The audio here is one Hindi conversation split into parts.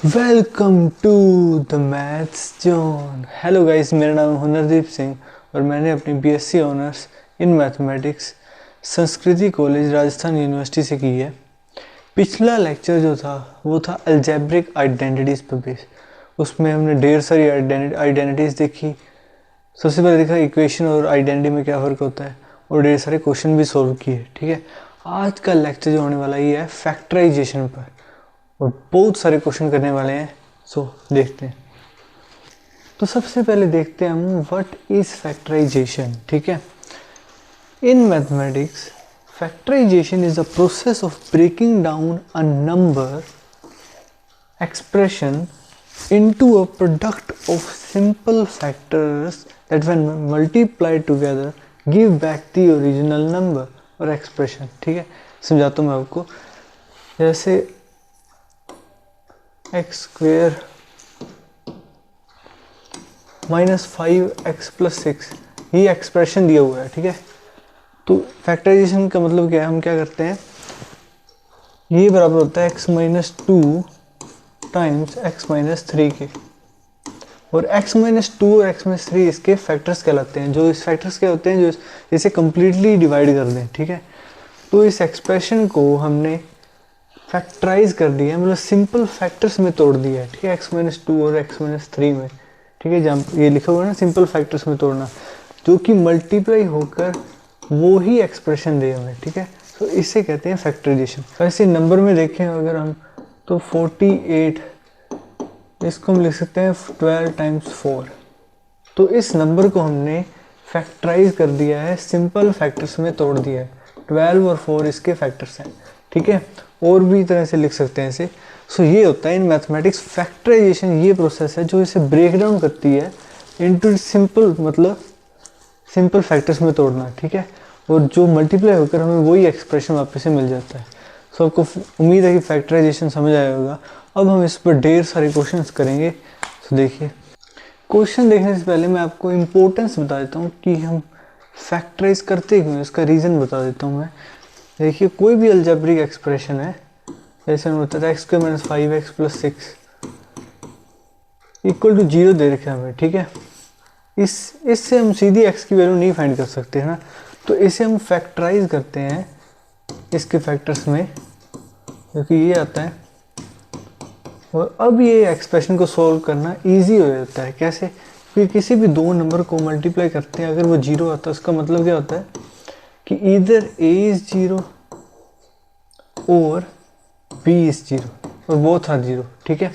Welcome to the maths zone. Hello guys, मेरा नाम है हुनरदीप सिंह और मैंने अपनी BSc honours in mathematics Sanskriti college Rajasthan university से की है। पिछला लेक्चर जो था वो था अलजेब्रिक आइडेंटिटीज़ पर बेस। उसमें हमने ढेर सारी आइडेंटिटीज़ देखी। सबसे पहले देखा इक्वेशन और आइडेंटिटी में क्या फ़र्क होता है और ढेर सारे क्वेश्चन भी सॉल्व किए। ठीक है, आज का लेक्चर जो होने वाला ये है फैक्टराइजेशन पर और बहुत सारे क्वेश्चन करने वाले हैं। सो देखते हैं। तो सबसे पहले देखते हैं हम व्हाट इज फैक्टराइजेशन। ठीक है, in mathematics factorisation is the process of breaking down a number expression into a product of simple factors that when multiplied together give back the original number और expression। ठीक है, समझाता हूँ मैं आपको। जैसे x square minus 5x plus 6 ये एक्सप्रेशन दिया हुआ है। ठीक है, तो फैक्टराइजेशन का मतलब क्या है, हम क्या करते हैं, ये बराबर होता है x minus 2 times x minus 3 के, और x माइनस 2 और x माइनस 3 इसके फैक्टर्स कहलाते हैं। जो इस फैक्टर्स क्या होते हैं, जो इसे कंप्लीटली डिवाइड कर दें। ठीक है, तो इस एक्सप्रेशन को हमने फैक्टराइज कर दिया है, मतलब सिंपल फैक्टर्स में तोड़ दिया है। ठीक है, x माइनस 2 और x माइनस 3 में। ठीक है, जहाँ ये लिखा हुआ है ना सिंपल फैक्टर्स में तोड़ना, जो कि मल्टीप्लाई होकर वो ही एक्सप्रेशन दे हमें। ठीक है, तो इसे कहते हैं फैक्टराइजेशन। वैसे नंबर में देखें अगर हम, तो 48, इसको हम लिख सकते हैं 12 टाइम्स 4। तो इस नंबर को हमने फैक्टराइज कर दिया है, सिंपल फैक्टर्स में तोड़ दिया है। 12 और 4 इसके फैक्टर्स हैं। ठीक है, और भी तरह से लिख सकते हैं इसे। सो ये होता है इन मैथमेटिक्स फैक्टराइजेशन। ये प्रोसेस है जो इसे ब्रेक डाउन करती है इनटू सिंपल, मतलब सिंपल फैक्टर्स में तोड़ना। ठीक है, और जो मल्टीप्लाई होकर हमें वही एक्सप्रेशन वापस से मिल जाता है। सो आपको उम्मीद है कि फैक्टराइजेशन समझ आया होगा। अब हम इस पर ढेर सारे क्वेश्चंस करेंगे। तो देखिए, क्वेश्चन देखने से पहले मैं आपको इम्पोर्टेंस बता देता हूँ कि हम फैक्टराइज करते क्यों, इसका रीज़न बता देता हूँ मैं। देखिए, कोई भी अलजेब्रिक एक्सप्रेशन है, जैसे हम बताते हैं x square minus 5x plus 6 equal to 0 दे रखे हमें। ठीक है, इससे हम सीधी x की वैल्यू नहीं फाइंड कर सकते है ना, तो इसे हम फैक्टराइज करते हैं इसके फैक्टर्स में, क्योंकि ये आता है। और अब ये एक्सप्रेशन को सॉल्व करना इजी हो जाता है। कैसे? क्योंकि किसी भी दो नंबर को मल्टीप्लाई करते हैं, अगर वो 0 आता है उसका मतलब क्या होता है कि इधर a इज 0 और b इज 0 और बोथ आर 0। ठीक है,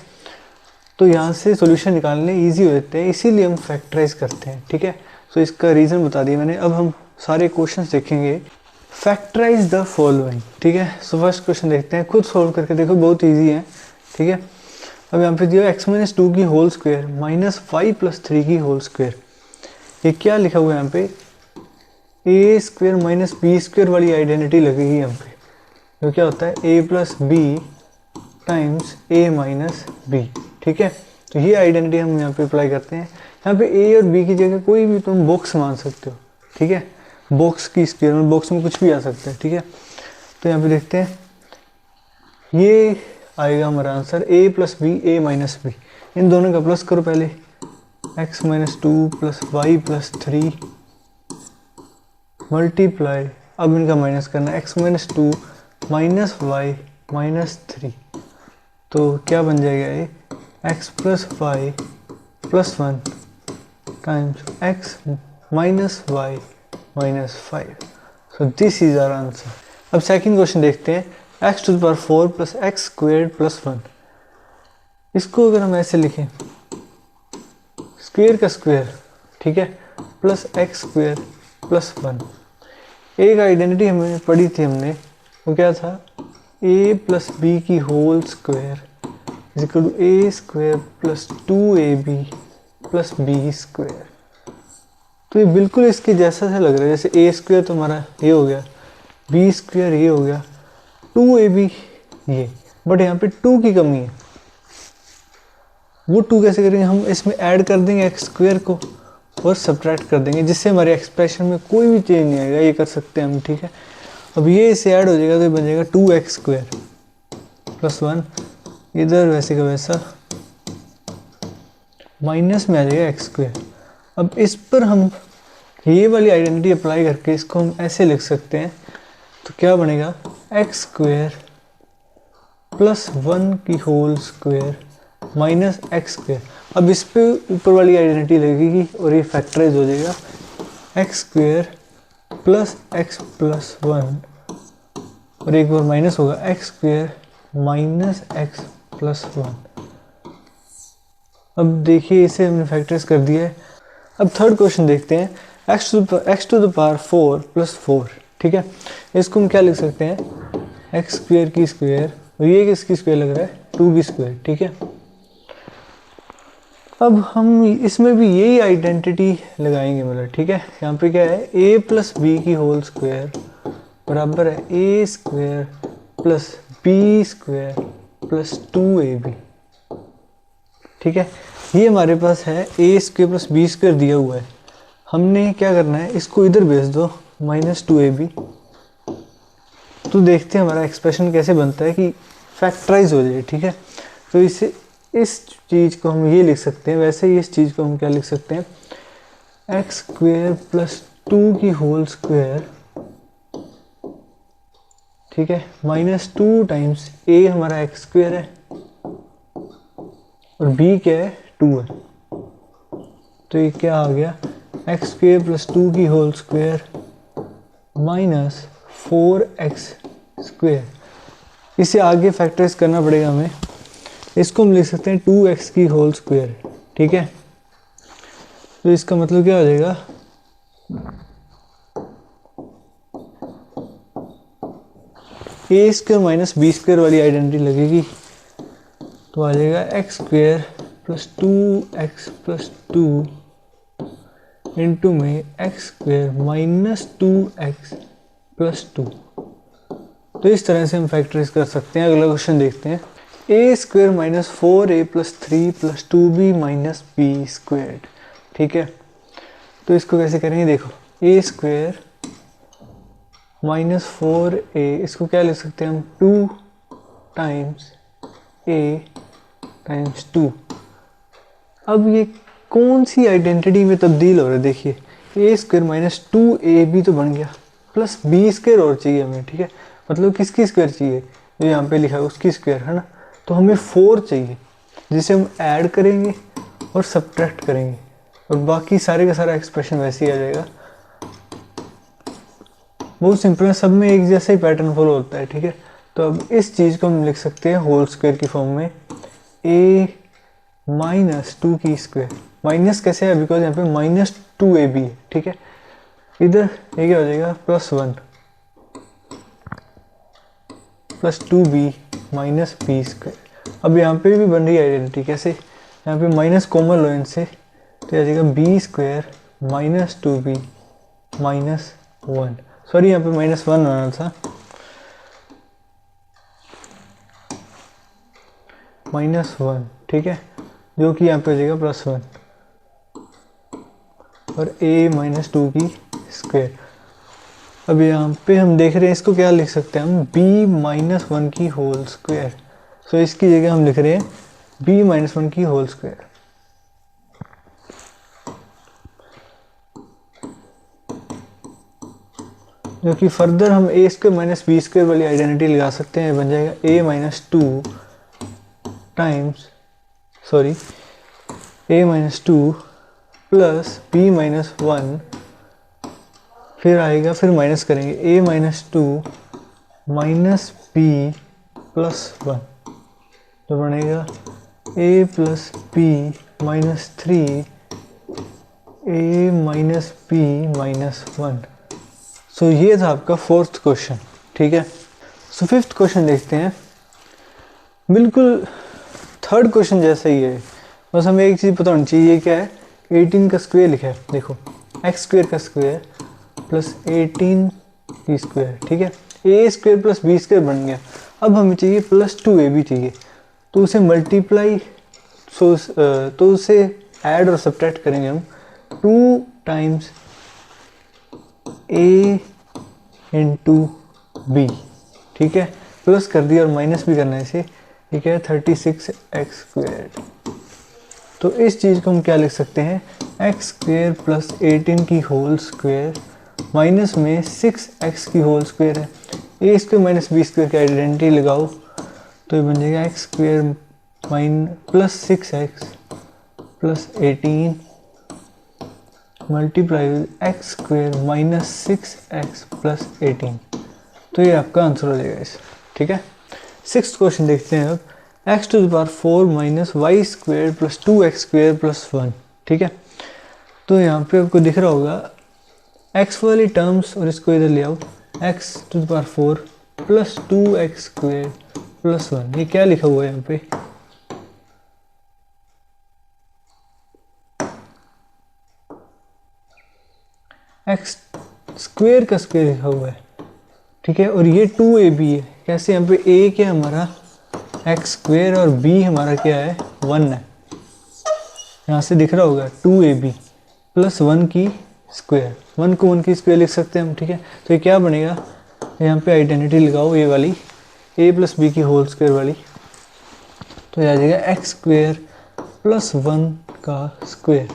तो यहाँ से सॉल्यूशन निकालने इजी हो जाते हैं, इसीलिए हम फैक्टराइज करते हैं। ठीक है, तो इसका रीज़न बता दिया मैंने। अब हम सारे क्वेश्चंस देखेंगे। Factorise the following. ठीक है, सो फर्स्ट क्वेश्चन देखते हैं, खुद सॉल्व करके देखो, बहुत ईजी है। ठीक है, अब यहाँ पे दिया एक्स माइनस 2 की होल स्क्वायर माइनस 5 प्लस 3 की होल स्क्वायर। ये क्या लिखा हुआ है यहाँ पे, a square minus b square वाली आइडेंटिटी लगेगी यहाँ पे, जो क्या होता है ए प्लस बी टाइम्स ए माइनस बी। ठीक है, तो ये आइडेंटिटी हम यहाँ पे अप्लाई करते हैं। यहाँ पे ए और बी की जगह कोई भी तुम बॉक्स मान सकते हो। ठीक है, बॉक्स की स्क्वायर में, बॉक्स में कुछ भी आ सकता है। ठीक है, तो यहाँ पे देखते हैं, ये आएगा हमारा answer a plus b a minus b. इन दोनों का प्लस करो पहले, x minus 2 plus y plus 3 multiply, अब इनका माइनस करना, x minus 2 minus y minus 3, तो क्या बन जाएगा ये x plus y plus 1 times x minus y minus 5। So this is our answer. अब सेकंड क्वेश्चन देखते हैं, x to the power 4 plus x squared plus 1। इसको अगर हम ऐसे लिखें, स्क्वेयर का स्क्वेयर, ठीक है, प्लस एक्स स्क्वेयर प्लस 1। एक आइडेंटिटी हमें पढ़ी थी हमने, वो क्या था, a प्लस बी की whole square is equal to a square plus 2ab plus b square. तो ये बिल्कुल इसके जैसा सा लग रहा है, जैसे ए स्क्वायर तो हमारा ये हो गया, बी स्क्वायर ये हो गया, 2ab ये, बट यहाँ पे 2 की कमी है। वो 2 कैसे करेंगे, हम इसमें ऐड कर देंगे एक्स स्क्वायर को और सब्ट्रैक्ट कर देंगे, जिससे हमारे एक्सप्रेशन में कोई भी चेंज नहीं आएगा। ये कर सकते हैं हम। ठीक है, अब ये इससे ऐड हो जाएगा तो ये बन जाएगा 2x स्क्वायर प्लस 1, इधर वैसे का वैसा माइनस में आ जाएगा एक्स स्क्वेयर। अब इस पर हम ये वाली आइडेंटिटी अप्लाई करके इसको हम ऐसे लिख सकते हैं, तो क्या बनेगा एक्स स्क्वेयर प्लस 1 की whole square minus x square. अब इस पे ऊपर वाली आइडेंटिटी लगेगी और ये फैक्टराइज हो जाएगा, x square plus x plus 1 और एक बार माइनस होगा x square minus x plus 1। अब देखिए इसे हमने फैक्टराइज कर दिया है। अब थर्ड क्वेश्चन देखते हैं, x to the power 4 plus 4, ठीक है। इसको हम क्या लिख सकते हैं, एक्स स्क्वेयर की स्क्वेयर और ये किसकी स्क्वेयर लग रहा है 2 की स्क्वेयर, ठीक है। अब हम इसमें भी यही आइडेंटिटी लगाएंगे, मतलब ठीक है। यहाँ पे क्या है a प्लस बी की होल स्क्वायर बराबर है a square plus b square plus 2ab, ठीक है। ये हमारे पास है a square plus b square दिया हुआ है, हमने क्या करना है इसको इधर भेज दो माइनस 2ab। तो देखते हैं हमारा एक्सप्रेशन कैसे बनता है कि फैक्टराइज हो जाए, ठीक है। तो इसे इस चीज़ को हम ये लिख सकते हैं, वैसे ही इस चीज़ को हम क्या लिख सकते हैं, एक्स स्क्वेयर प्लस 2 की होल स्क्वेयर, ठीक है, माइनस 2 टाइम्स ए हमारा एक्स स्क्वेयर है और बी क्या है 2 है। तो ये क्या आ गया एक्स स्क्वेयर प्लस 2 की whole square minus 4x square. इसे आगे फैक्टराइज करना पड़ेगा हमें, इसको हम लिख सकते हैं 2x की होल स्क्वेयर, ठीक है। तो इसका मतलब क्या हो जाएगा, a square minus b square वाली आइडेंटिटी लगेगी, तो आ जाएगा x square plus 2x plus 2 into में x square minus 2x plus 2। तो इस तरह से हम फैक्टराइज कर सकते हैं। अगला क्वेश्चन देखते हैं, a square minus 4a plus 3 plus 2b minus b square, ठीक है। तो इसको कैसे करेंगे, देखो ए स्क्वेयर माइनस 4a, इसको क्या लिख सकते हैं हम 2 टाइम्स a टाइम्स 2। अब ये कौन सी आइडेंटिटी में तब्दील हो रहा है, देखिए ए स्क्वेयर माइनस 2ab तो बन गया प्लस बी स्क्वेयर और चाहिए हमें, ठीक है। मतलब किसकी स्क्वायर चाहिए, जो यहाँ पे लिखा है उसकी स्क्वायर, है ना। तो हमें 4 चाहिए जिसे हम ऐड करेंगे और सब्ट्रैक्ट करेंगे और बाकी सारे का सारा एक्सप्रेशन वैसे ही आ जाएगा। बहुत सिंपल है, सब में एक जैसा ही पैटर्न फॉलो होता है, ठीक है। तो अब इस चीज़ को हम लिख सकते हैं होल स्क्वायर की फॉर्म में, a माइनस 2 की स्क्वायर। माइनस कैसे है, बिकॉज यहाँ पे माइनस 2ab है, ठीक है। इधर ये क्या हो जाएगा plus 1 plus 2b minus b square. अब यहाँ पे भी बन रही है आइडेंटिटी, कैसे, यहाँ पे माइनस कॉमन लो इनसे, तो आ जाएगा b square minus 2b minus 1, sorry यहाँ पे माइनस 1 आना था, माइनस 1, ठीक है, जो कि यहाँ पे हो जाएगा प्लस 1 और a माइनस 2 की स्क्वायर। अब यहाँ पे हम देख रहे हैं इसको क्या लिख सकते हैं हम, b माइनस 1 की होल स्क्वायर। सो इसकी जगह हम लिख रहे हैं b माइनस 1 की होल स्क्वायर। जो कि फर्दर हम a square minus b square वाली आइडेंटिटी लगा सकते हैं, बन जाएगा a minus 2 times a minus 2 plus b minus 1, फिर आएगा, फिर माइनस करेंगे a minus 2 minus b plus 1, तो बनेगा a plus b minus 3 a minus b minus 1। So ये था आपका फोर्थ क्वेश्चन, ठीक है। सो फिफ्थ क्वेश्चन देखते हैं, बिल्कुल थर्ड क्वेश्चन जैसा ही है, बस हमें एक चीज़ पता होनी चाहिए, ये क्या है 18 का स्क्वायर लिखा है, देखो एक्स स्क्वायर का स्क्वायर प्लस 18 की स्क्वायर, ठीक है। A square plus b square बन गया। अब हमें चाहिए प्लस 2ab चाहिए, तो उसे मल्टीप्लाई तो उसे ऐड और सब्ट्रैक्ट करेंगे हम 2 टाइम्स a इंटू बी, ठीक है, प्लस कर दिया और माइनस भी करना है इसे, ये क्या है 36x स्क्वायर। तो इस चीज़ को हम क्या लिख सकते हैं, एक्स स्क्वेयर प्लस 18 की होल स्क्वेयर माइनस में 6x की होल स्क्वेयर है, ए स्क्वेयर माइनस बी स्क्वेयर की आइडेंटिटी लगाओ तो ये बन जाएगा x square plus 6x plus 18 multiply with x square minus 6x plus 18। तो ये आपका आंसर हो जाएगा इस, ठीक है। 6th क्वेश्चन देखते हैं अब, x to the power 4 minus y square plus 2x square plus 1, ठीक है। तो यहाँ पे आपको दिख रहा होगा x वाली टर्म्स और इसको इधर ले आओ, x to the power 4 plus 2x square plus 1, ये क्या लिखा हुआ है यहाँ पे, x स्क्वेयर का स्क्वेयर लिखा हुआ है, ठीक है। और ये 2ab है, कैसे, यहाँ पे a क्या हमारा एक्स स्क्वेयर और b हमारा क्या है 1 है, यहाँ से दिख रहा होगा 2ab प्लस 1 की स्क्वेयर, 1 को 1 की स्क्वेयर लिख सकते हैं हम, ठीक है। तो ये क्या बनेगा, यहाँ पे आइडेंटिटी लगाओ ये वाली a प्लस बी की होल स्क्वेयर वाली, तो ये आ जाएगा एक्स स्क्वेयर प्लस 1 का स्क्वेयर।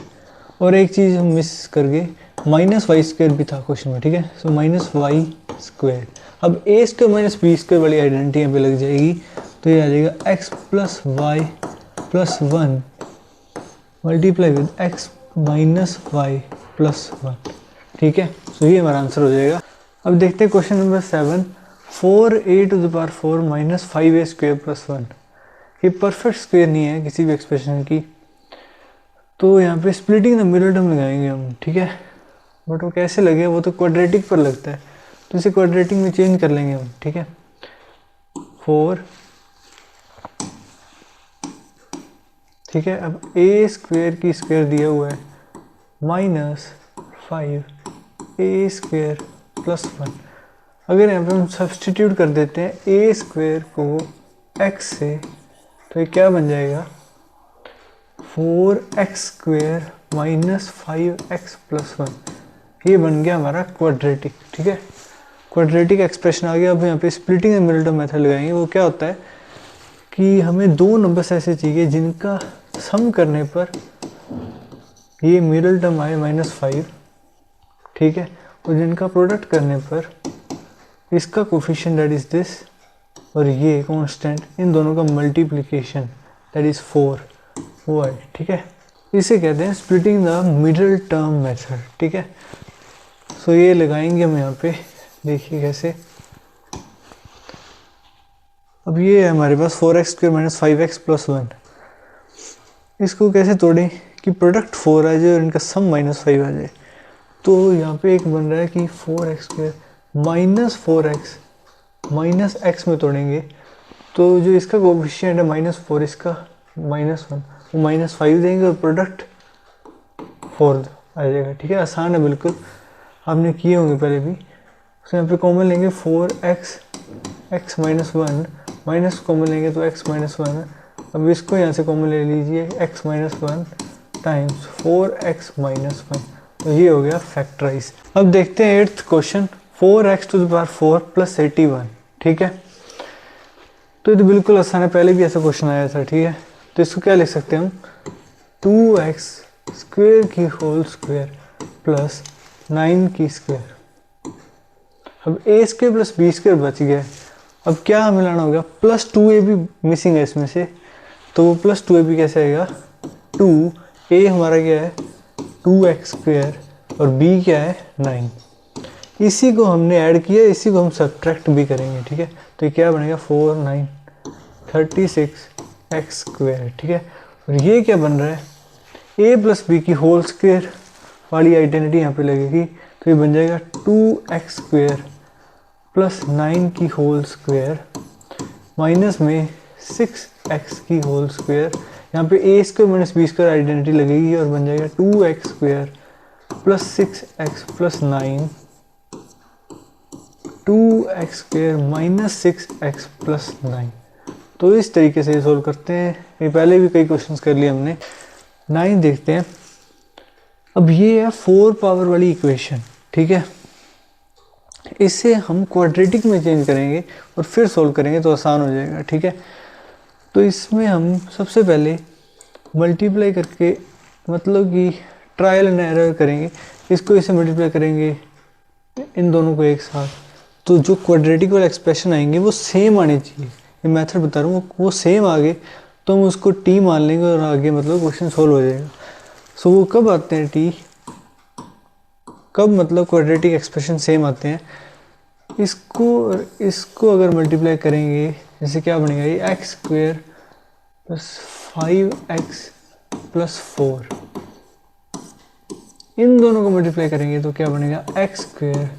और एक चीज़ हम मिस कर गए, माइनस वाई स्क्वेयर भी था क्वेश्चन में, ठीक है। सो माइनस वाई स्क्वेयर, अब a square minus b square वाली आइडेंटिटी यहाँ पे लग जाएगी, तो ये आ जाएगा x plus y plus 1 multiply with x minus y plus 1, ठीक है। सो ये हमारा आंसर हो जाएगा। अब देखते हैं question number 7, 4a to the power 4 minus 5a square plus 1, ये परफेक्ट स्क्वेयर नहीं है किसी भी एक्सप्रेशन की, तो यहाँ पे स्प्लिटिंग द मिडल टर्म लगाएंगे हम, ठीक है। बट वो कैसे लगे, वो तो क्वाड्रेटिक पर लगता है, तो इसे क्वाड्रेटिक में चेंज कर लेंगे हम, ठीक है। 4, ठीक है। अब a स्क्वेयर की स्क्वेयर दिया हुआ है माइनस 5a स्क्वेयर प्लस 1, अगर यहाँ पे हम सब्सटीट्यूट कर देते हैं a स्क्वेयर को x से, तो ये क्या बन जाएगा 4x square minus 5x plus 1, ये बन गया हमारा क्वाड्रेटिक, ठीक है। क्वाड्रेटिक एक्सप्रेशन आ गया। अब यहाँ पे splitting and middle term method लगाएंगे, वो क्या होता है कि हमें दो नंबर्स ऐसे चाहिए जिनका सम करने पर ये मिडल टर्म आए -5, ठीक है, और जिनका प्रोडक्ट करने पर इसका कोफिशिएंट दैट इज दिस और ये कांस्टेंट, इन दोनों का मल्टीप्लिकेशन दैट इज 4 वो है, ठीक है। इसे कहते हैं splitting the middle term method, ठीक है। सो ये लगाएंगे हम यहाँ पे, देखिए कैसे। अब ये है हमारे पास 4x square minus 5x plus 1, इसको कैसे तोड़ें कि प्रोडक्ट 4 आ जाए और इनका सम -5 आ जाए। तो यहाँ पे एक बन रहा है कि 4x square minus 4x minus x में तोड़ेंगे, तो जो इसका कोफिशिएंट है -4, इसका -1, वो -5 देंगे और प्रोडक्ट 4 आ जाएगा, ठीक है। आसान है बिल्कुल, आपने किए होंगे पहले भी। तो यहाँ पे कॉमन लेंगे 4x, x minus 1, minus common लेंगे तो x माइनस 1, अब इसको यहाँ से कॉमन ले लीजिए x minus 1 times 4x minus 1, तो ये हो गया फैक्टराइज। अब देखते हैं 8th question, 4x to the power 4 plus 81, ठीक है। तो ये तो बिल्कुल आसान है, पहले भी ऐसा क्वेश्चन आया था, ठीक है। तो इसको क्या लिख सकते हैं हम, 2x स्क्वेयर की होल स्क्वेयर प्लस 9 की स्क्वेयर। अब a square plus b square बच गया, अब क्या हमें लाना होगा, प्लस 2ab मिसिंग है इसमें से, तो वो प्लस 2ab कैसे आएगा, 2a हमारा क्या है 2x स्क्वेयर और b क्या है 9, इसी को हमने ऐड किया, इसी को हम सब्ट्रैक्ट भी करेंगे, ठीक है। तो ये क्या बनेगा 4 9 36x स्क्वेयर, ठीक है। और ये क्या बन रहा है, a प्लस बी की होल स्क्वेयर वाली आइडेंटिटी यहाँ पे लगेगी, तो ये बन जाएगा 2x स्क्वेयर प्लस 9 की होल स्क्वेयर माइनस में 6x की होल स्क्वेयर, यहाँ पे a square minus b square identity लगेगी और बन जाएगा 2x square plus 6x plus 9, 2x square minus 6x plus 9। तो इस तरीके से सोल्व करते हैं, ये पहले भी कई क्वेश्चंस कर लिए हमने। 9 देखते हैं। अब ये है 4 पावर वाली इक्वेशन, ठीक है। इसे हम क्वाड्रेटिक में चेंज करेंगे और फिर सोल्व करेंगे तो आसान हो जाएगा, ठीक है। तो इसमें हम सबसे पहले मल्टीप्लाई करके मतलब कि ट्रायल एंड एरर करेंगे, इसको इससे मल्टीप्लाई करेंगे इन दोनों को एक साथ, तो जो क्वाड्रेटिक वाले एक्सप्रेशन आएंगे वो सेम आने चाहिए। ये मेथड बता रहा हूँ, वो सेम आ गए तो हम उसको टी मान लेंगे और आगे मतलब क्वेश्चन सोल्व हो जाएगा। सो वो कब आते हैं टी, कब मतलब क्वाड्रेटिक एक्सप्रेशन सेम आते हैं, इसको अगर मल्टीप्लाई करेंगे जैसे क्या बनेगा, ये x square plus 5x plus 4, इन दोनों को मल्टीप्लाई करेंगे तो क्या बनेगा, x square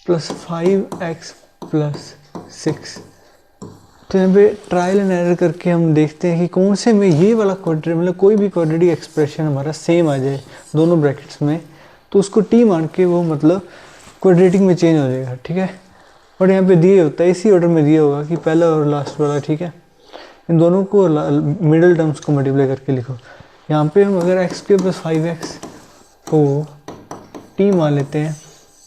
plus 5x plus 6। तो यहाँ पे ट्रायल एंड एरर करके हम देखते हैं कि कौन से में ये वाला क्वाड्रेटिक मतलब कोई भी क्वाड्रेटिक एक्सप्रेशन हमारा सेम आ जाए दोनों ब्रैकेट्स में, तो उसको टी मान के वो मतलब क्वाड्रेटिक में चेंज हो जाएगा, ठीक है। और यहाँ पे दिए होता है इसी ऑर्डर में दिया होगा कि पहला और लास्ट वाला, ठीक है। इन दोनों को मिडिल टर्म्स को मल्टीप्लाई करके लिखो। यहाँ पे हम अगर एक्स स्क्वेयर प्लस 5x को टी मान लेते हैं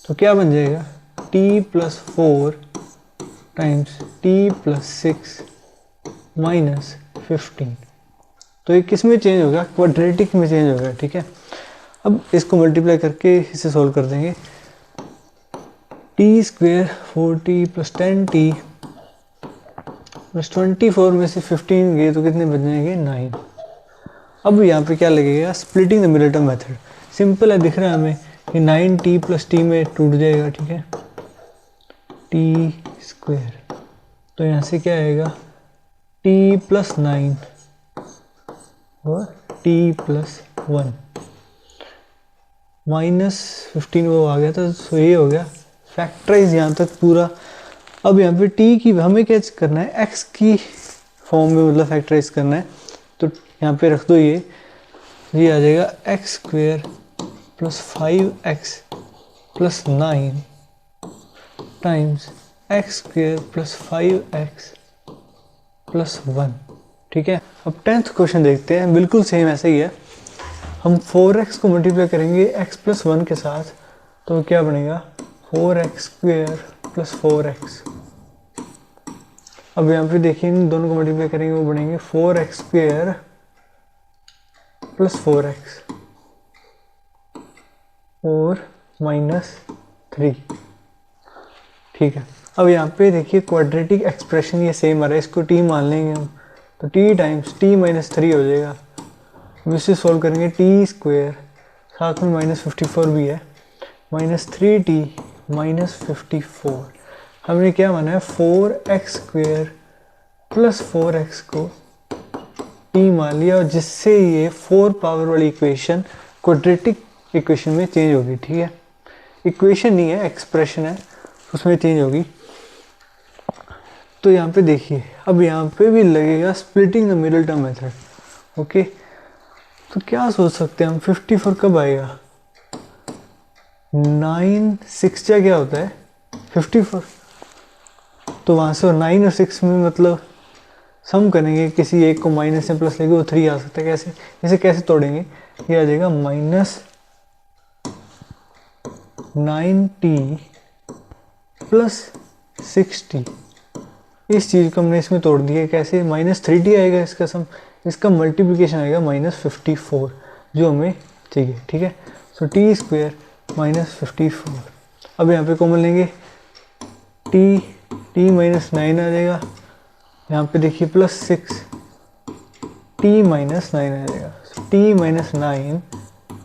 तो क्या बन जाएगा, T plus 4 times T plus 6 minus 15। तो ये किस में चेंज होगा, क्वाड्रेटिक में चेंज होगा, ठीक है। अब इसको मल्टीप्लाई करके इसे सॉल्व कर देंगे। T square 4t plus 10t plus 24 में से 15 गए तो कितने बच जाएंगे, 9। अब यहाँ पे क्या लगेगा, splitting the middle term method. Simple है, दिख रहा है हमें कि 9t प्लस t में टूट जाएगा, ठीक है, t स्क्वेयर। तो यहाँ से क्या आएगा, t प्लस 9 और t प्लस 1 माइनस 15 वो आ गया था, सो ये हो गया फैक्टराइज यहाँ तक पूरा। अब यहाँ पे t की हमें क्या करना है, x की फॉर्म में मतलब फैक्टराइज करना है, तो यहाँ पे रख दो ये आ जाएगा x square plus 5x plus 9 times x square plus 5x plus 1, ठीक है। अब 10th क्वेश्चन देखते हैं, बिल्कुल सेम ऐसा ही है। हम 4x को मल्टीप्लाई करेंगे x प्लस 1 के साथ, तो क्या बनेगा, 4x स्क्वेयर प्लस 4x। अब यहाँ पे देखिए इन दोनों को मल्टीप्लाई करेंगे वो बनेंगे 4x स्क्वेयर प्लस 4x और माइनस 3, ठीक है। अब यहाँ पे देखिए क्वाड्रेटिक एक्सप्रेशन ये सेम आ रहा है, इसको t मान लेंगे हम, तो t टाइम्स t माइनस 3 हो जाएगा। अब इसे सॉल्व करेंगे, t स्क्वेयर साथ में माइनस 54 भी है, माइनस 3t माइनस 54। हमने क्या माना है, 4x स्क्वेयर प्लस 4x को t मान लिया, और जिससे ये 4 पावर वाली इक्वेशन क्वाड्रेटिक इक्वेशन में चेंज होगी, ठीक है। इक्वेशन नहीं है, एक्सप्रेशन है, उसमें चेंज होगी। तो यहाँ पे देखिए, अब यहाँ पे भी लगेगा splitting the middle term method, okay. तो क्या सोच सकते हैं हम, 54 कब आएगा, 9 6 जा क्या होता है 54, तो वहाँ से 9 और 6 में मतलब सम करेंगे, किसी एक को माइनस से प्लस लेंगे वो 3 आ सकता है। कैसे, इसे कैसे तोड़ेंगे, ये आ जाएगा माइनस 9t प्लस 6t। इस चीज़ को हमने इसमें तोड़ दिया, कैसे, माइनस 3t आएगा इसका सम, इसका मल्टीप्लिकेशन आएगा माइनस 54 जो हमें चाहिए, ठीक है। So T square minus 54। अब यहाँ पे कॉमन लेंगे, t माइनस 9 आ जाएगा, यहाँ पे देखिए प्लस 6 t माइनस 9 आ जाएगा, t माइनस 9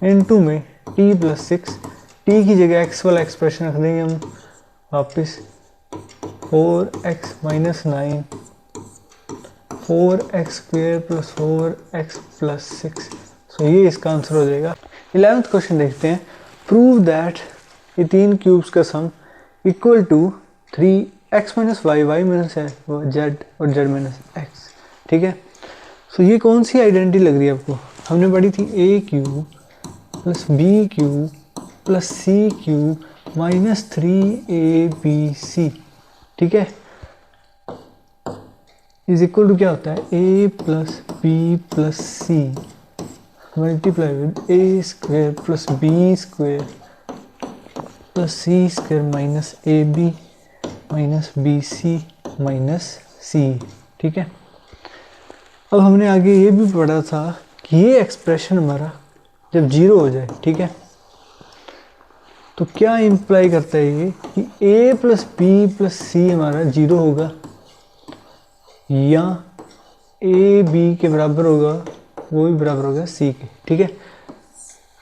इनटू में t प्लस 6, t की जगह x वाला एक्सप्रेशन रख देंगे हम वापस, 4x minus 9 4x square plus 4x plus 6। सो ये इसका आंसर हो जाएगा। 11th क्वेश्चन देखते हैं, प्रूव दैट ये 3 क्यूब्स का sum equal to 3x minus y minus z और z माइनस x, ठीक है। सो ये कौन सी आइडेंटिटी लग रही है आपको, हमने पढ़ी थी a cube plus b cube plus c cube minus 3abc, ठीक है, इज इक्वल टू क्या होता है, a plus b plus c multiply with a square plus b square plus c square minus a b minus b c minus c, ठीक है। अब हमने आगे ये भी पढ़ा था कि ये एक्सप्रेशन हमारा जब जीरो हो जाए, ठीक है, तो क्या इम्प्लाई करता है ये कि a प्लस बी प्लस सी हमारा जीरो होगा या a b के बराबर होगा, वो भी बराबर होगा c के, ठीक है।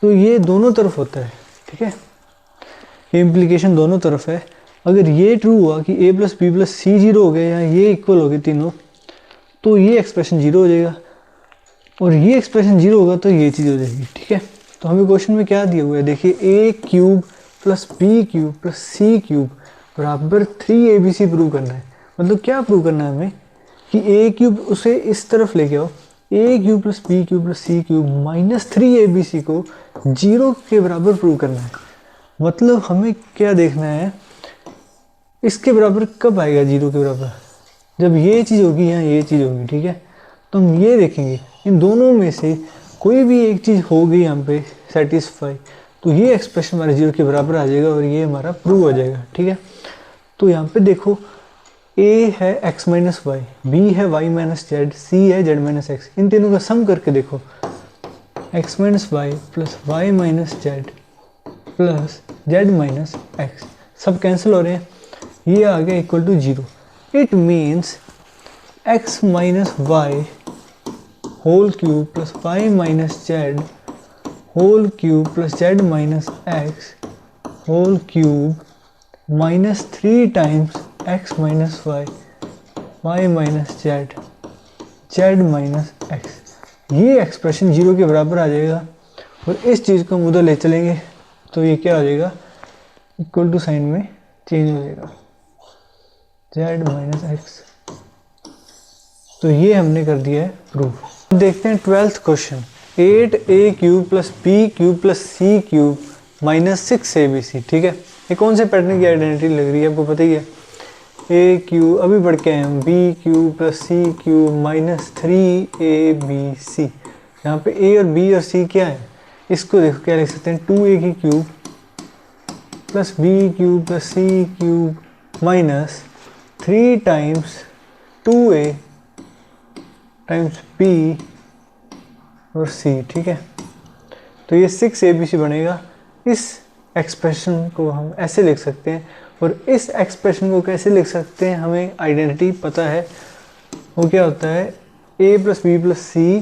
तो ये दोनों तरफ होता है, ठीक है, ये इम्प्लीकेशन दोनों तरफ है। अगर ये ट्रू हुआ कि a plus b plus c zero हो गया या ये इक्वल हो गए तीनों, तो ये एक्सप्रेशन जीरो हो जाएगा, और ये एक्सप्रेशन जीरो होगा तो ये चीज़ हो जाएगी, ठीक है। तो हमें क्वेश्चन में क्या दिया हुआ है, देखिए a cube plus b cube plus c cube बराबर 3abc प्रूव करना है। मतलब क्या प्रूव करना है हमें कि ए क्यूब उसे इस तरफ लेके आओ, a cube plus b cube plus c cube minus 3abc को जीरो के बराबर प्रूव करना है। मतलब हमें क्या देखना है, इसके बराबर कब आएगा जीरो के बराबर, जब ये चीज़ होगी या ये चीज़ होगी, ठीक है। तो हम ये देखेंगे इन दोनों में से कोई भी एक चीज़ होगी यहाँ पे सेटिस्फाई, तो ये एक्सप्रेशन हमारे जीरो के बराबर आ जाएगा और ये हमारा प्रूव हो जाएगा, ठीक है। तो यहाँ पे देखो a है x माइनस वाई, b है y माइनस जेड, c है z माइनस एक्स। इन तीनों का सम करके देखो x minus y plus y minus z plus Z minus x, सब कैंसिल हो रहे हैं, ये आ गया equal to zero. It means x minus y whole cube plus y minus z whole cube plus Z minus x whole cube minus 3 times x minus y y minus z z minus x, ये एक्सप्रेशन जीरो के बराबर आ जाएगा। और इस चीज़ को हम उधर ले चलेंगे तो ये क्या हो जाएगा, इक्वल टू साइन में चेंज हो जाएगा, जेड माइनस एक्स। तो ये हमने कर दिया है प्रूफ। देखते हैं 12th question, 8a cube plus b cube plus c cube minus 6abc, ठीक है। ये कौन से पैटर्न की आइडेंटिटी लग रही है, आपको पता ही है, ए क्यूब अभी बढ़ के आए हम, B cube plus c cube minus 3abc। यहाँ पे ए और बी और सी क्या है, इसको देखो क्या लिख सकते हैं, 2a की cube plus b cube plus c cube minus 3 times 2a times b और सी, ठीक है। तो ये 6abc बनेगा। इस एक्सप्रेशन को हम ऐसे लिख सकते हैं, और इस एक्सप्रेशन को कैसे लिख सकते हैं, हमें आइडेंटिटी पता है, वो क्या होता है, a plus b plus c,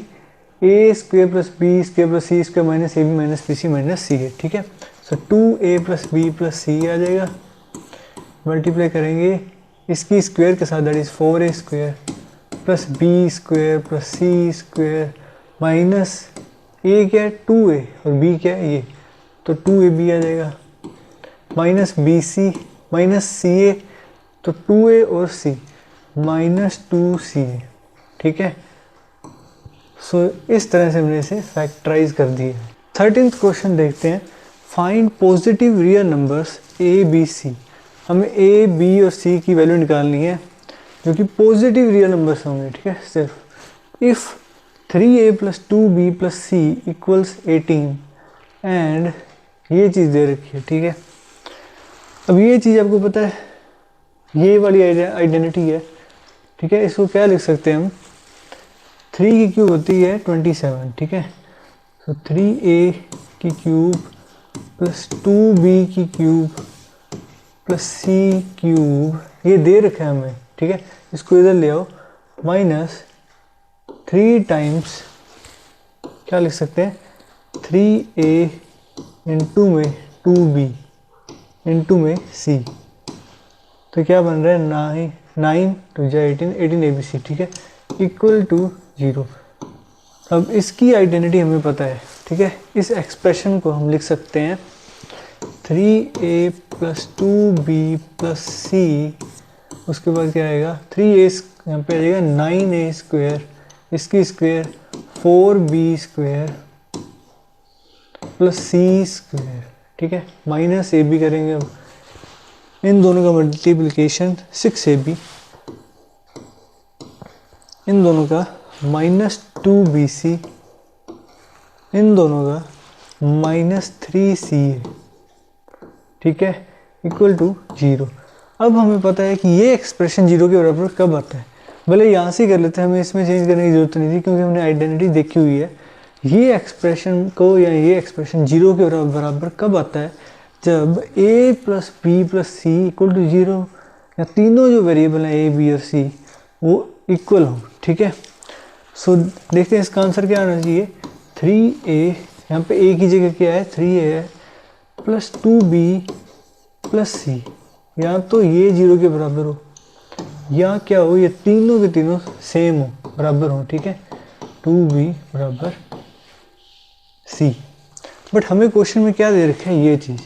a square plus b square plus c square minus a b minus b c minus c है, ठीक है। So 2a plus b plus c आ जाएगा, मल्टीप्लाई करेंगे इसकी स्क्वेयर के साथ, that is 4a square plus b square plus c square minus a क्या है 2a और b क्या है ये, तो 2ab आ जाएगा, माइनस बी सी माइनस सी ए, तो 2a और c माइनस 2ca, ठीक है। सो इस तरह से हमने इसे फैक्टराइज कर दिया। 13th क्वेश्चन देखते हैं, find positive real numbers a b c। हमें a b और c की वैल्यू निकालनी है जो कि पॉजिटिव रियल नंबर्स होंगे, ठीक है। सिर्फ if 3a plus 2b plus c equals 18 and ये चीज़ दे रखी है, ठीक है। अब ये चीज़ आपको पता है, ये वाली आइडेंटिटी है, ठीक है। इसको क्या लिख सकते हैं हम, 3 की क्यूब होती है 27, ठीक है। तो 3a की क्यूब प्लस 2b की क्यूब प्लस c क्यूब, ये दे रखा है हमें, ठीक है। इसको इधर ले आओ, माइनस 3 टाइम्स क्या लिख सकते हैं, 3a इंटू में 2b इंटू में c, तो क्या बन रहा है 9 टू जा 18abc, ठीक है, इक्वल टू 0। अब इसकी आइडेंटिटी हमें पता है, ठीक है। इस एक्सप्रेशन को हम लिख सकते हैं 3a plus 2b plus c, उसके बाद क्या आएगा 3a, यहाँ पे आ जाएगा 9a स्क्वेयर, इसकी square 4b square plus c square, ठीक है, माइनस ए बी करेंगे। अब इन दोनों का मल्टीप्लिकेशन 6ab, इन दोनों का माइनस 2bc, इन दोनों का माइनस 3ca, ठीक है, इक्वल टू 0। अब हमें पता है कि ये एक्सप्रेशन 0 के बराबर कब आता है, भले यहाँ से ही कर लेते हैं, हमें इसमें चेंज करने की जरूरत नहीं थी क्योंकि हमने आइडेंटिटी देखी हुई है। ये एक्सप्रेशन को या ये एक्सप्रेशन 0 के बराबर कब आता है, जब a plus b plus c equal to 0 या तीनों जो वेरिएबल हैं a b और c वो इक्वल हो। ठीक है, सो देखते हैं इसका आंसर क्या आना चाहिए। 3a, यहाँ पे a की जगह क्या है 3a है, प्लस 2b प्लस सी, या तो ये 0 के बराबर हो या क्या हो, ये तीनों के तीनों सेम हो, बराबर हो। ठीक है, 2b बराबर c। बट हमें क्वेश्चन में क्या दे रखा है, ये चीज़,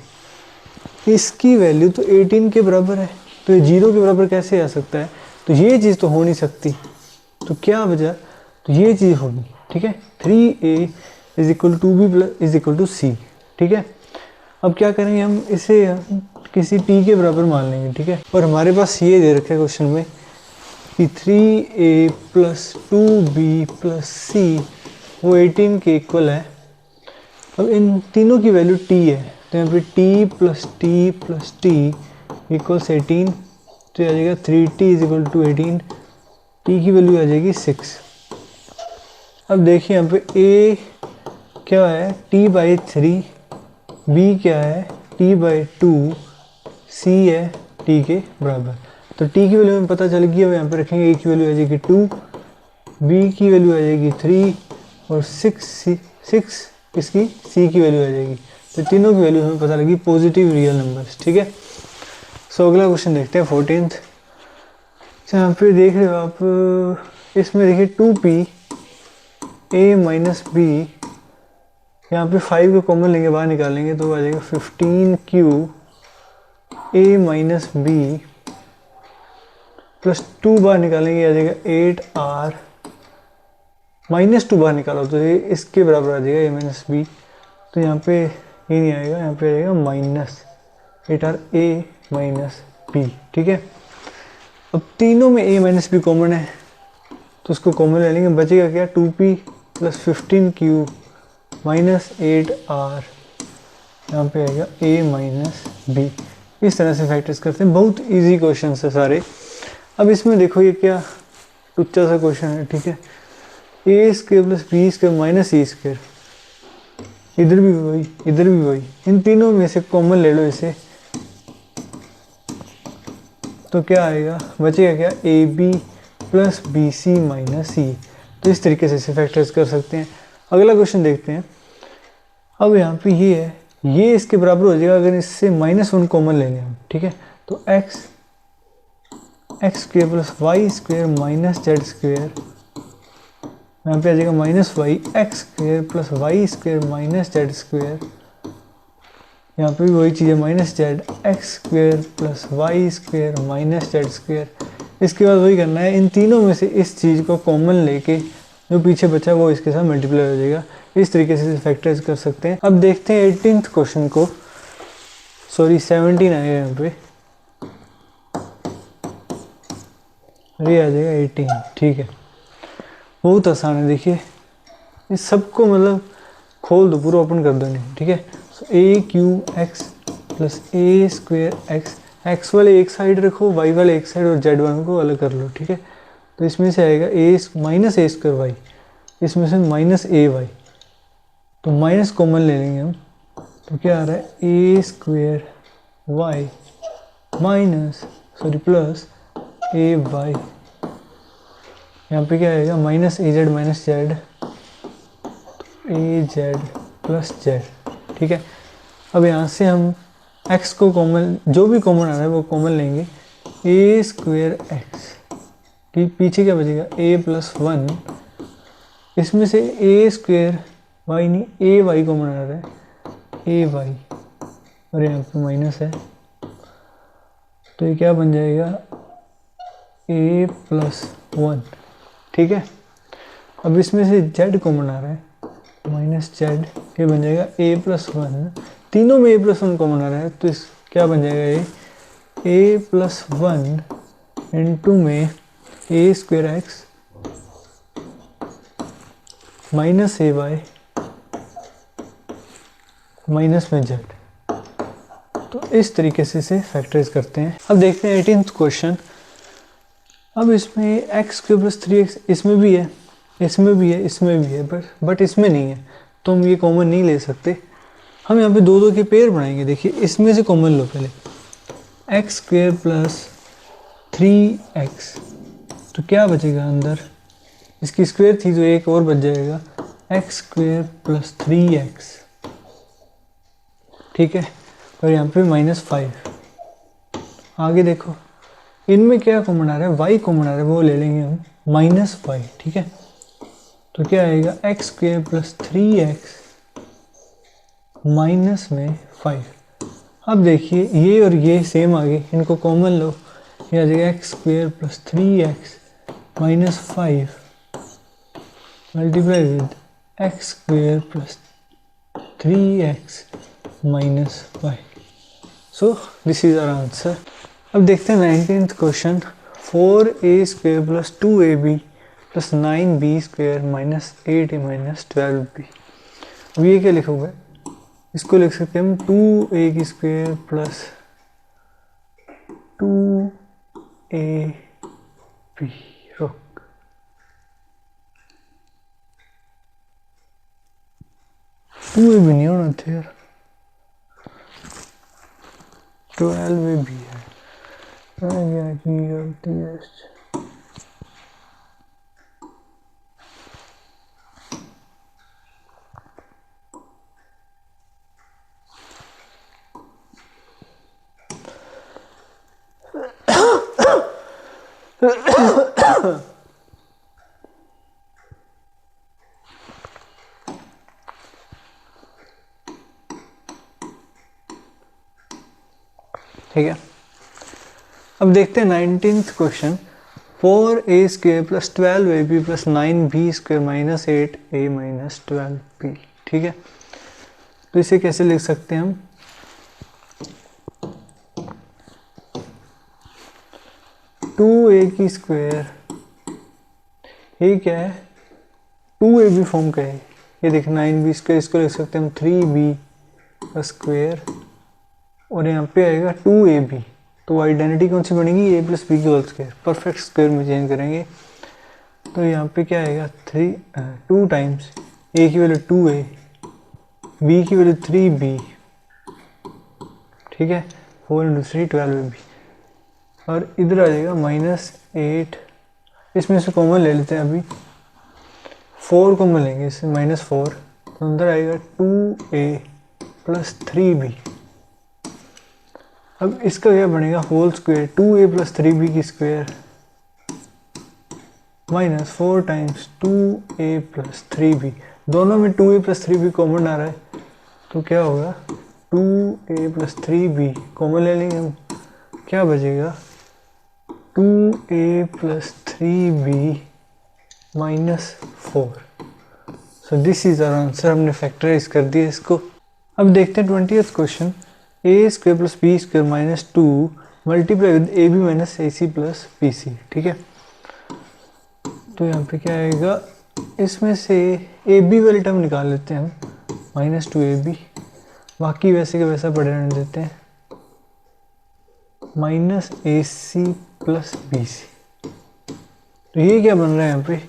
इसकी वैल्यू तो 18 के बराबर है, तो ये 0 के बराबर कैसे आ सकता है, तो ये चीज़ तो हो नहीं सकती। तो क्या वजह, तो ये चीज़ होगी। ठीक है, 3a is equal to b plus is equal to c. ठीक है, अब क्या करेंगे, हम इसे किसी t के बराबर मान लेंगे। ठीक है, और हमारे पास ये दे रखा है क्वेश्चन में कि 3a प्लस 2b प्लस सी वो 18 के इक्वल है। अब इन तीनों की वैल्यू t है, तो यहाँ पे t प्लस t इक्वल्स 18, तो आ जाएगा 3t is equal to 18, t की वैल्यू आ जाएगी 6। अब देखिए यहाँ पे a क्या है t/3, b क्या है t/2, c है t के बराबर। तो t की वैल्यू हमें पता चल गई। अब यहाँ पे रखेंगे a की वैल्यू आ जाएगी 2, b की वैल्यू आ जाएगी 3 और 6 इसकी c की वैल्यू आ जाएगी। तो तीनों की वैल्यू हमें पता लगी पॉजिटिव रियल नंबर्स। ठीक है, सो अगला क्वेश्चन देखते हैं 14th। यहाँ पे देख रहे हो आप, इसमें देखिए 2p a माइनस बी, यहाँ पे 5 को कॉमन लेंगे, बाहर निकालेंगे तो आ जाएगा 15q a minus b plus 2 बाहर निकालेंगे आ जाएगा 8r माइनस 2 बाहर निकालो तो ये इसके बराबर आ जाएगा a माइनस बी। तो यहाँ पे ये नहीं आएगा, यहाँ पे आएगा minus 8r a minus B. ठीक है, अब तीनों में a माइनस बी कॉमन है तो उसको कॉमन ले लेंगे, बचेगा क्या 2p plus 15q minus 8r, यहाँ पे आएगा a माइनस बी। इस तरह से फैक्टर्स करते हैं, बहुत इजी क्वेश्चन है सारे। अब इसमें देखो ये क्या टुच्चा सा क्वेश्चन है। ठीक है, a square plus b square minus c square, इधर भी वही इधर भी वही, इन तीनों में से कॉमन ले लो इसे, तो क्या आएगा, बचेगा क्या a b plus b c minus c. तो इस तरीके से इसे फैक्टर्स कर सकते हैं। अगला क्वेश्चन देखते हैं। अब यहाँ पे ये है, ये इसके बराबर हो जाएगा अगर इससे -1 कॉमन ले लें हम। ठीक है, तो x square plus y square minus z square, यहाँ पे आ जाएगा minus y x square plus y square minus z square, यहाँ पे भी वही चीज़ है minus z x square plus y square minus z square. इसके बाद वही करना है, इन तीनों में से इस चीज़ को कॉमन लेके जो पीछे बचा वो इसके साथ मल्टीप्लाई हो जाएगा। इस तरीके से फैक्टराइज कर सकते हैं। अब देखते हैं 18th क्वेश्चन को, सॉरी 17 आएगा यहाँ पे, ये आ जाएगा 18। ठीक है, बहुत आसान है। देखिए इस सबको मतलब खोल दो, पूरा ओपन कर दो नहीं। ठीक है, सो ए Q x plus a square x, x वाले एक साइड रखो, वाई वाले एक साइड और जेड वाले को अलग कर लो। ठीक है, तो इसमें से आएगा ए माइनस ए स्क्वायर वाई, इसमें से माइनस ए वाई, तो माइनस कॉमन ले लेंगे हम, तो क्या आ रहा है a square Y minus plus A Y, यहाँ पे क्या आएगा माइनस ए जेड माइनस जेड, ए जेड प्लस जेड। ठीक है, अब यहाँ से हम x को कॉमन, जो भी कॉमन आ रहा है वो कॉमन लेंगे, ए स्क्वायर एक्स, पीछे क्या बचेगा a प्लस 1, इसमें से ए स्क्वायर वाई नहीं ए वाई कॉमन आ रहा है ए वाई, और यहाँ पे माइनस है तो ये क्या बन जाएगा a प्लस 1। ठीक है, अब इसमें से z कॉमन आ रहा है माइनस जेड, ये बन जाएगा a प्लस 1, तीनों में a प्लस 1 कॉमन आ रहा है तो इस क्या बन जाएगा ये a प्लस 1 इंटू में ए स्क्वायर एक्स माइनस ए वाई माइनस में जेड। तो इस तरीके से इसे फैक्टराइज करते हैं। अब देखते हैं 18th क्वेश्चन। अब इसमें एक्स क्यूब प्लस 3x इसमें भी है, इसमें भी है, इसमें भी है, बट इसमें नहीं है, तो हम ये कॉमन नहीं ले सकते। हम यहाँ पे दो दो के पेयर बनाएंगे। देखिए इसमें से कॉमन लो पहले, एक्स स्क्वेयर प्लस 3x, तो क्या बचेगा अंदर, इसकी स्क्वेयर थी तो एक और बच जाएगा, एक्स स्क्वेयर प्लस 3x, ठीक है। और यहाँ पे -5। आगे देखो इनमें क्या कॉमन आ रहा है, y कॉमन आ रहा है, वो ले लेंगे हम -5, ठीक है। तो क्या आएगा, x square plus 3x minus में 5। अब देखिए ये और ये सेम आ गए, इनको कॉमन लो, ये आ जाएगा x square plus 3x minus 5 multiply with x square plus 3x minus 5। So this is our answer. अब देखते हैं 19th question, 4a square plus 2ab plus 9b square minus 8a minus 12b। अब ये क्या लिखा हुआ है, इसको लिख सकते हैं हम 2a की स्क्वेयर प्लस 2ab। रुक, टू ए भी नहीं होना था यार, 12 भी है, गलती है। ठीक है, अब देखते हैं 19th question, 4a square plus 12ab plus 9b square minus 8a minus 12b। ठीक है, तो इसे कैसे लिख सकते हैं हम, टू ए की स्क्वायर, ये क्या है 2ab फॉर्म का है, ये देख 9b स्क्वायर, इसको लिख सकते हैं हम 3b का स्क्वायर, और यहाँ पे आएगा 2ab, तो आइडेंटिटी कौन सी बनेगी, a प्लस बी की होल स्क्वायर, परफेक्ट स्क्वायर में चेंज करेंगे। तो यहाँ पे क्या आएगा 2 टाइम्स a की वैल्यू 2a, b की वैल्यू 3b, ठीक है, 4 इंटू 3 12ab, और इधर आ जाएगा -8, इसमें से कॉमन ले लेते हैं, अभी 4 कॉमन लेंगे, इससे -4, तो अंदर आएगा 2a प्लस 3b। अब इसका क्या बनेगा whole square, 2a plus 3b की square minus 4 times 2a plus 3b, दोनों में 2a प्लस 3b कॉमन आ रहा है, तो क्या होगा 2a प्लस 3b कॉमन ले लेंगे हम, क्या बचेगा 2a plus 3b minus 4। So this is our answer, हमने फैक्टराइज कर दिया इसको। अब देखते हैं 20th question, a square plus b square minus 2 multiply with a b minus a c plus b c. ठीक है, तो यहाँ पे क्या आएगा, इसमें से ए बी वाली टर्म निकाल लेते हैं हम, -2ab, बाकी वैसे का वैसा पड़े रहने देते हैं, -ac प्लस बी सी। तो ये क्या बन रहा है यहाँ पे,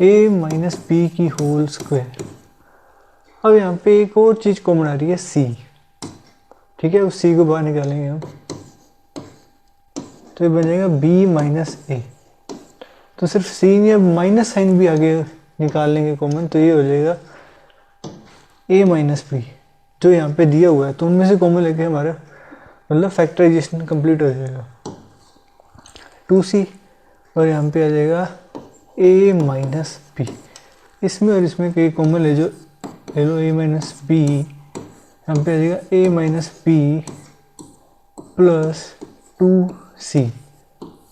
a माइनस बी की होल स्क्वायर। अब यहाँ पे एक और चीज़ कॉमन आ रही है c, ठीक है, उस c को बाहर निकालेंगे हम, तो ये बन जाएगा b माइनस ए, तो सिर्फ c नहीं, अब माइनस साइन भी आगे निकाल लेंगे कॉमन, तो ये हो जाएगा a माइनस बी, जो यहाँ पे दिया हुआ है, तो उनमें से कॉमन लेके हमारा मतलब फैक्टराइजेशन कंप्लीट हो जाएगा, 2c, और यहाँ पे आ जाएगा a माइनस बी, इसमें और इसमें कई कॉमन ले लो a माइनस बी, यहाँ पे आ जाएगा a minus b plus 2c।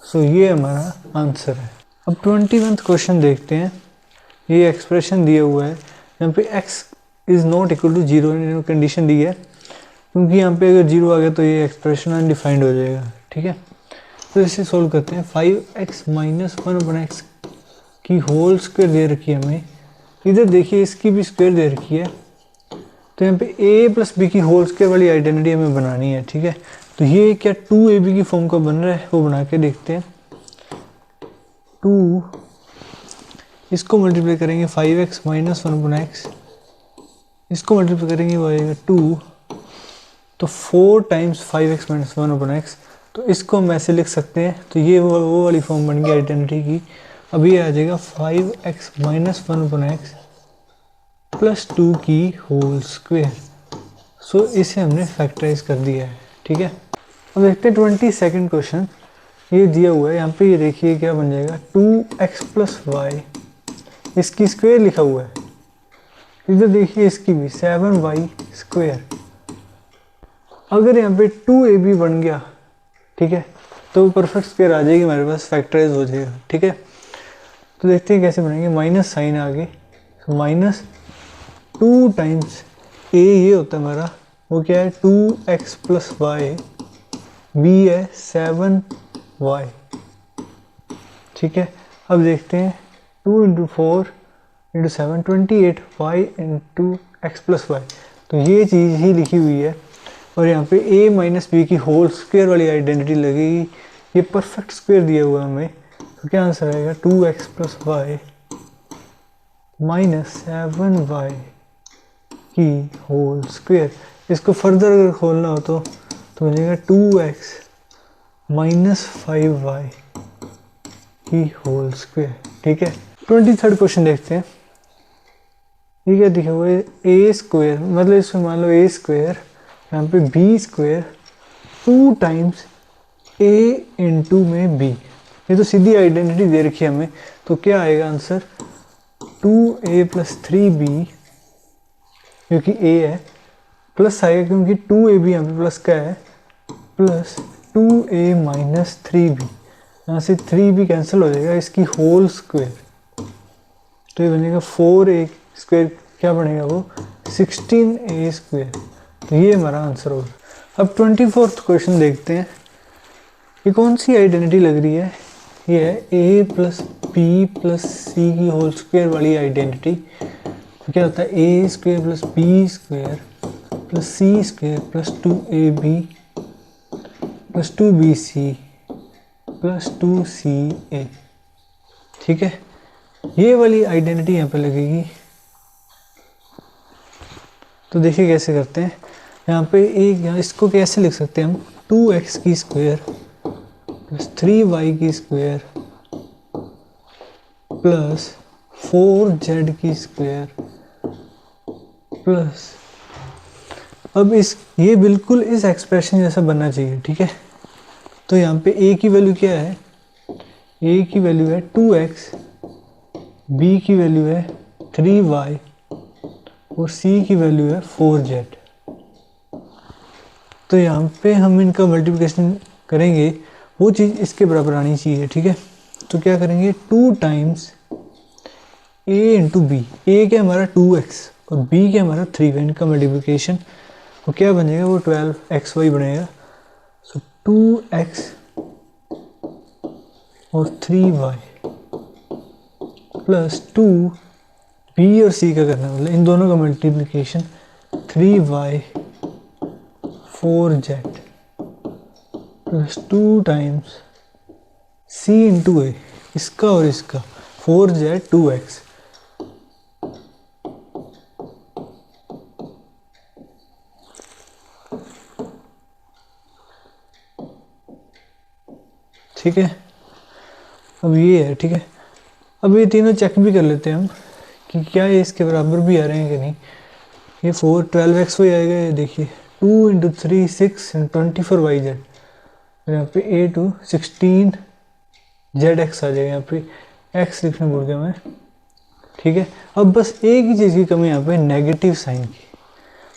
So ये हमारा आंसर है। अब 21th क्वेश्चन देखते हैं, ये एक्सप्रेशन दिया हुआ है, यहाँ पे x is not equal to 0 condition दी है, क्योंकि यहाँ पे अगर 0 आ गया तो ये एक्सप्रेशन अनडिफाइंड हो जाएगा। ठीक है, तो इसे सोल्व करते हैं, 5x माइनस 1/x की होल स्क्वायर दे रखी है हमें, इधर देखिए इसकी भी स्क्वायर दे रखी है, तो यहाँ पे a प्लस बी की होल स्क्वायर वाली आइडेंटिटी हमें बनानी है। ठीक है, तो ये क्या 2ab की फॉर्म का बन रहा है, वो बना के देखते हैं। 2, इसको मल्टीप्लाई करेंगे 5x माइनस 1/x, इसको मल्टीप्लाई करेंगे वो आएगा 2, तो 4 टाइम्स 5x माइनस 1/x। तो इसको हम ऐसे लिख सकते हैं, तो ये वो वाली फॉर्म बन गई आइडेंटिटी की। अब ये आ जाएगा 5x माइनस 1/x प्लस 2 की होल स्क्वायर। सो इसे हमने फैक्टराइज कर दिया है, ठीक है। अब देखते हैं 22nd क्वेश्चन। ये दिया हुआ है यहाँ पे, ये देखिए क्या बन जाएगा 2x प्लस वाई, इसकी स्क्वायर लिखा हुआ है। इधर देखिए इसकी भी 7y स्क्वायर। अगर यहाँ पे 2ab बन गया, ठीक है, तो परफेक्ट स्क्वायर आ जाएगी हमारे पास, फैक्टराइज हो जाएगा, ठीक है। तो देखते हैं कैसे बनेंगे। माइनस साइन आगे, तो माइनस 2 टाइम्स a ये होता है हमारा, वो क्या है 2x प्लस वाई, b है 7y, ठीक है। अब देखते हैं 2 into 4 into 7 28y into x plus y, तो ये चीज़ ही लिखी हुई है। और यहाँ पे a माइनस बी की होल स्क्वायर वाली आइडेंटिटी लगेगी। ये परफेक्ट स्क्वायर दिया हुआ है हमें, तो क्या आंसर आएगा 2x plus y minus 7y की होल स्क्वायर। इसको फर्दर अगर खोलना हो तो बनेगा 2x माइनस 5y की होल स्क्वायर, ठीक है। 23rd क्वेश्चन देखते हैं। ये क्या दिखा हुआ है ए स्क्वायर, मतलब इसमें मान लो ए स्क्वायर, यहाँ पे बी स्क्वायर 2 टाइम्स ए इंटू में बी। ये तो सीधी आइडेंटिटी दे रखी है हमें, तो क्या आएगा आंसर 2a प्लस 3b, क्योंकि a है, प्लस आएगा क्योंकि 2ab यहाँ पे प्लस का है, प्लस 2a माइनस 3b, यहाँ से 3b कैंसिल हो जाएगा, इसकी होल स्क्वायर, तो ये बनेगा 4a स्क्वायर, क्या बनेगा वो 16a स्क्वायर। तो ये हमारा आंसर होगा। अब 24th क्वेश्चन देखते हैं। ये कौन सी आइडेंटिटी लग रही है, ये है a plus b plus c की होल स्क्वायर वाली आइडेंटिटी। तो क्या होता है a square plus b square plus c square plus 2ab plus 2bc plus 2ca, ठीक है। ये वाली आइडेंटिटी यहाँ पे लगेगी। तो देखिए कैसे करते हैं, यहाँ पे एक, यहाँ इसको कैसे लिख सकते हैं हम 2x की स्क्वायर प्लस 3y की स्क्वायर प्लस 4z की स्क्वायर प्लस, अब इस ये बिल्कुल इस एक्सप्रेशन जैसा बनना चाहिए, ठीक है। तो यहाँ पे a की वैल्यू क्या है, a की वैल्यू है 2x, b की वैल्यू है 3y और c की वैल्यू है 4z। तो यहाँ पे हम इनका मल्टीप्लिकेशन करेंगे, वो चीज़ इसके बराबर आनी चाहिए, ठीक है। तो क्या करेंगे 2 times a into b, a क्या हमारा 2x और b क्या हमारा 3y, इनका मल्टीप्लिकेशन वो क्या बनेगा, वो 12xy बनेगा। सो 2x और 3y प्लस 2b और c का करना, मतलब इन दोनों का multiplication 3y 4z plus 2 times c into a, इसका और इसका 4z 2x, ठीक है। अब ये है, ठीक है। अब ये तीनों चेक भी कर लेते हैं हम कि क्या ये इसके बराबर भी आ रहे हैं कि नहीं। ये 12x वही आएगा, ये देखिए 2 इंटू 3 6 24y z, यहाँ पे a टू 16zx आ जाएगा, यहाँ पे x लिखना भूल गया मैं, ठीक है। अब बस एक ही चीज़ की कमी यहाँ पे नेगेटिव साइन की।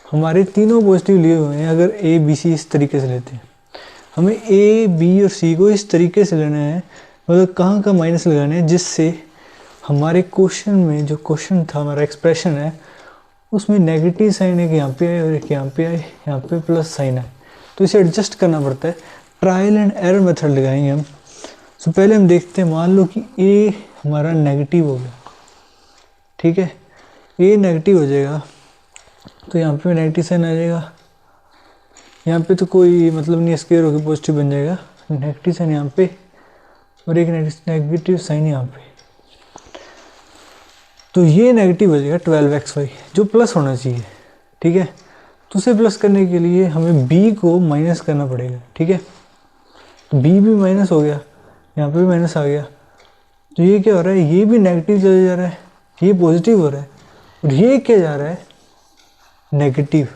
हमारे तीनों पॉजिटिव लिए हुए हैं, अगर a b c इस तरीके से लेते हैं, हमें a b और c को इस तरीके से लेना है, मतलब कहाँ का माइनस लगाना है, जिससे हमारे क्वेश्चन में जो क्वेश्चन था, हमारा एक्सप्रेशन है, उसमें नेगेटिव साइन एक यहाँ पे आए और एक यहाँ पे आए, यहाँ पे प्लस साइन आए। तो इसे एडजस्ट करना पड़ता है, ट्रायल एंड एरर मेथड लगाएंगे हम। तो पहले हम देखते हैं, मान लो कि a हमारा नेगेटिव हो गया, ठीक है, a नेगेटिव हो जाएगा, तो यहाँ पे नेगेटिव साइन आ जाएगा, यहाँ पे तो कोई मतलब नहीं, स्क्वायर होकर पॉजिटिव बन जाएगा, नेगेटिव साइन यहाँ पे और एक नेगेटिव साइन यहाँ पे, तो ये नेगेटिव हो जाएगा 12xy जो प्लस होना चाहिए, ठीक है। तो उसे प्लस करने के लिए हमें b को माइनस करना पड़ेगा, ठीक है। तो b भी माइनस हो गया, यहाँ पे भी माइनस आ गया, तो ये क्या हो रहा है, ये भी नेगेटिव चला जा रहा है, ये पॉजिटिव हो रहा है, और ये क्या जा रहा है, नेगेटिव।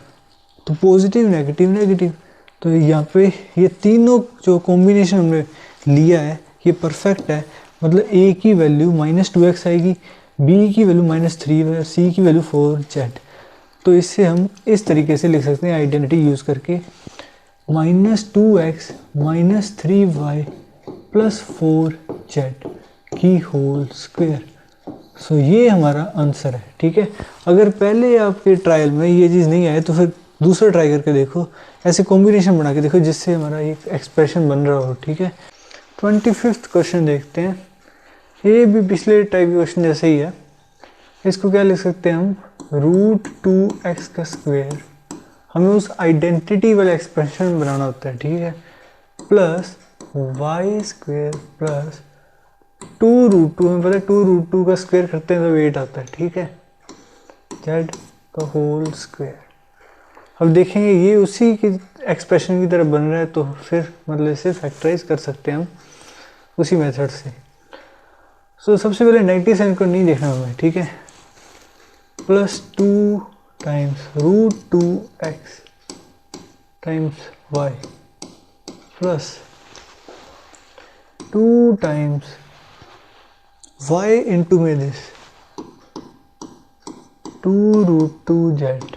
तो पॉजिटिव नेगेटिव नेगेटिव, तो यहाँ पे ये तीनों जो कॉम्बिनेशन हमने लिया है ये परफेक्ट है। मतलब a की वैल्यू -2x आएगी, b की वैल्यू -3 है, c की वैल्यू 4z। तो इससे हम इस तरीके से लिख सकते हैं आइडेंटिटी यूज़ करके, -2x -3y + 4z की होल स्क्वायर। सो ये हमारा आंसर है, ठीक है। अगर पहले आपके ट्रायल में ये चीज़ नहीं आए तो फिर दूसरा ट्राई करके देखो, ऐसे कॉम्बिनेशन बना के देखो जिससे हमारा एक एक्सप्रेशन बन रहा हो, ठीक है। 25वां क्वेश्चन देखते हैं। ये भी पिछले टाइप के क्वेश्चन जैसे ही है। इसको क्या लिख सकते हैं हम, √2x का स्क्वायर, हमें उस आइडेंटिटी वाला एक्सप्रेशन बनाना होता है, ठीक है, प्लस y स्क्वायर प्लस 2√2, हमें पता है 2√2 का स्क्वायर करते हैं तो 8 आता है, ठीक है, z का होल स्क्वायर। अब देखेंगे ये उसी की एक्सप्रेशन की तरह बन रहा है, तो फिर मतलब इसे फैक्टराइज कर सकते हैं हम उसी मेथड से। सो सबसे पहले नेगेटिव साइन को नहीं देखना हमें, ठीक है, +2 times √2x times y plus 2 times y into में दिस 2√2z,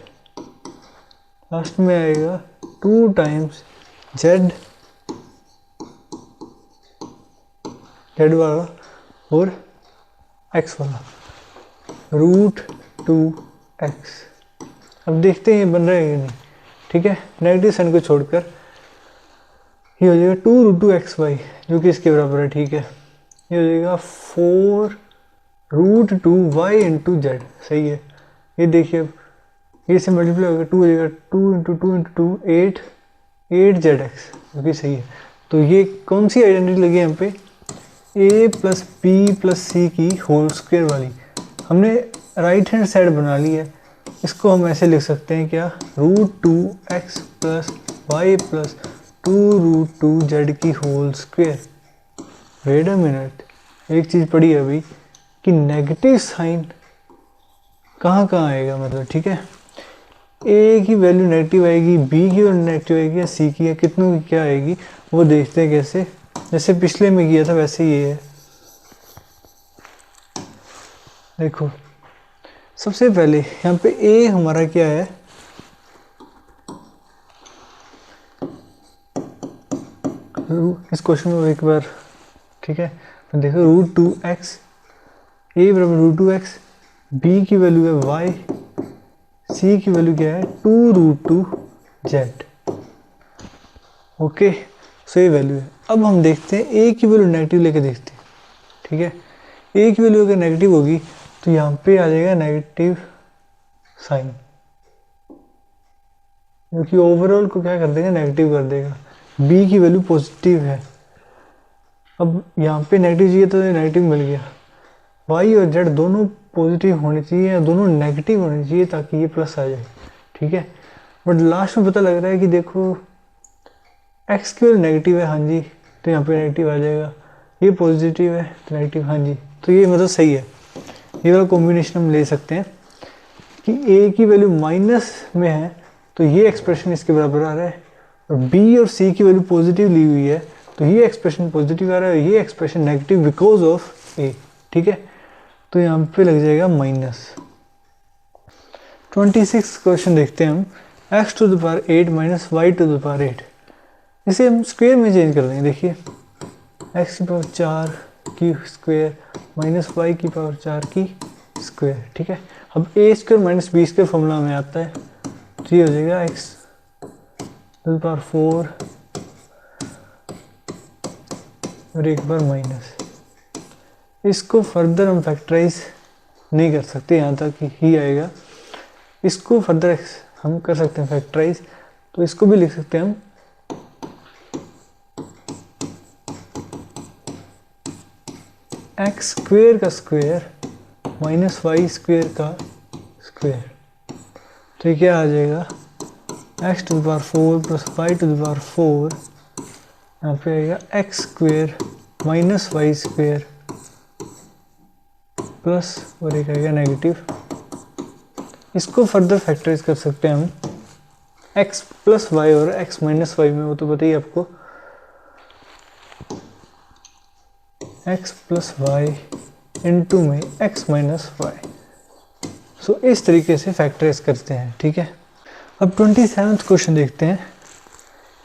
लास्ट में आएगा 2 टाइम्स z वाला और x वाला √2x। अब देखते हैं ये बन रहा है या नहीं, ठीक है। नेगेटिव साइन को छोड़कर ये हो जाएगा 2√2xy जो कि इसके बराबर है, ठीक है। ये हो जाएगा 4√2y इंटू जेड, सही है। ये देखिए अब ये से मल्टीप्लाई होगा, 2 हो जाएगा, 2 इंटू 2 इंटू 2 8zx जो कि सही है। तो ये कौन सी आइडेंटिटी लगी है यहाँ पे, a + b + c की होल स्क्वायर वाली। हमने राइट हैंड साइड बना ली है, इसको हम ऐसे लिख सकते हैं क्या, √2x + y + 2√2z की whole square. Wait a minute, एक चीज़ पढ़ी है अभी कि नेगेटिव साइन कहाँ आएगा, मतलब ठीक है, a की वैल्यू नेगेटिव आएगी, b की वैल्यू नेगेटिव आएगी, या c की, या कितनों की क्या आएगी वो देखते हैं कैसे। जैसे पिछले में किया था वैसे ये है। देखो सबसे पहले यहाँ पे a हमारा क्या है, इस क्वेश्चन में एक बार, ठीक है, तो देखो √2x, a बराबर √2x, b की वैल्यू है y, c की वैल्यू क्या है 2√2z। ओके, सो ये वैल्यू है। अब हम देखते हैं a की वैल्यू नेगेटिव लेके देखते हैं, ठीक है। a की वैल्यू अगर नेगेटिव होगी तो यहाँ पे आ जाएगा नेगेटिव साइन, जो कि ओवरऑल को क्या कर देगा, नेगेटिव कर देगा। b की वैल्यू पॉजिटिव है, अब यहाँ पे नेगेटिव चाहिए तो नेगेटिव मिल गया। y और z दोनों पॉजिटिव होने चाहिए या दोनों नेगेटिव होने चाहिए ताकि ये प्लस आ जाए, ठीक है। बट लास्ट में पता लग रहा है कि देखो x की वैल्यू नेगेटिव है, हाँ जी, तो यहाँ पे नेगेटिव आ जाएगा, ये पॉजिटिव है तो नेगेटिव, हाँ जी, तो ये मतलब सही है। ये वाला कॉम्बिनेशन हम ले सकते हैं कि a की वैल्यू माइनस में है तो ये एक्सप्रेशन इसके बराबर आ रहा है, और b और c की वैल्यू पॉजिटिव ली हुई है तो ये एक्सप्रेशन पॉजिटिव आ रहा है, ये expression negative because of a, ठीक है। तो यहाँ पे लग जाएगा माइनस। 26 क्वेश्चन देखते हैं हम, x⁸ 8 - y⁸ 8। इसे हम स्क्वायर में चेंज कर देंगे। देखिए x⁴ की स्क्वायर -y⁴ की स्क्वायर, ठीक है। अब a² - b² फॉर्मूला में आता है, तो ये हो जाएगा x⁴ और एक बार माइनस। इसको फर्दर हम फैक्टराइज नहीं कर सकते, यहाँ तक ही आएगा। इसको फर्दर हम कर सकते हैं फैक्टराइज, तो इसको भी लिख सकते हैं हम एक्स स्क्वेयर का स्क्वेयर माइनस वाई स्क्वेयर का स्क्वेयर। तो ये क्या आ जाएगा, x to the power 4 plus y to the power 4, यहाँ पे आएगा x square minus y square plus और एक आएगा नेगेटिव। इसको फर्दर फैक्टराइज कर सकते हैं हम x प्लस वाई और x माइनस वाई में, वो तो पता ही आपको, x प्लस वाई इंटू में x माइनस वाई। सो इस तरीके से फैक्टराइज करते हैं, ठीक है। अब 27th क्वेश्चन देखते हैं।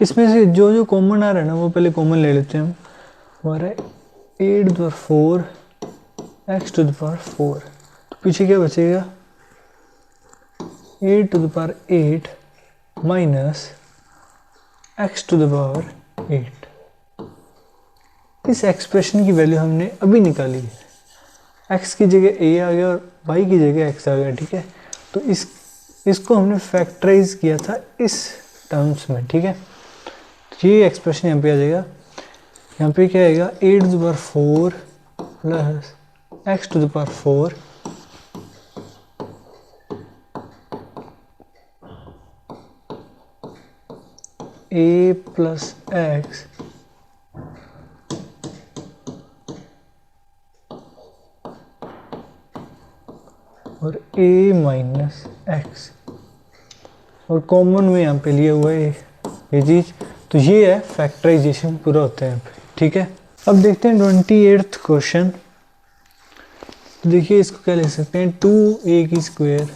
इसमें से जो जो कॉमन आ रहा है ना वो पहले कॉमन ले लेते हैं हम। हमारा 8 to the power 4 x to the power 4, तो पीछे क्या बचेगा, 8 to the power 8 minus x to the power 8। इस एक्सप्रेशन की वैल्यू हमने अभी निकाली है, x की जगह a आ गया और y की जगह x आ गया, ठीक है। तो इसको हमने फैक्टराइज किया था इस टर्म्स में, ठीक है। तो ये एक्सप्रेशन यहाँ पे आ जाएगा, यहाँ पे क्या आएगा, 8 to the power 4 plus x to the power 4 a plus x और a माइनस x, और कॉमन में यहाँ पे लिया हुआ है ये चीज़। तो ये है फैक्टराइजेशन पूरा होता है यहाँ पे, ठीक है। अब देखते हैं 28th क्वेश्चन। तो देखिए इसको क्या लिख सकते हैं, 2a की स्क्वायर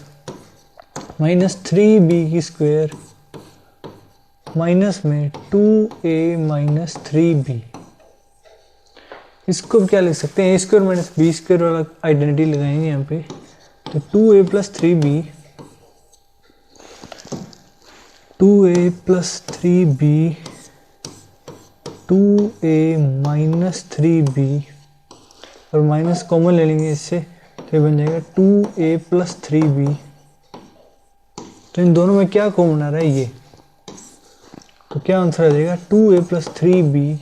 माइनस 3b की स्क्वायर माइनस में 2a माइनस 3b। इसको क्या लिख सकते हैं, a square minus b square वाला आइडेंटिटी लगाएंगे यहाँ पे। तो 2a plus 3b, 2a plus 3b 2a minus 3b, और माइनस कॉमन ले लेंगे इससे, तो ये बन जाएगा 2a प्लस 3b। तो इन दोनों में क्या कॉमन आ रहा है, ये, तो क्या आंसर आ जाएगा, 2a plus 3b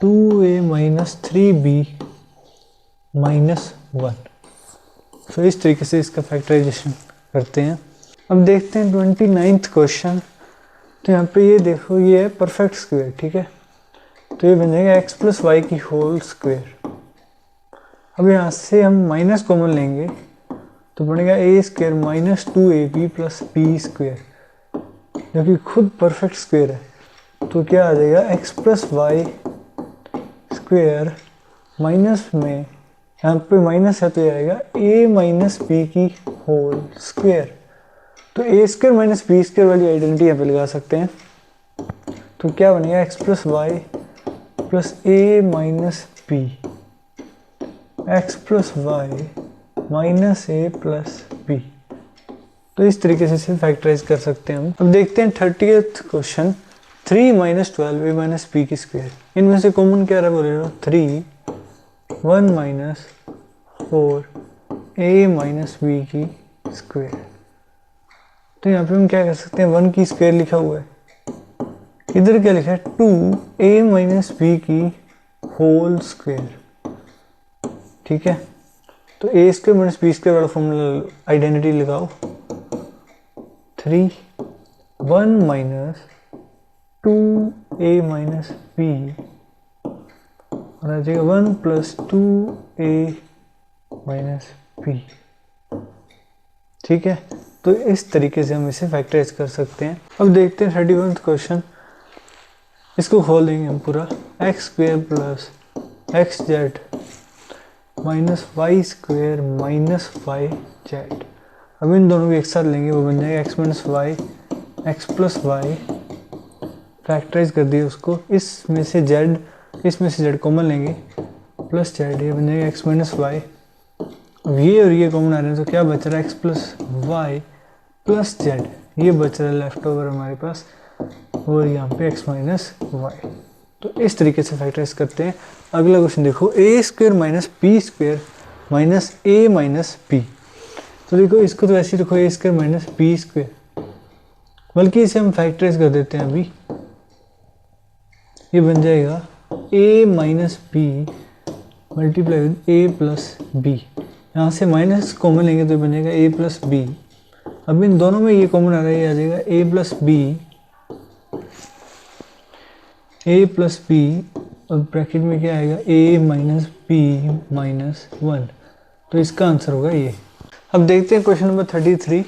2a minus 3b minus 1। तो इस तरीके से इसका फैक्टराइजेशन करते हैं। अब देखते हैं 29th क्वेश्चन। तो यहाँ पे ये देखो, ये है परफेक्ट स्क्वायर, ठीक है। तो ये बन जाएगा x प्लस वाई की होल स्क्वायर। अब यहाँ से हम माइनस कॉमन लेंगे तो बनेगा a square minus 2ab plus b square, जो कि खुद परफेक्ट स्क्वायर है। तो क्या आ जाएगा, x plus y square minus में, यहाँ पे माइनस है तो ये आएगा a माइनस बी की होल स्क्वायर। तो a square minus b square वाली आइडेंटिटी यहाँ पे लगा सकते हैं। तो क्या बनेगा, x plus y plus a minus b, x plus y minus a plus b. तो इस तरीके से इसे फैक्टराइज कर सकते हैं हम। अब देखते हैं 30th question. 3 minus 12 a minus b की स्क्वायर, इनमें से कॉमन क्या रहा बोले, 3 1 माइनस 4 a माइनस बी की स्क्वायर। तो यहाँ पे हम क्या कर सकते हैं, 1 की स्क्वायर लिखा हुआ है, इधर क्या लिखा है, 2a माइनस बी की होल स्क्वायर, ठीक है। तो a square minus b square वाला फॉर्मूला आइडेंटिटी लगाओ, 3 1 माइनस 2a माइनस बी और आ जाएगा 1 प्लस 2a माइनस बी, ठीक है। तो इस तरीके से हम इसे फैक्टराइज कर सकते हैं। अब देखते हैं 31st क्वेश्चन। इसको खोल देंगे हम पूरा, x square plus x z minus y square minus y z. अब इन दोनों को एक साथ लेंगे, वो बन जाएगा x minus y x plus y. Factorise कर दिए उसको, इसमें से जेड कॉमन लेंगे प्लस जेड, ये बन जाएगा एक्स माइनस वाई। अब ये और ये कॉमन आ रहे हैं, तो क्या बच रहा है, x plus y plus z, ये बच रहा है लेफ्ट ओवर हमारे पास, और यहाँ पे x माइनस वाई। तो इस तरीके से फैक्टराइज करते हैं। अगला क्वेश्चन देखो, a square minus b square minus a minus b. तो देखो इसको तो ऐसे ही रखो, a square minus b square, बल्कि इसे हम फैक्टराइज कर देते हैं अभी। ये बन जाएगा a minus b multiply with a plus b. यहाँ से माइनस कॉमन लेंगे तो बनेगा ए प्लस बी। अब इन दोनों में ये कॉमन आ रहा है, ये आ जाएगा ए प्लस बी और ब्रैकेट में क्या आएगा ए माइनस बी माइनस 1। तो इसका आंसर होगा ये। अब देखते हैं question number 33।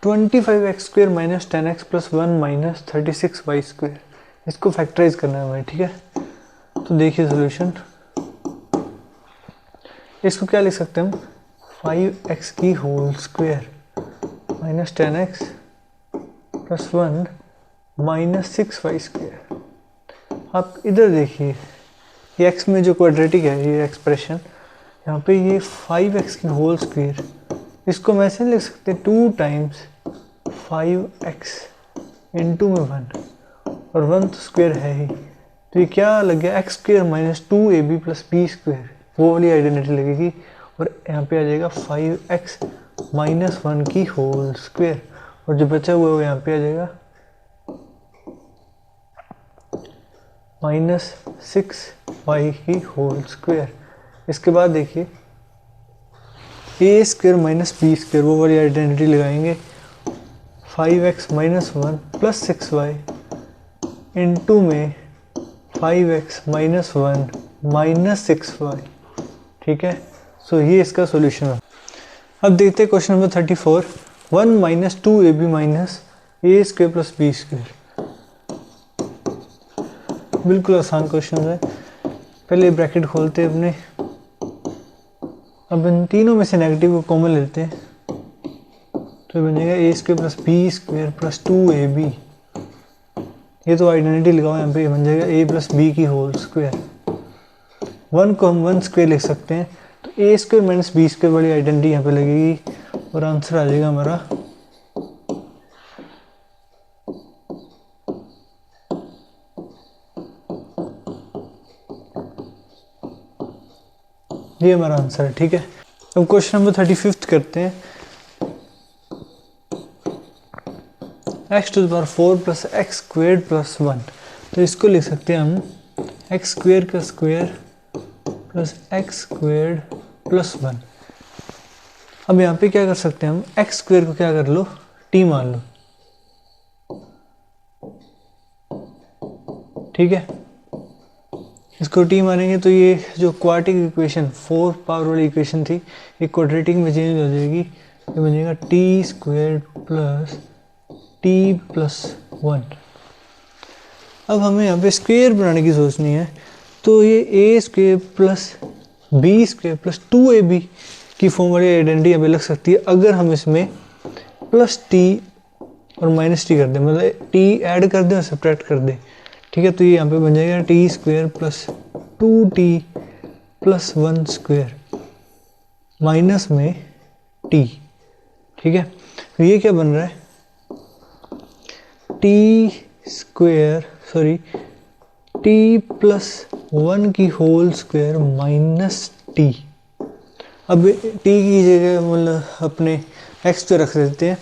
25x² minus 10x plus 1 minus 36y²। इसको फैक्टराइज करना है हमें, ठीक है। तो देखिए सोल्यूशन, इसको क्या लिख सकते हैं हम, 5x की whole square minus 10x plus 1 minus 6y²। आप इधर देखिए, ये x में जो क्वाड्रेटिक है ये एक्सप्रेशन, यहाँ पे ये 5x की होल स्क्वायर, इसको हम ऐसे लिख सकते हैं 2 टाइम्स 5x इंटू में 1 और 1 तो स्क्वायर है ही, तो ये क्या लग गया x² minus 2ab plus b², वो वाली आइडेंटिटी लगेगी। और यहाँ पे आ जाएगा 5x माइनस 1 की होल स्क्वायर और जो बचा हुआ है वो यहाँ पे आ जाएगा माइनस 6y की होल स्क्वायर। इसके बाद देखिए a² माइनस b² वो वाली आइडेंटिटी लगाएंगे, 5x minus 1 plus 6y into में 5x माइनस 1 माइनस 6y, ठीक है। सो ये इसका सॉल्यूशन है। अब देखते हैं question number 34। 1 minus 2ab minus a² plus b²। बिल्कुल आसान क्वेश्चन है। पहले ब्रैकेट खोलते हैं अपने, अब इन तीनों में से नेगेटिव को कॉमन लेते हैं तो बनेगा a² plus b² plus 2ab। ये तो आइडेंटिटी लगाओ यहाँ पे, बन जाएगा a प्लस b की होल स्क्वायर। 1 को हम 1 स्क्वायर लिख सकते हैं, तो a² माइनस b² वाली आइडेंटिटी यहाँ पे लगेगी और आंसर आ जाएगा हमारा ये हमारा आंसर है, ठीक है। अब क्वेश्चन नंबर 35 करते हैं। x⁴ प्लस x² प्लस 1, तो इसको लिख सकते हैं हम x² का स्क्वायर प्लस x² प्लस 1। अब यहाँ पे क्या कर सकते हैं हम, x² को क्या कर लो t मान लो, ठीक है। इसको t मानेंगे तो ये जो क्वाड्रेटिक इक्वेशन 4 पावर वाली इक्वेशन थी ये क्वाड्रेटिक में चेंज हो जाएगी, ये बनेगा t² प्लस t प्लस 1। अब हमें यहाँ पे स्क्वायर बनाने की सोचनी है, तो ये a² plus b² plus 2ab की फॉर्म वाली आइडेंटिटी यहाँ पे लग सकती है अगर हम इसमें प्लस t और माइनस t कर दें, मतलब t ऐड कर दें और सब्ट्रैक्ट कर दें, ठीक है। तो ये यहाँ पे बन जाएगा t² plus 2t plus 1 square minus में t, ठीक है। तो ये क्या बन रहा है, t प्लस 1 की होल स्क्वायर माइनस t। अब t की जगह मतलब अपने x तो रख देते हैं,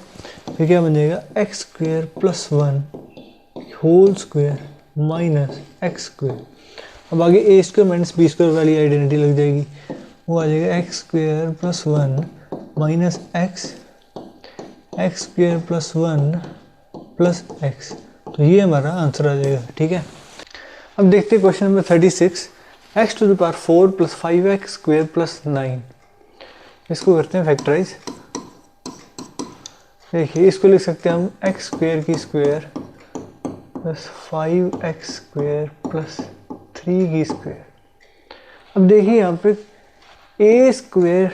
फिर क्या बन जाएगा x² plus 1 whole square minus x²। अब आगे a² माइनस b² वाली आइडेंटिटी लग जाएगी, वो आ जाएगा x² plus 1 minus x² plus 1 plus x। तो ये हमारा आंसर आ जाएगा, ठीक है। अब देखते हैं question number 36। x⁴ plus 5x² plus 9, इसको करते हैं फैक्टराइज। देखिए इसको लिख सकते हैं हम x² की स्क्वायर प्लस 5x² प्लस 3 की स्क्वायर। अब देखिए यहाँ पे a²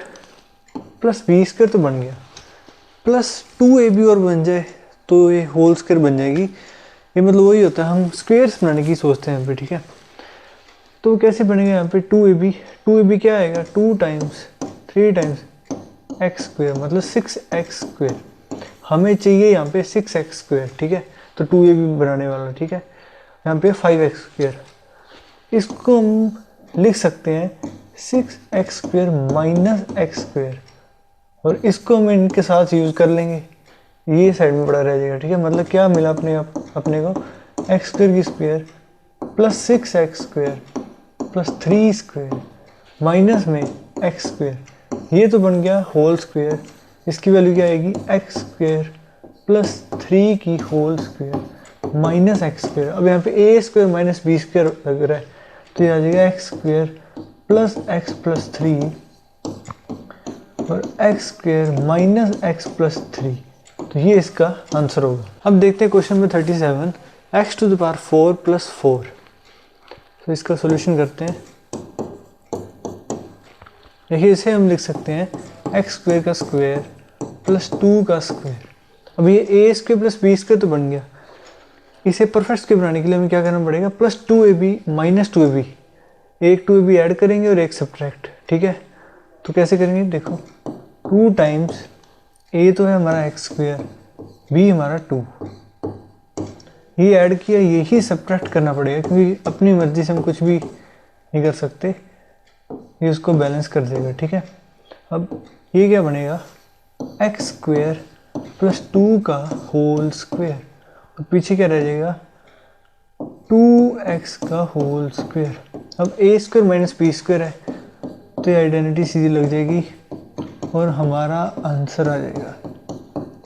प्लस b² तो बन गया, प्लस 2ab और बन जाए तो ये होल स्क्वायर बन जाएगी। ये मतलब वही होता है, हम स्क्वायर्स बनाने की सोचते हैं यहाँ पे, ठीक है। तो कैसे बनेगा यहाँ पे 2ab क्या आएगा 2 टाइम्स 3 टाइम्स x², मतलब 6x²। हमें चाहिए यहाँ पे 6x², ठीक है। तो 2ab बनाने वाला, ठीक है। यहाँ पे 5x², इसको हम लिख सकते हैं 6x² माइनस x², और इसको हम इनके साथ यूज़ कर लेंगे, ये साइड में पड़ा रह जाएगा, ठीक है। मतलब क्या मिला अपने को x² की square plus 6x² plus 3² minus में x², ये तो बन गया होल स्क्वायर। इसकी वैल्यू क्या आएगी, x² प्लस 3 की होल स्क्वायर माइनस x²। अब यहाँ पे a² माइनस b² लग रहा है, तो ये आ जाएगा x² प्लस x प्लस 3 और x² माइनस x प्लस 3। तो ये इसका आंसर होगा। अब देखते हैं क्वेश्चन नंबर 37, x⁴ प्लस 4। तो इसका सॉल्यूशन करते हैं। देखिए इसे हम लिख सकते हैं x² का स्क्वायर प्लस 2 का स्क्वायर। अब ये a² प्लस b² तो बन गया। इसे परफेक्ट स्क्वायर बनाने के लिए हमें क्या करना पड़ेगा, प्लस 2ab माइनस 2ab, एक 2ab ऐड करेंगे और एक सब्ट्रैक्ट। ठीक है, तो कैसे करेंगे, देखो 2 टाइम्स a तो है हमारा x², b हमारा 2, ये ऐड किया, यही सब्ट्रैक्ट करना पड़ेगा क्योंकि अपनी मर्जी से हम कुछ भी नहीं कर सकते, ये उसको बैलेंस कर देगा। ठीक है, अब ये क्या बनेगा, x² प्लस 2 का होल स्क्वायर और पीछे क्या रह जाएगा, 2x का होल स्क्वायर। अब a² माइनस b² है तो ये आइडेंटिटी सीधी लग जाएगी और हमारा आंसर आ जाएगा।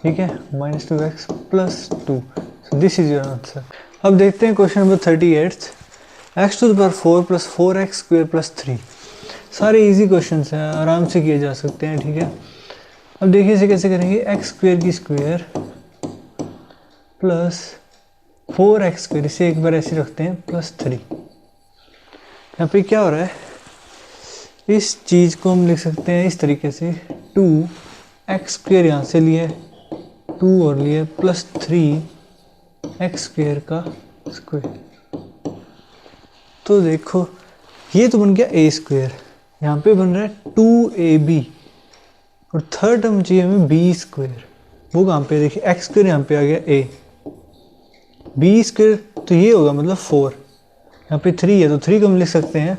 ठीक है, minus 2x plus 2, so this is your answer. अब देखते हैं question number 38, x⁴ plus 4x² plus 3। सारे इजी क्वेश्चंस हैं, आराम से किए जा सकते हैं। ठीक है, अब देखिए इसे कैसे करेंगे, x² की स्क्वायर प्लस 4x², इसे एक बार ऐसे रखते हैं प्लस 3। यहाँ पे क्या हो रहा है, इस चीज़ को हम लिख सकते हैं इस तरीके से, 2x² यहाँ से लिए, 2 और लिए प्लस 3x² का स्क्वायर। तो देखो ये तो बन गया a², यहाँ पे बन रहा है 2ab और थर्ड टर्म चाहिए हमें b²। वो कहाँ पे, देखिए x² यहाँ पे आ गया a, b² तो ये होगा मतलब 4, यहाँ पे 3 है तो 3 को हम लिख सकते हैं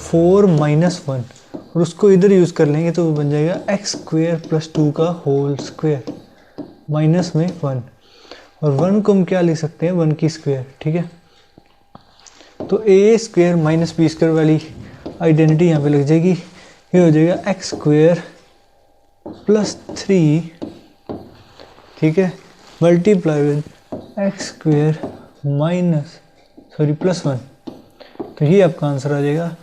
4 माइनस 1 और उसको इधर यूज़ कर लेंगे तो बन जाएगा x² प्लस 2 का होल स्क्वायर माइनस में 1, और 1 को हम क्या लिख सकते हैं, 1 की स्क्वायर। ठीक है, तो a² माइनस b² वाली आइडेंटिटी यहाँ पे लग जाएगी, ये हो जाएगा x² प्लस 3, ठीक है, multiply with x² minus plus 1। तो ये आपका आंसर आ जाएगा।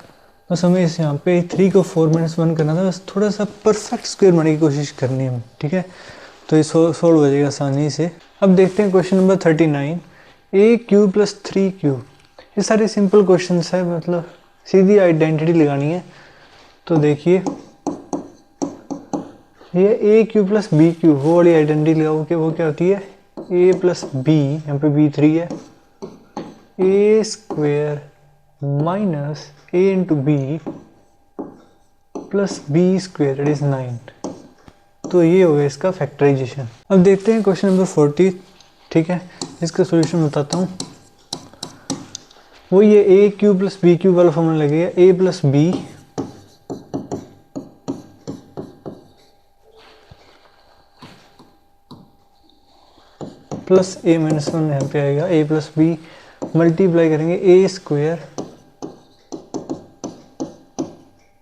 बस हमें इस यहाँ पे 3 को 4 माइनस 1 करना था, बस थोड़ा सा परफेक्ट स्क्वायर बनाने की कोशिश करनी है हमें। ठीक है, तो ये सोल्व हो जाएगा आसानी से। अब देखते हैं क्वेश्चन नंबर 39, a³ प्लस 3/3। ये सारे सिंपल क्वेश्चन है, मतलब सीधी आइडेंटिटी लगानी है। तो देखिए ये a³ प्लस b³ वो वाली आइडेंटिटी लगाओ कि वो क्या होती है, a प्लस b, यहाँ पे b3 है, a² minus a into b plus b² it is 9। तो ये हो गया इसका फैक्टराइजेशन। अब देखते हैं क्वेश्चन नंबर 40। ठीक है, इसका सॉल्यूशन बताता हूँ। वो ये a³ प्लस b³ वाला फॉर्मूला लगेगा, a plus b plus a minus 1 यहाँ पे आएगा, a प्लस b मल्टीप्लाई करेंगे a²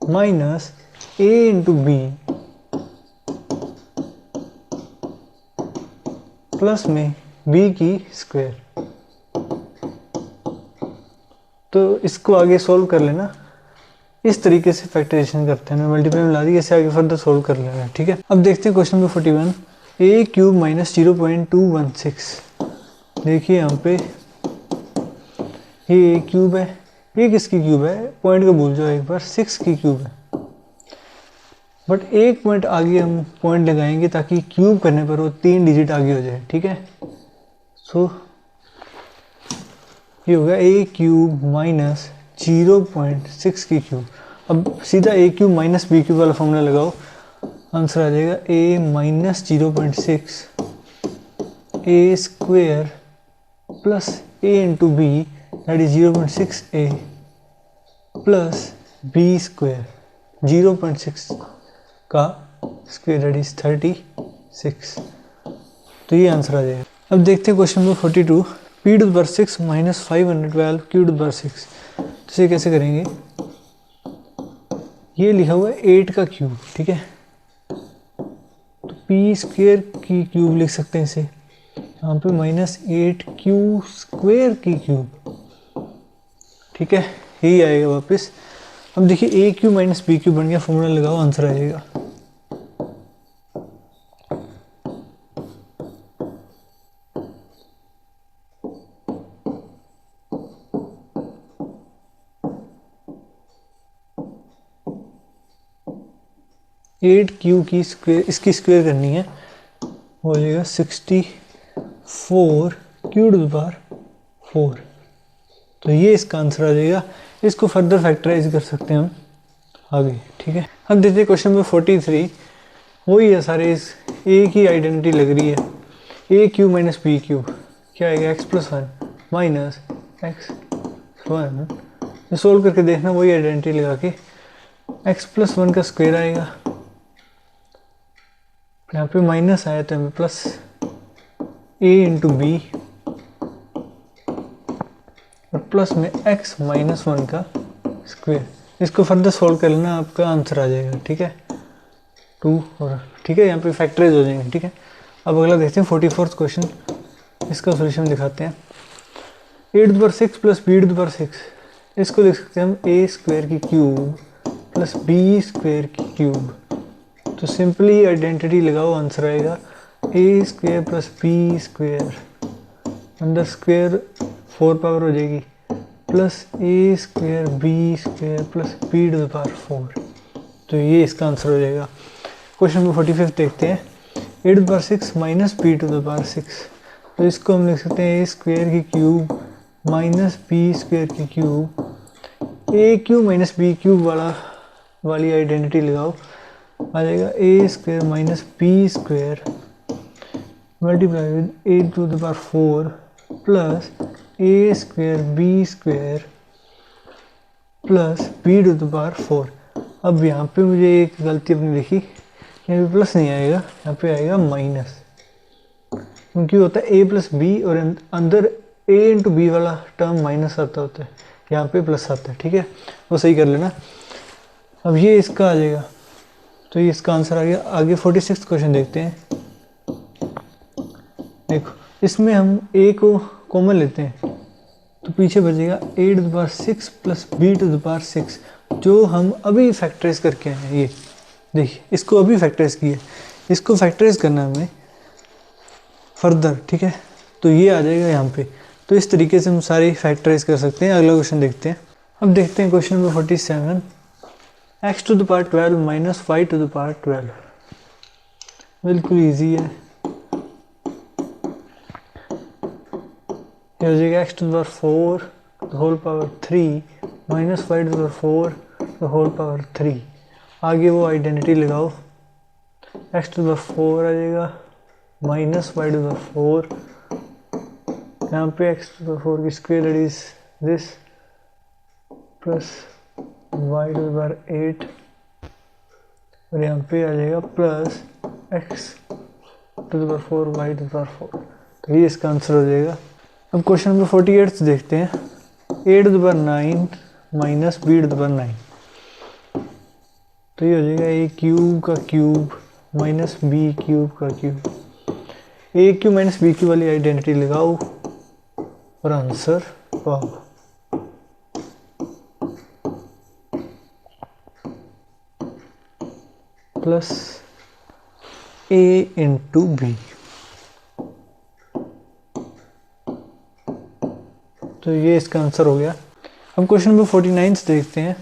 minus a into b plus में b की स्क्वायर। तो इसको आगे सोल्व कर लेना, इस तरीके से फैक्टराइजेशन करते हैं। मल्टीप्लाई में ला दी, इसे आगे फर्दर सोल्व कर लेना। ठीक है, अब देखते हैं क्वेश्चन नंबर 41, a³ माइनस 0.216। देखिए यहाँ पे ये a³ है, ये किसकी क्यूब है, पॉइंट को भूल जाओ एक बार, 6 की क्यूब है। बट एक पॉइंट आगे हम पॉइंट लगाएंगे ताकि क्यूब करने पर वो 3 डिजिट आगे हो जाए। ठीक है, सो ये होगा a³ माइनस 0.6 की क्यूब। अब सीधा a³ माइनस b³ वाला फॉर्मूला लगाओ, आंसर आ जाएगा a minus 0.6 a² plus a into b that is 0.6a plus b² 0.6 का स्क्वायर दैट इज 36। तो ये आंसर आ जाएगा। अब देखते हैं question number 42, p to the power 6 minus 512 q to the power 6। तो इसे कैसे करेंगे, ये लिखा हुआ है 8 का क्यूब, ठीक है, तो पी स्क्वेयर की क्यूब लिख सकते हैं इसे, यहाँ पे माइनस 8 क्यू स्क्वेयर की क्यूब, ठीक है, यही आएगा वापस। अब देखिए ए क्यू माइनस बी क्यू बन गया, फॉर्मूला लगाओ, आंसर आ जाएगा। एट क्यू की स्क्वेयर, इसकी स्क्वेयर करनी है, हो जाएगा 64 क्यू टू द पावर 4। तो ये इसका आंसर आ जाएगा। इसको फर्दर फैक्टराइज कर सकते हैं हम आगे, ठीक है। अब देखते हैं क्वेश्चन नंबर 43, वही है सारे, इस ए की आइडेंटिटी लग रही है, ए क्यू माइनस बी क्यू क्या आएगा, x plus 1 minus x 1, solve करके देखना, वही आइडेंटिटी लगा के एक्स प्लस 1 का स्क्वायर आएगा, यहाँ पे माइनस आया तो यहाँ पे प्लस ए इंटू बी और प्लस में एक्स माइनस 1 का स्क्वायर। इसको फर्दर सोल्व कर लेना, आपका आंसर आ जाएगा, ठीक है, 2 और ठीक है, यहाँ पे फैक्टराइज हो जाएंगे, ठीक है। अब अगला देखते हैं 44th क्वेश्चन, इसका सोल्यूशन दिखाते हैं। A to the power 6 plus b to the power 6, इसको लिख सकते हैं हम ए स्क्वायर की क्यूब प्लस बी स्क्वायर की क्यूब। तो सिंपली आइडेंटिटी लगाओ, आंसर आएगा a square plus b square, अंदर स्क्वायर 4 पावर हो जाएगी, plus a square b square plus b to the power 4। तो ये इसका आंसर हो जाएगा। क्वेश्चन नंबर 45 देखते हैं। A to the power 6 minus b to the power 6, तो इसको हम लिख सकते हैं ए स्क्वायर की क्यूब माइनस बी स्क्वायर की cube. A cube minus b cube वाली आइडेंटिटी लगाओ, आ जाएगा a square minus b square multiply with a to the power 4 plus a square b square plus b to the power 4। अब यहाँ पे मुझे एक गलती अपनी लिखी, यहाँ पे प्लस नहीं आएगा, यहाँ पे आएगा माइनस, क्योंकि होता है ए प्लस बी और अंदर ए इंटू बी वाला टर्म माइनस आता होता है, यहाँ पे प्लस आता है, ठीक है, वो सही कर लेना। अब ये इसका आ जाएगा, तो ये इसका आंसर आ गया। आगे 46 क्वेश्चन देखते हैं। देखो इसमें हम ए को कॉमन लेते हैं, तो पीछे बचेगा a to the power 6 plus b to the power 6, जो हम अभी फैक्टराइज करके आए हैं। ये देखिए, इसको अभी फैक्टराइज किया, इसको फैक्टराइज करना है हमें फर्दर, ठीक है, तो ये आ जाएगा यहाँ पे। तो इस तरीके से हम सारे फैक्टराइज कर सकते हैं। अगला क्वेश्चन देखते हैं। अब देखते हैं question number 47, x to the power 12 minus y to the power 12। बिल्कुल ईजी है, ये हो जाएगा x to the power 4 the whole power 3 minus y to the power 4 the whole power 3। आगे वो आइडेंटिटी लगाओ, एक्स टू द पावर 4 आ जाएगा minus y to the power 4, यहाँ पे एक्स टू द पावर 4 की square that is this plus y to the power 8 और यहाँ पे आ जाएगा plus x to the power 4 y to the power 4। तो ये इसका आंसर हो जाएगा। अब क्वेश्चन नंबर 48 देखते हैं। A to the power 9 minus b to the power 9, तो ये हो जाएगा ए क्यूब का क्यूब माइनस बी क्यूब का cube. A cube minus b cube वाली आइडेंटिटी लगाओ और आंसर पाओ। प्लस ए इंटू बी, तो ये इसका आंसर हो गया। अब क्वेश्चन नंबर 49 देखते हैं।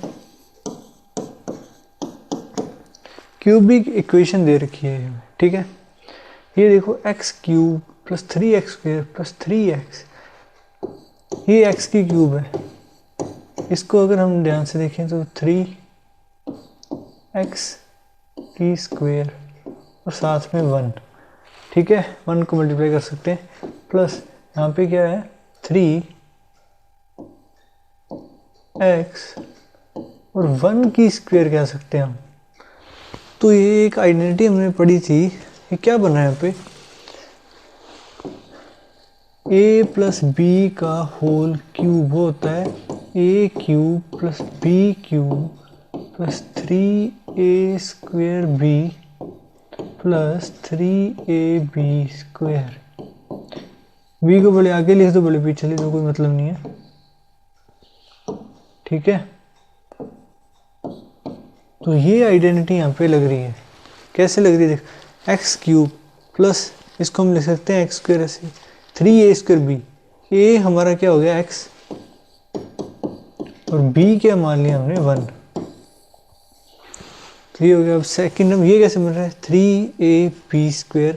क्यूबिक इक्वेशन दे रखी है, ठीक है, ये देखो x cube plus 3x square plus 3x, ये एक्स की क्यूब है। इसको अगर हम ध्यान से देखें तो 3x की स्क्वायर और साथ में 1, ठीक है, 1 को मल्टीप्लाई कर सकते हैं, प्लस यहाँ पे क्या है 3x और 1 की स्क्वायर कह सकते हैं हम। तो ये एक आइडेंटिटी हमने पढ़ी थी, ये क्या बना है यहाँ पे, ए प्लस बी का होल क्यूब होता है a cube plus b cube plus 3a² b plus 3ab square. B को बोले आगे लिख दो, बोले पीछे लिख दो, कोई मतलब नहीं है, ठीक है। तो ये आइडेंटिटी यहाँ पे लग रही है, कैसे लग रही है देख, एक्स क्यूब प्लस इसको हम लिख सकते हैं एक्स स्क्वायर ऐसे 3a² बी, ए हमारा क्या हो गया एक्स और बी क्या मान लिया हमने 1, तो ये हो गया। अब सेकंड हम ये कैसे मिल रहा है 3ab²,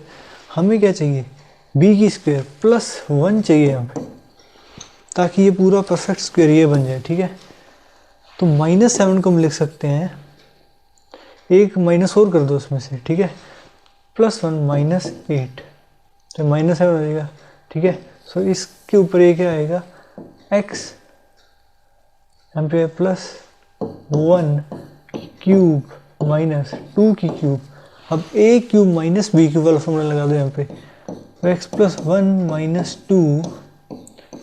हमें क्या चाहिए b की स्क्वायर प्लस 1 चाहिए यहाँ पे, ताकि ये पूरा परफेक्ट स्क्वायर ये बन जाए, ठीक है। तो -7 को हम लिख सकते हैं, एक माइनस और कर दो उसमें से, ठीक है, +1 -8, तो -7 हो जाएगा, ठीक है। सो इसके ऊपर ये क्या आएगा x यहाँ पे +1 क्यूब -2 की क्यूब। अब a cube minus b cube वाला फॉर्मूला लगा दो यहाँ पे, तो x +1 - 2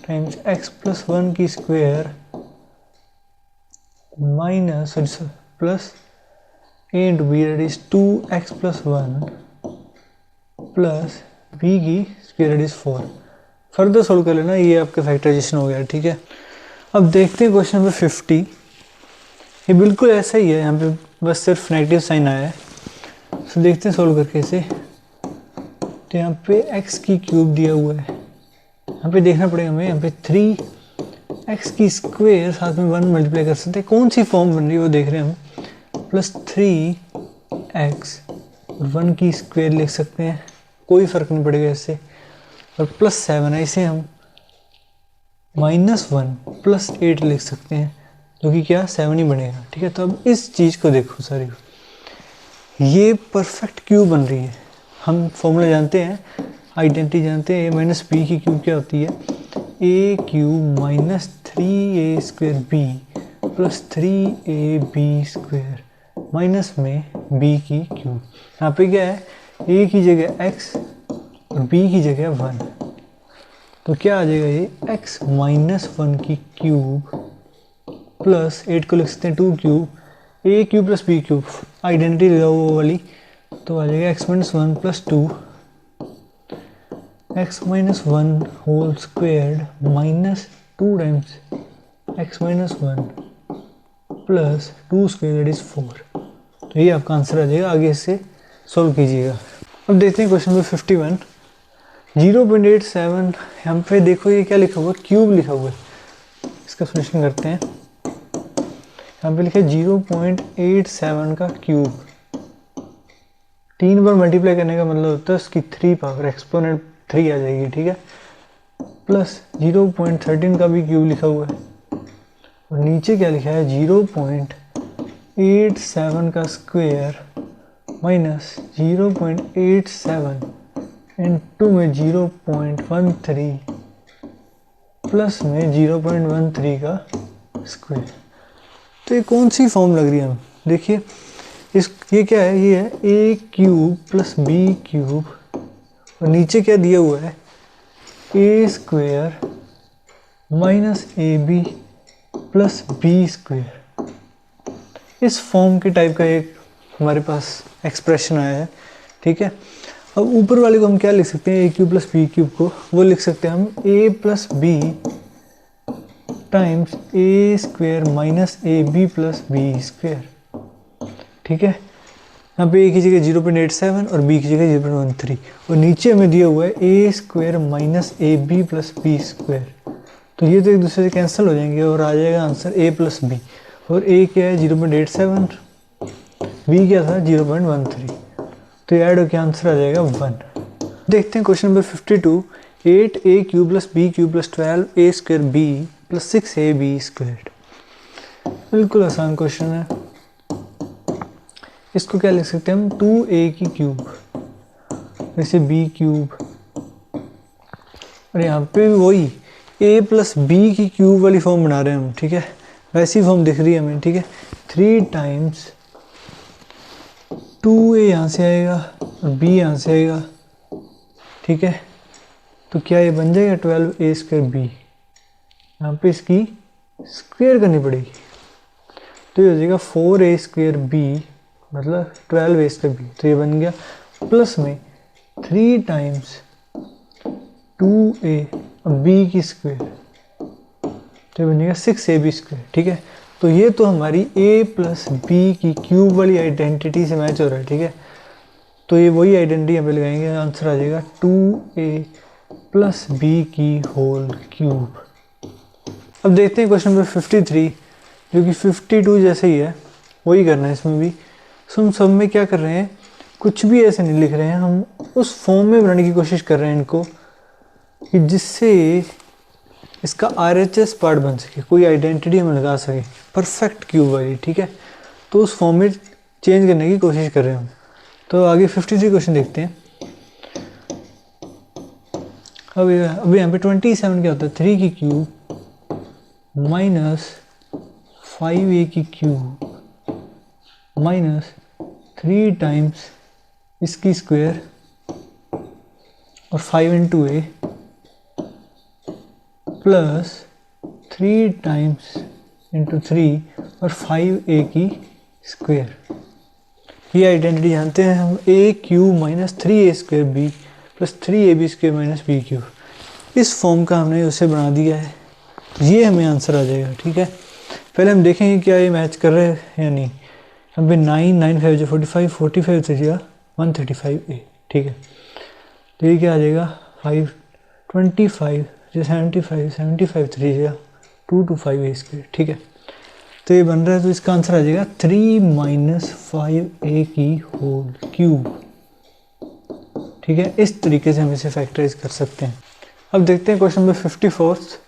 टाइम्स x +1 की square plus a into b that is 2x +1 plus b की square that is 4। Further solve कर लेना, ये आपका फैक्टराइजेशन हो गया, ठीक है। अब देखते हैं क्वेश्चन नंबर 50, ये बिल्कुल ऐसा ही है, यहाँ पे बस सिर्फ नेगेटिव साइन आया है। तो देखते हैं सोल्व करके इसे। तो यहाँ पे x की क्यूब दिया हुआ है, यहाँ पे देखना पड़ेगा हमें, यहाँ पे 3x की स्क्वायर साथ में 1 मल्टीप्लाई कर सकते हैं, कौन सी फॉर्म बन रही है वो देख रहे हैं हम, +3x और 1 की स्क्वायर लिख सकते हैं, कोई फ़र्क नहीं पड़ेगा इससे, और +7 ऐसे हम -1 + 8 लिख सकते हैं, जो कि क्या 7 ही बनेगा, ठीक है। तो अब इस चीज़ को देखो सारी, ये परफेक्ट क्यूब बन रही है, हम फॉर्मूला जानते हैं, आइडेंटिटी जानते हैं, a-b की क्यूब क्या होती है, a cube -3a² b plus 3ab² minus में b की क्यूब। यहाँ पे क्या है, a की जगह x और b की जगह 1, तो क्या आ जाएगा ये x -1 की क्यूब प्लस 8 को लिख सकते हैं 2 cube, a cube plus b cube, identity लगाओ वो वाली, तो आ जाएगा x -1 + 2 x -1 whole squared -2 times x -1 plus 2 square that is 4। तो ये आपका आंसर आ जाएगा, आगे इससे सॉल्व कीजिएगा। अब देखते हैं क्वेश्चन नंबर 51, 0.87, यहाँ पे देखो ये क्या लिखा हुआ है, क्यूब लिखा हुआ है, इसका सोल्यूशन करते हैं। यहाँ पे लिखा है 0.87 का क्यूब, 3 बार मल्टीप्लाई करने का मतलब होता है उसकी 3 पावर, एक्सपोनेंट 3 आ जाएगी, ठीक है, प्लस 0.13 का भी क्यूब लिखा हुआ है, और नीचे क्या लिखा है 0.87 का स्क्वायर माइनस 0.87 इनटू में 0.13 प्लस में 0.13 का स्क्वायर। तो ये कौन सी फॉर्म लग रही है, हम देखिए इस, ये क्या है, ये है a cube plus b cube, और नीचे क्या दिया हुआ है a² minus ab plus b²। इस फॉर्म के टाइप का एक हमारे पास एक्सप्रेशन आया है, ठीक है। अब ऊपर वाले को हम क्या लिख सकते हैं, a cube plus b cube को, वो लिख सकते हैं हम a plus b times a² minus ab plus b², ठीक है। यहाँ पे a की जगह 0.87 और b की जगह 0.13, और नीचे हमें दिया हुआ है a² minus ab plus b², तो ये तो एक दूसरे से कैंसिल हो जाएंगे और आ जाएगा आंसर a प्लस b, और a क्या है 0.87, b क्या था 0.13, तो ये ऐड होकर आंसर आ जाएगा 1। देखते हैं question number 52, 8a cube plus b cube plus 12a² b plus 6ab²। बिल्कुल आसान क्वेश्चन है, इसको क्या लिख सकते हैं हम 2a की क्यूब, जैसे b क्यूब, और यहाँ पे वही a प्लस b की क्यूब वाली फॉर्म बना रहे हैं हम, ठीक है, वैसी फॉर्म दिख रही है हमें, ठीक है। 3 टाइम्स 2a यहाँ से आएगा और b यहाँ से आएगा, ठीक है, तो क्या ये बन जाएगा 12a²b। यहाँ पे इसकी स्क्वायर करनी पड़ेगी, तो ये हो जाएगा 4a²b मतलब 12a²b। तो ये बन गया प्लस में 3 टाइम्स 2a b की स्क्वायर, तो ये बनेगा 6ab²। ठीक है, तो ये तो हमारी a प्लस बी की क्यूब वाली आइडेंटिटी से मैच हो रहा है। ठीक है, तो ये वही आइडेंटिटी यहाँ पे लगाएंगे, आंसर आ जाएगा 2a प्लस बी की होल क्यूब। अब देखते हैं क्वेश्चन नंबर 53, जो कि 52 जैसे ही है, वही करना है इसमें भी। सो हम सब में क्या कर रहे हैं, कुछ भी ऐसे नहीं लिख रहे हैं, हम उस फॉर्म में बनाने की कोशिश कर रहे हैं इनको कि जिससे इसका RHS पार्ट बन सके, कोई आइडेंटिटी हम लगा सके परफेक्ट क्यूब वाली। ठीक है, तो उस फॉर्म में चेंज करने की कोशिश कर रहे हैं हम। तो आगे 53 क्वेश्चन देखते हैं। अब यहाँ पे 27 क्या होता है, 3 की क्यूब माइनस 5a की क्यूब माइनस 3 टाइम्स इसकी स्क्वायर और 5 into a plus 3 times into 3 और 5a की स्क्वायर। ये आइडेंटिटी जानते हैं हम, a cube minus 3a² b plus 3ab² minus b cube. इस फॉर्म का हमने उसे बना दिया है, ये हमें आंसर आ जाएगा। ठीक है, पहले हम देखेंगे क्या ये मैच कर रहे हैं या नहीं। यहाँ पे 9 9 5 45 45 3 135a। ठीक है, तो ये क्या आ जाएगा 5 25 75 75 3 2 2 5a²। ठीक है, तो ये बन रहा है, तो इसका आंसर आ जाएगा 3 माइनस 5a की होल क्यूब। ठीक है, इस तरीके से हम इसे फैक्टराइज कर सकते हैं। अब देखते हैं क्वेश्चन नंबर 54,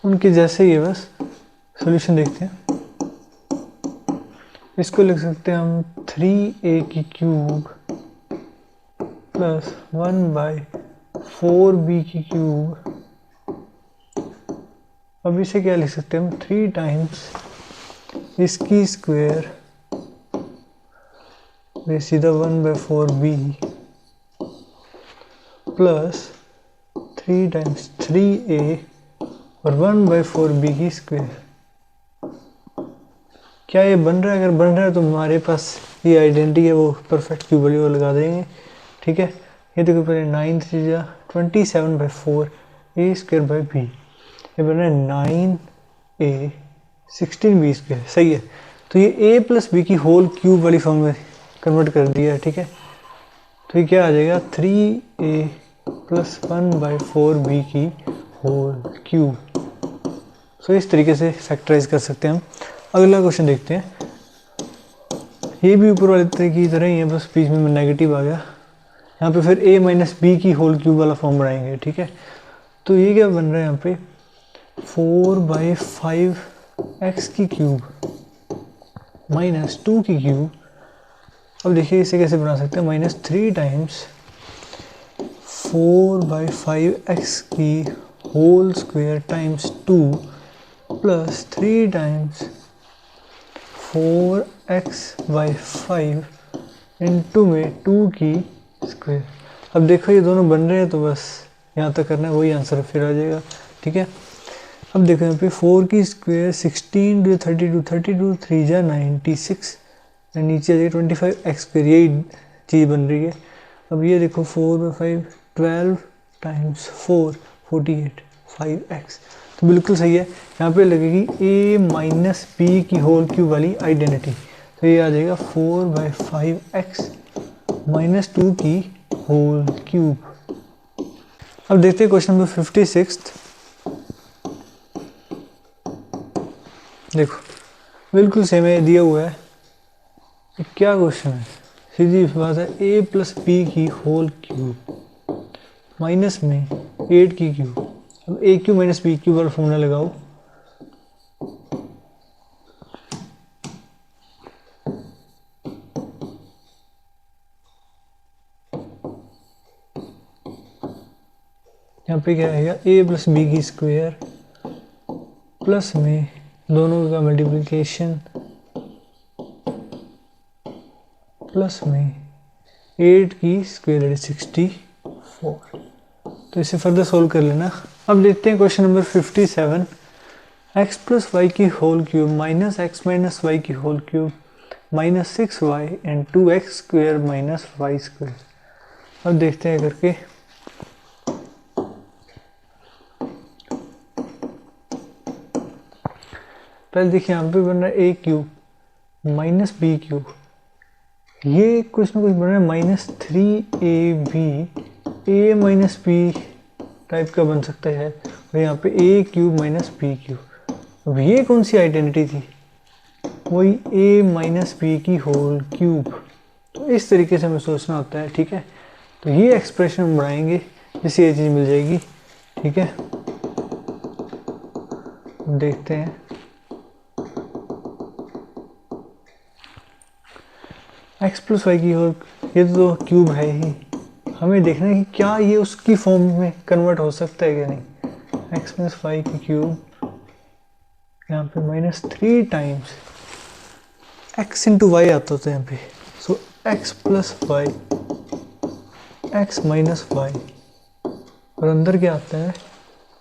उनके जैसे ही है, बस सॉल्यूशन देखते हैं। इसको लिख सकते हैं हम 3a की क्यूब प्लस 1/4b की क्यूब। अब इसे क्या लिख सकते हैं हम, 3 टाइम्स इसकी स्क्वायर सीधा 1/4b प्लस 3 टाइम्स 3a और 1/4b की स्क्वायर। क्या ये बन रहा है? अगर बन रहा है तो हमारे पास ये आइडेंटिटी है, वो परफेक्ट क्यूब वाली वो लगा देंगे। ठीक है, ये देखो पहले 9 3 27/4 a²/b, ये बन रहा है 9a 16b²। सही है, तो ये a प्लस बी की होल क्यूब वाली फॉर्म में कन्वर्ट कर दिया है। ठीक है, तो ये क्या आ जाएगा 3a प्लस 1/4b की होल क्यूब। सो इस तरीके से फैक्टराइज कर सकते हैं हम। अगला क्वेश्चन देखते हैं। ये भी ऊपर वाले तरीके की तरह ही है, बस बीच में नेगेटिव आ गया। यहाँ पे फिर a माइनस बी की होल क्यूब वाला फॉर्म बनाएंगे। ठीक है, तो ये क्या बन रहा है यहाँ पे 4/5x की क्यूब माइनस 2 की क्यूब। अब देखिए इसे कैसे बना सकते हैं, माइनस 3 टाइम्स 4/5x की whole square times 2 plus 3 times 4x/5 into में 2 की स्क्वायर। अब देखो ये दोनों बन रहे हैं, तो बस यहाँ तक करना है, वही आंसर फिर आ जाएगा। ठीक है, अब देखो यहाँ पे 4 की स्क्वायर 16 2 32 32 3 जा 96, नीचे आ जाएगा 25x², यही चीज़ बन रही है। अब ये देखो 4/5 12 टाइम्स 4 48 5x, तो बिल्कुल सही है। यहाँ पे लगेगी a माइनस बी की होल क्यूब वाली आइडेंटिटी, तो ये आ जाएगा 4/5x माइनस 2 की होल क्यूब। अब देखते हैं क्वेश्चन नंबर 56। देखो बिल्कुल सेम है, दिया हुआ है। क्या क्वेश्चन है, सीधी बात है, a प्लस बी की होल क्यूब माइनस में 8 की क्यूब। अब a cube minus b cube वाला फॉर्मूला लगाओ। यहाँ पे क्या आएगा, a प्लस बी की स्क्वायर प्लस में दोनों का मल्टीप्लिकेशन प्लस में 8 की स्क्वायर 64। तो इसे फर्दर सोल्व कर लेना। अब देखते हैं question number 57। X plus y की whole cube minus x minus y की whole cube minus 6y and 2x square minus y square. अब देखते हैं करके। पहले देखिए यहाँ पे बन रहा है a cube minus b cube, ये कुछ ना कुछ बन रहा है माइनस 3ab ए माइनस बी टाइप का बन सकता है, और यहाँ पे ए क्यूब माइनस बी क्यूब। अब ये कौन सी आइडेंटिटी थी, वही ए माइनस बी की होल क्यूब। तो इस तरीके से हमें सोचना होता है, ठीक है। तो ये एक्सप्रेशन हम बढ़ाएंगे जिससे ये चीज़ मिल जाएगी, ठीक है। देखते हैं एक्स प्लस वाई की होल, ये तो क्यूब है ही, हमें देखना है कि क्या ये उसकी फॉर्म में कन्वर्ट हो सकता है क्या नहीं। एक्स प्लस वाई की क्यूब यहाँ पे minus 3 times x into y आता था यहाँ पे, so x plus y x minus y, और अंदर क्या आता है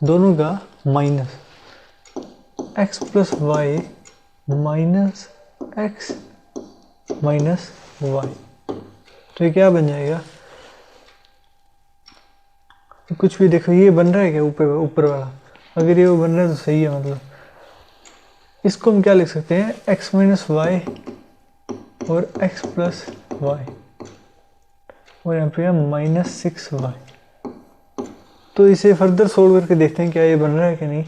दोनों का minus, x plus y minus x minus y. तो ये क्या बन जाएगा, कुछ भी देखो ये बन रहा है क्या ऊपर ऊपर वाला, अगर ये वो बन रहा है तो सही है। मतलब इसको हम क्या लिख सकते हैं, एक्स माइनस वाई और एक्स प्लस वाई, और यहाँ पे माइनस 6y। तो इसे फर्दर सोल्व करके देखते हैं क्या ये बन रहा है कि नहीं।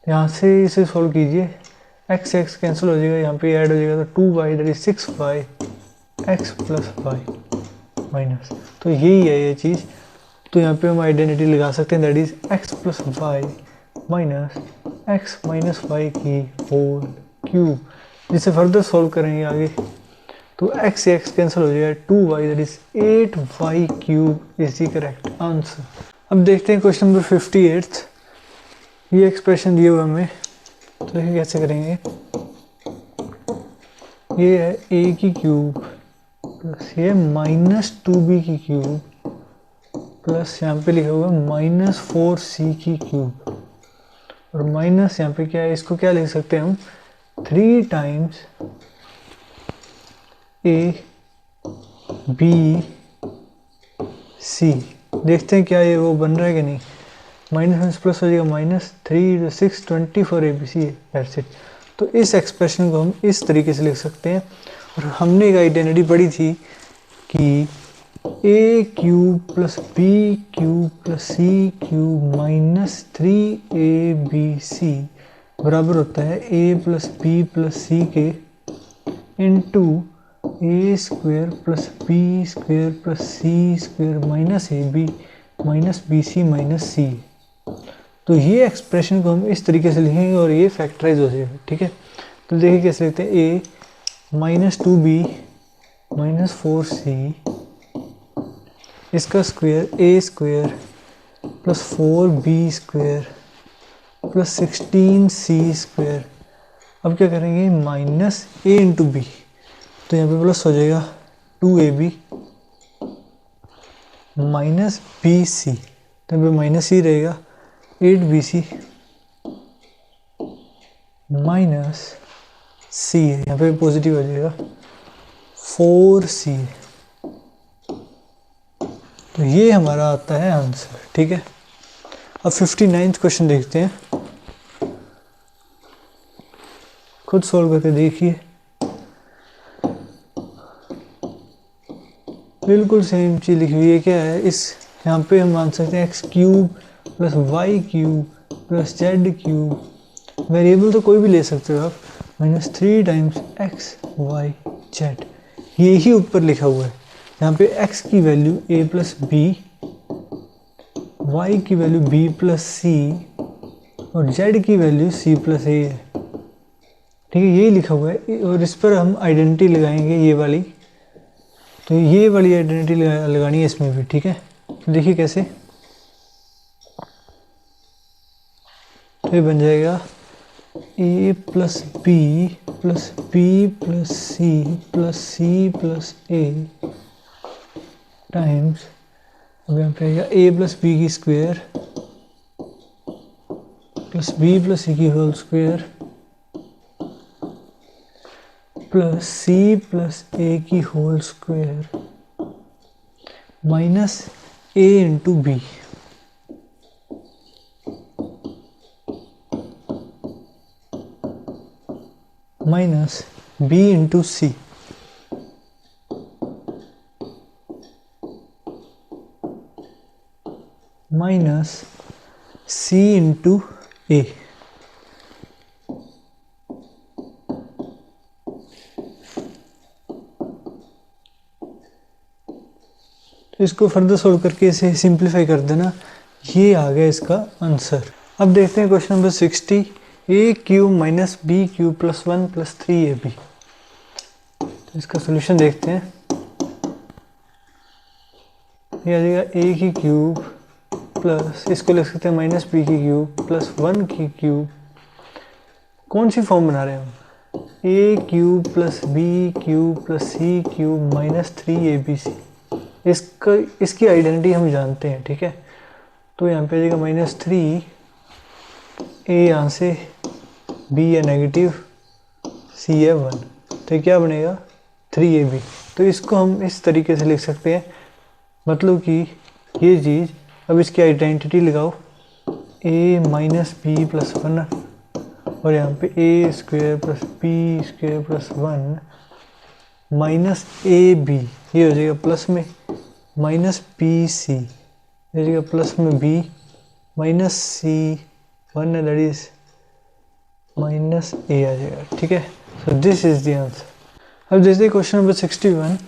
यहाँ से इसे सोल्व कीजिए, एक्स एक्स कैंसिल हो जाएगा, यहाँ पे ऐड हो जाएगा तो 2y that is 6y x plus y minus. तो यही है ये चीज़। तो यहाँ पे हम आइडेंटिटी लगा सकते हैं that is x plus y minus x minus y की होल क्यूब। जिसे फर्दर सोल्व करेंगे आगे तो एक्स एक्स कैंसिल हो जाएगा, 2y that is 8y cube is the correct answer. अब देखते हैं क्वेश्चन नंबर 58। ये एक्सप्रेशन दिए हुए हमें, तो देखिए कैसे करेंगे। ये है a की क्यूब प्लस ये माइनस 2b की क्यूब प्लस यहाँ पे लिखा हुआ माइनस 4c की क्यूब, और माइनस यहाँ पे क्या है, इसको क्या लिख सकते हैं हम 3 टाइम्स a b c। देखते हैं क्या ये वो बन रहा है कि नहीं। माइनस प्लस हो जाएगा माइनस 3 6 24 ABC है, दैट्स इट। तो इस एक्सप्रेशन को हम इस तरीके से लिख सकते हैं। और हमने एक आइडेंटिटी पढ़ी थी कि a cube plus b cube plus c cube minus 3abc बराबर होता है a plus b plus c के into a square plus b square plus c square minus a b minus b c minus c. तो ये एक्सप्रेशन को हम इस तरीके से लिखेंगे और ये फैक्टराइज हो जाएगा, ठीक है। तो देखिए कैसे लिखते हैं, ए माइनस 2b माइनस 4c इसका square a square plus 4b square plus 16c square. अब क्या करेंगे, माइनस ए इंटू बी, तो यहाँ पे प्लस हो जाएगा 2ab माइनस बी सी, तो यहाँ पे माइनस ही रहेगा 8bc माइनस सी है, यहाँ पे पॉजिटिव हो जाएगा 4c। तो ये हमारा आता है आंसर, ठीक है। अब 59th क्वेश्चन देखते हैं, खुद सोल्व करके देखिए। बिल्कुल सेम चीज़ लिखी हुई है, क्या है इस यहाँ पे हम मान सकते हैं x cube plus y cube plus z cube, variable तो कोई भी ले सकते हो आप, minus 3 times x y z. ये ही ऊपर लिखा हुआ है, यहाँ पे x की value a plus b, y की वैल्यू b प्लस सी और z की वैल्यू c प्लस ए है, ठीक है। यही लिखा हुआ है और इस पर हम आइडेंटिटी लगाएंगे ये वाली, तो ये वाली आइडेंटिटी लगानी है इसमें भी, ठीक है। तो देखिए कैसे, तो ये बन जाएगा a plus b plus b plus c plus c plus a times अब यहाँ पे आएगा a प्लस बी की square plus b plus c की whole square plus c plus a की whole square minus a into b minus b into c minus c into a. तो इसको फर्दर सोल्व करके इसे सिंप्लीफाई कर देना, ये आ गया इसका आंसर। अब देखते हैं question number 60, a cube minus b cube plus 1 plus 3ab। तो इसका सोल्यूशन देखते हैं। ये आ जाएगा ए की क्यूब प्लस, इसको लिख सकते हैं माइनस बी की क्यूब प्लस 1 की क्यूब। कौन सी फॉर्म बना रहे हैं हम? A cube plus b cube plus c cube minus 3abc। इसकी आइडेंटिटी हम जानते हैं, ठीक है। तो यहाँ पे आ जाएगा माइनस 3, ए यहाँ से, बी है नेगेटिव, सी है 1, तो क्या बनेगा 3ab। तो इसको हम इस तरीके से लिख सकते हैं, मतलब कि ये चीज़, अब इसकी आइडेंटिटी लगाओ, ए माइनस बी प्लस 1 और यहाँ पे a square plus b square plus 1 minus a b, ये हो जाएगा प्लस में माइनस बी सी, ये हो जाएगा प्लस में बी माइनस सी 1 है, दैट इज माइनस ए आ जाएगा, ठीक है। सो दिस इज द आंसर। अब देखते हैं क्वेश्चन नंबर 61।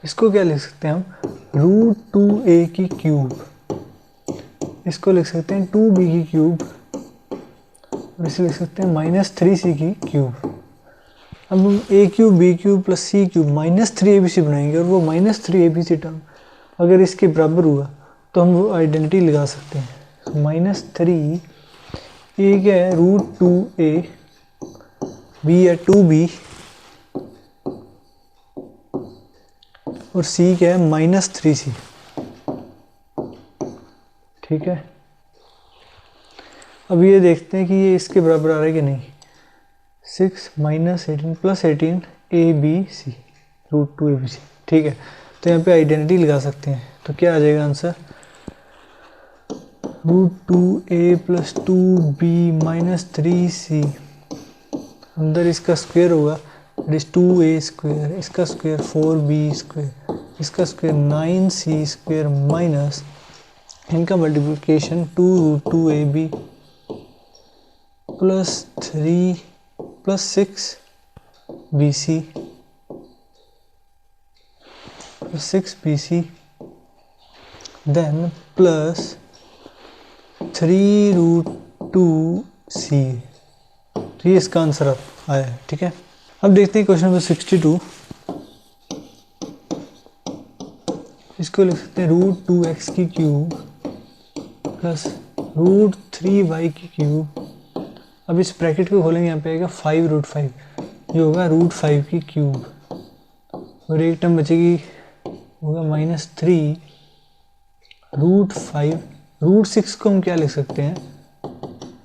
इसको क्या लिख सकते हैं हम? रूट 2a की क्यूब, इसको लिख सकते हैं 2b की क्यूब और इसे लिख सकते हैं माइनस 3c की क्यूब। अब हम a cube b cube plus c cube minus 3abc बनाएंगे और वो माइनस 3abc टर्म अगर इसके बराबर हुआ तो हम वो आइडेंटिटी लगा सकते हैं। माइनस 3, ए क्या है रूट 2a, बी है 2b और c क्या है माइनस 3c, ठीक है। अब ये देखते हैं कि ये इसके बराबर आ रहा है कि नहीं। 6 minus 18 plus 18 abc root 2abc, ठीक है। तो यहाँ पे आइडेंटिटी लगा सकते हैं, तो क्या आ जाएगा answer? Root 2a plus 2b minus 3c, अंदर इसका स्क्वायर होगा, इट इज 2a स्क्वायर, इसका स्क्वायर 4b स्क्वायर, इसका स्क्वायर 9c स्क्वायर माइनस इनका multiplication 2 root 2ab plus 3 plus 6bc plus 6bc then plus 3 root 2c। तो ये इसका आंसर आया है, ठीक है। अब देखते हैं क्वेश्चन नंबर 62। इसको लिख सकते हैं रूट 2x की क्यूब प्लस रूट 3y की क्यूब। अब इस ब्रैकेट को खोलेंगे, यहाँ पे आएगा 5 रूट 5, ये होगा रूट 5 की क्यूब और एक टर्म बचेगी, होगा माइनस 3 रूट 5। रूट 6 को हम क्या लिख सकते हैं?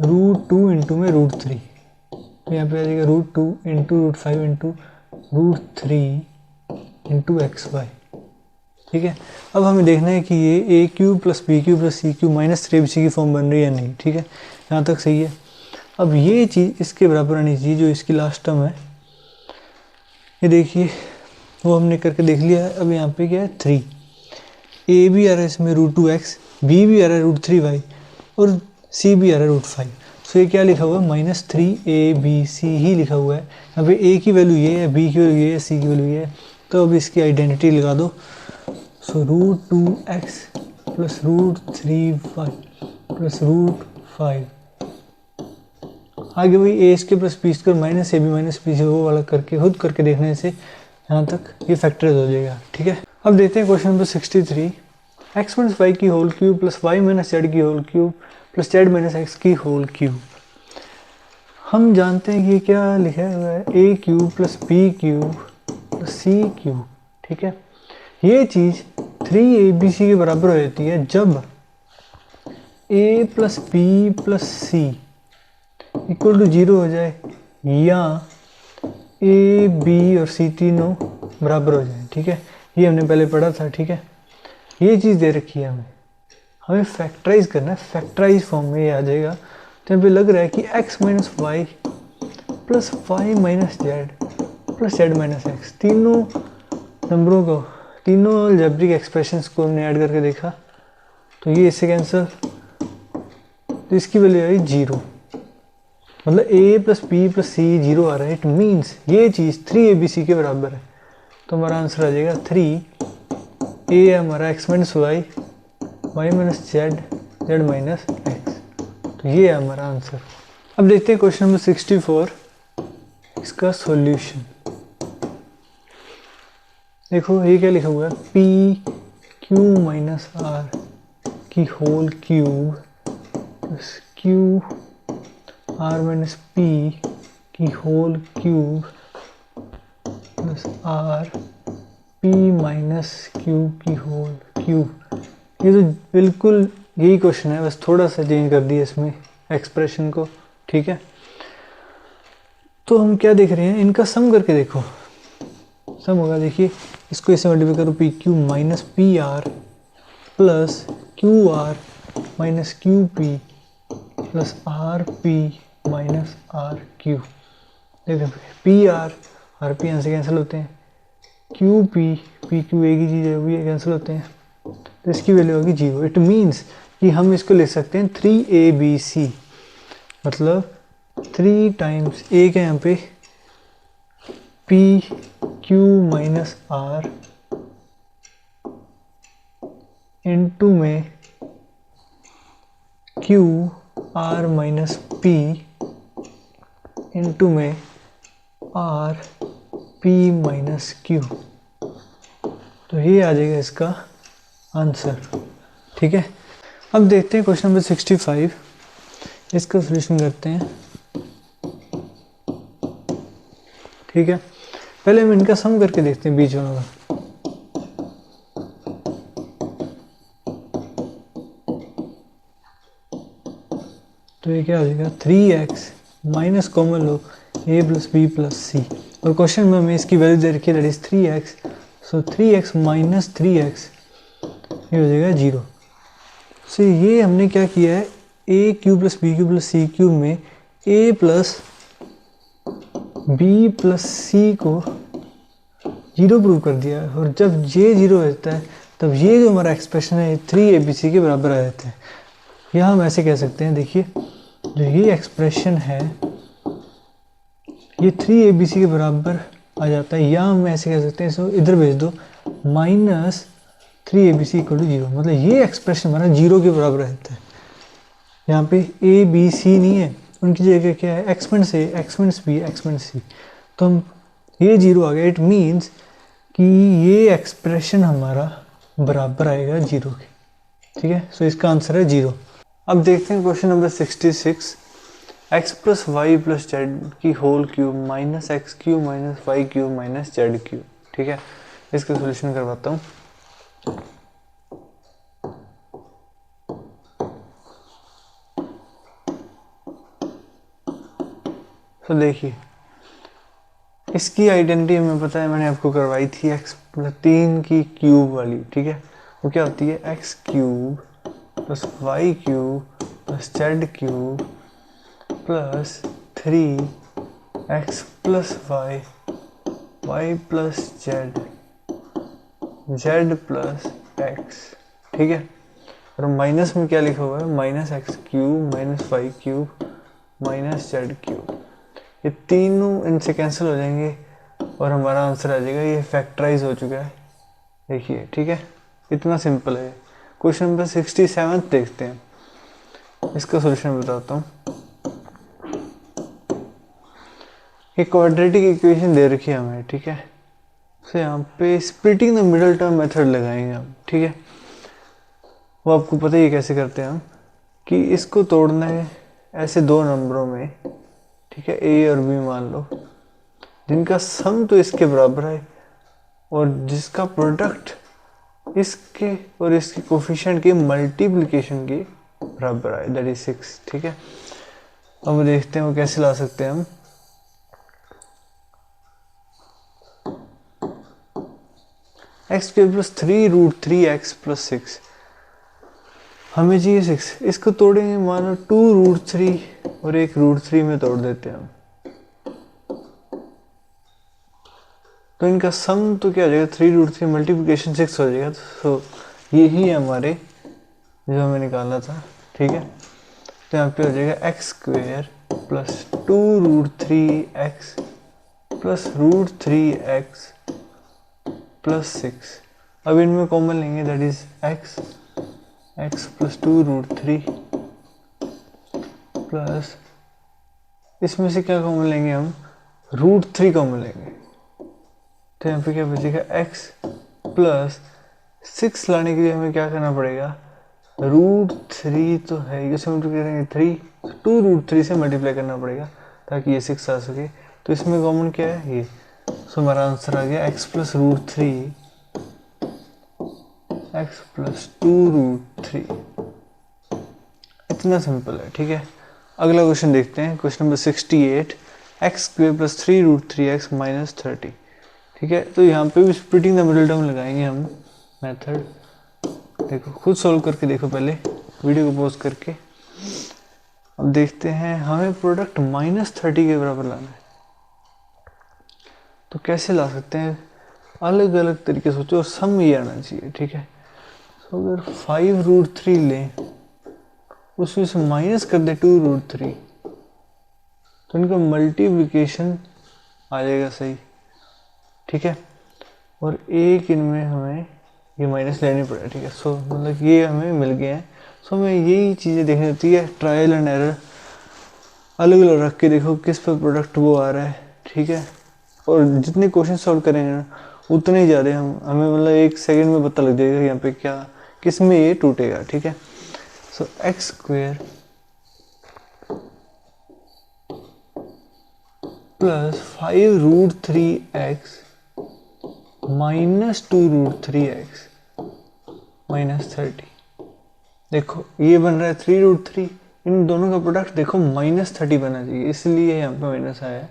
रूट 2 इंटू में रूट 3, तो यहाँ पे आ जाएगा root 2 into root 5 into root 3 into XY, ठीक है। अब हमें देखना है कि ये a cube plus b cube plus c cube minus 3abc की फॉर्म बन रही है या नहीं, ठीक है। यहाँ तक सही है। अब ये चीज़ इसके बराबर आनी चाहिए, जो इसकी लास्ट टर्म है, ये देखिए वो हमने करके देख लिया है। अब यहाँ पे क्या है 3, ए भी आ रहा है इसमें रूट 2x, बी भी आ रहा है रूट 3y और सी भी आ रहा है रूट 5। सो ये क्या लिखा हुआ है? माइनस 3abc ही लिखा हुआ है। यहाँ पे ए की वैल्यू ये है, बी की वैल्यू ये है, सी की वैल्यू ये है। तो अब इसकी आइडेंटिटी लगा दो। So root 2x plus root 3y plus root 5, आगे वही a square plus b square minus a b minus b c वो वाला करके खुद करके देखने से यहाँ तक ये फैक्टराइज हो जाएगा, ठीक है। अब देखते हैं question number 63। X minus y की whole cube plus y minus z की whole cube plus Z minus x की होल क्यूब। हम जानते हैं कि क्या लिखा हुआ है, a cube plus b cube plus c cube, ठीक है। ये चीज़ 3abc के बराबर हो जाती है जब a plus b plus c equal to 0 हो जाए या ए बी और सी तीनों बराबर हो जाए, ठीक है। ये हमने पहले पढ़ा था, ठीक है। ये चीज़ दे रखी है हमें फैक्टराइज करना है, फैक्टराइज फॉर्म में ये आ जाएगा। तो यहाँ पे लग रहा है कि x minus y plus y minus z plus Z minus x, तीनों नंबरों को, तीनों अलजेब्रिक एक्सप्रेशंस को हमने ऐड करके देखा तो ये इससे कैंसिल, तो इसकी वैल्यू आई 0। मतलब a प्लस बी प्लस सी 0 आ रहा है। इट मीन्स ये चीज़ 3abc के बराबर है। तो हमारा आंसर आ जाएगा 3a है हमारा x minus y y minus z z minus x. तो ये है हमारा आंसर। अब देखते हैं क्वेश्चन नंबर 64, इसका सॉल्यूशन। देखो ये क्या लिखा हुआ है, पी क्यू माइनस आर की whole cube plus q r minus p की whole cube plus r p minus q की होल क्यूब। ये तो बिल्कुल यही क्वेश्चन है, बस थोड़ा सा चेंज कर दिया इसमें एक्सप्रेशन को, ठीक है। तो हम क्या देख रहे हैं, इनका सम करके देखो। सम होगा, देखिए इसको ऐसे मल्टीप्लाई करो, p q minus p r plus q r minus q p plus r p minus r q. देखो पी आर पी यहाँ से कैंसिल होते हैं, क्यू पी क्यू एक ही चीज़ है, वो ये कैंसिल होते हैं, तो इसकी वैल्यू होगी 0। इट मीन्स कि हम इसको लिख सकते हैं 3abc, मतलब 3 टाइम्स a के यहाँ पे p q minus r into में q r minus p into में आर पी माइनस क्यू। तो ये आ जाएगा इसका आंसर, ठीक है। अब देखते हैं क्वेश्चन नंबर 65, इसका सॉल्यूशन करते हैं, ठीक है। पहले हम इनका सम करके देखते हैं बीच वालों का। तो ये क्या हो जाएगा, 3x माइनस कॉमन लो a plus b plus c, और क्वेश्चन में हमें इसकी वैल्यू दे रखी है, that is 3x। So 3x minus 3x ये हो जाएगा 0। सो ये हमने क्या किया है, a cube plus b cube plus c cube में a plus b plus c को 0 प्रूव कर दिया है, और जब ये 0 हो जाता है तब ये जो हमारा एक्सप्रेशन है 3abc के बराबर आ जाता है। या हम ऐसे कह सकते हैं, देखिए जो ये एक्सप्रेशन है ये 3abc के बराबर आ जाता है, या हम ऐसे कह सकते हैं इसको इधर भेज दो, माइनस 3abc इक्वल टू 0, मतलब ये एक्सप्रेशन हमारा 0 के बराबर रहता है। यहाँ पे a b c नहीं है, उनकी जगह क्या है, expense a expense b expense c, तो हम ये 0 आ गया। इट मीन्स कि ये एक्सप्रेशन हमारा बराबर आएगा 0 के, ठीक है। सो इसका आंसर है 0। अब देखते हैं question number 66, x plus y plus z की whole cube minus x cube minus y cube minus z cube, ठीक है। इसका सोल्यूशन करवाता हूँ। तो देखिए इसकी आइडेंटिटी हमें पता है, मैंने आपको करवाई थी, x प्लस 3 की क्यूब वाली, ठीक है। वो क्या होती है, x cube plus y cube plus z cube plus 3x plus y y plus z z plus x, ठीक है। और माइनस में क्या लिखा हुआ है, minus x cube minus y cube minus z cube. ये तीनों इनसे कैंसिल हो जाएंगे और हमारा आंसर आ जाएगा, ये फैक्टराइज हो चुका है, देखिए, ठीक है। इतना सिंपल है। क्वेश्चन नंबर 67 देखते हैं, इसका सॉल्यूशन बताता हूँ। एक क्वाड्रेटिक इक्वेशन दे रखी है हमें, ठीक है। तो यहाँ पे splitting the middle term method लगाएंगे हम, ठीक है। वो आपको पता ही कैसे करते हैं हम, कि इसको तोड़ना है ऐसे दो नंबरों में, ठीक है, ए और बी मान लो, जिनका सम तो इसके बराबर है, और जिसका प्रोडक्ट इसके और इसके कोफिशिएंट के मल्टीप्लिकेशन के बराबर आए, दैट इज 6। ठीक है, अब देखते हैं वो कैसे ला सकते हैं हम। एक्स स्क्वायर प्लस 3√3x+6 हमें चाहिए 6। इसको तोड़ेंगे, मानो 2√3 और एक √3 में तोड़ देते हैं हम, तो इनका सम तो क्या हो जाएगा, 3√3 मल्टीप्लिकेशन 6 हो जाएगा। तो यही है हमारे जो हमें निकालना था। ठीक है, तो यहाँ पे हो जाएगा x square plus 2√3x plus √3x plus 6। अब इनमें कॉमन लेंगे, that is x plus 2√3 plus इसमें से क्या कॉमन लेंगे हम, √3 कॉमन लेंगे। तो यहाँ पे क्या बचेगा, x प्लस 6 लाने के लिए हमें क्या करना पड़ेगा, √3 तो है, इसे मल्टीप्लाई करेंगे 3, 2√3 से मल्टीप्लाई करना पड़ेगा ताकि ये 6 आ सके। तो इसमें कॉमन क्या है, ये। सो हमारा आंसर आ गया x प्लस √3, x प्लस 2√3। इतना सिंपल है। ठीक है, अगला क्वेश्चन देखते हैं, question number 68, x square plus 3√3x minus 30। ठीक है, तो यहाँ पे भी स्प्लिटिंग द मिडिल टर्म लगाएंगे हम मेथड। देखो, खुद सॉल्व करके देखो, पहले वीडियो को पॉज करके। अब देखते हैं, हमें प्रोडक्ट -30 के बराबर लाना है, तो कैसे ला सकते हैं, अलग अलग तरीके सोचो और सम ये आना चाहिए। ठीक है, तो अगर 5√3 लें, उसमें से माइनस कर दे 2√3, तो इनका मल्टीप्लिकेशन आ जाएगा सही। ठीक है, और एक इनमें हमें ये माइनस लेनी पड़ेगा। ठीक है, सो मतलब ये हमें मिल गया है। सो हमें यही चीज़ें देखनी होती है, ट्रायल एंड एरर अलग अलग रख के देखो किस पर प्रोडक्ट वो आ रहा है। ठीक है, और जितने क्वेश्चन सॉल्व करेंगे ना, उतने ही ज़्यादा हमें मतलब 1 सेकेंड में पता लग जाएगा यहाँ पे क्या किस में ये टूटेगा। ठीक है, so x square plus 5√3x minus 2√3x minus 30। देखो ये बन रहा है 3√3, इन दोनों का प्रोडक्ट देखो -30 बनना चाहिए, इसलिए यहाँ पे माइनस आया है।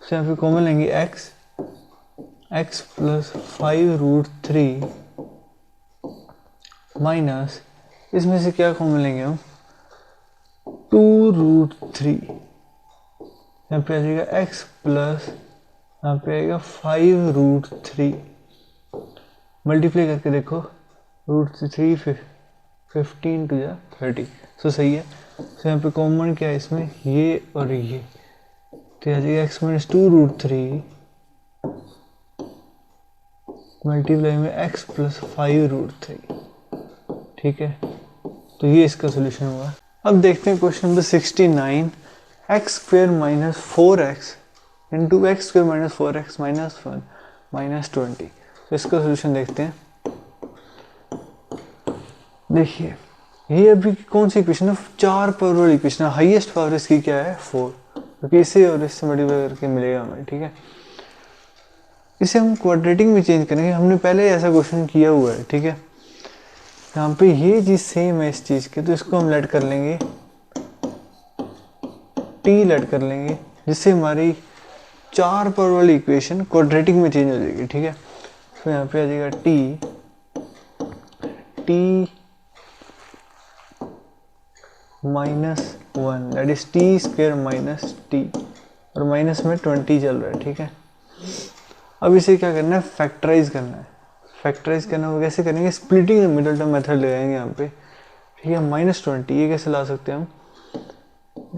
तो यहाँ पे कॉमन लेंगे x प्लस 5√3 माइनस, इसमें से क्या कॉमन लेंगे हम, 2√3। यहाँ पे आ जाएगा x प्लस, यहाँ पे आएगा 5√3, मल्टीप्लाई करके देखो, √3 15 टू जा 30, सो सही है। तो यहाँ पे कॉमन क्या है इसमें, ये और ये, तो आ जाएगा x माइनस 2√3 मल्टीप्लाई में x प्लस 5√3। ठीक है, तो ये इसका सोल्यूशन हुआ। अब देखते हैं question number 69, x square minus 4x into x square minus 4x minus 1 minus 20। तो इसका सोल्यूशन देखते हैं। देखिए, ये अभी कौन सी इक्वेशन है, 4 पावर वाली इक्वेशन है, हाईएस्ट पावर इसकी क्या है 4, क्योंकि इसे और इससे मल्टीप्लाई करके मिलेगा हमें। ठीक है, इसे हम क्वाड्रेटिक में चेंज करेंगे, हमने पहले ऐसा क्वेश्चन किया हुआ है। ठीक है, यहाँ पे ये चीज़ सेम है इस चीज़ की, तो इसको हम लेट कर लेंगे, टी लेट कर लेंगे, जिससे हमारी 4 पावर वाली इक्वेशन क्वाड्रेटिक में चेंज हो जाएगी। ठीक है, तो यहाँ पे आ जाएगा T -1, that is T square minus T, और माइनस में 20 चल रहा है। ठीक है, अब इसे क्या करना है, फैक्टराइज करना है। फैक्टराइज करना हो कैसे करेंगे, splitting the middle term method लगाएंगे यहाँ पे। ठीक है, -20 ये कैसे ला सकते हैं हम,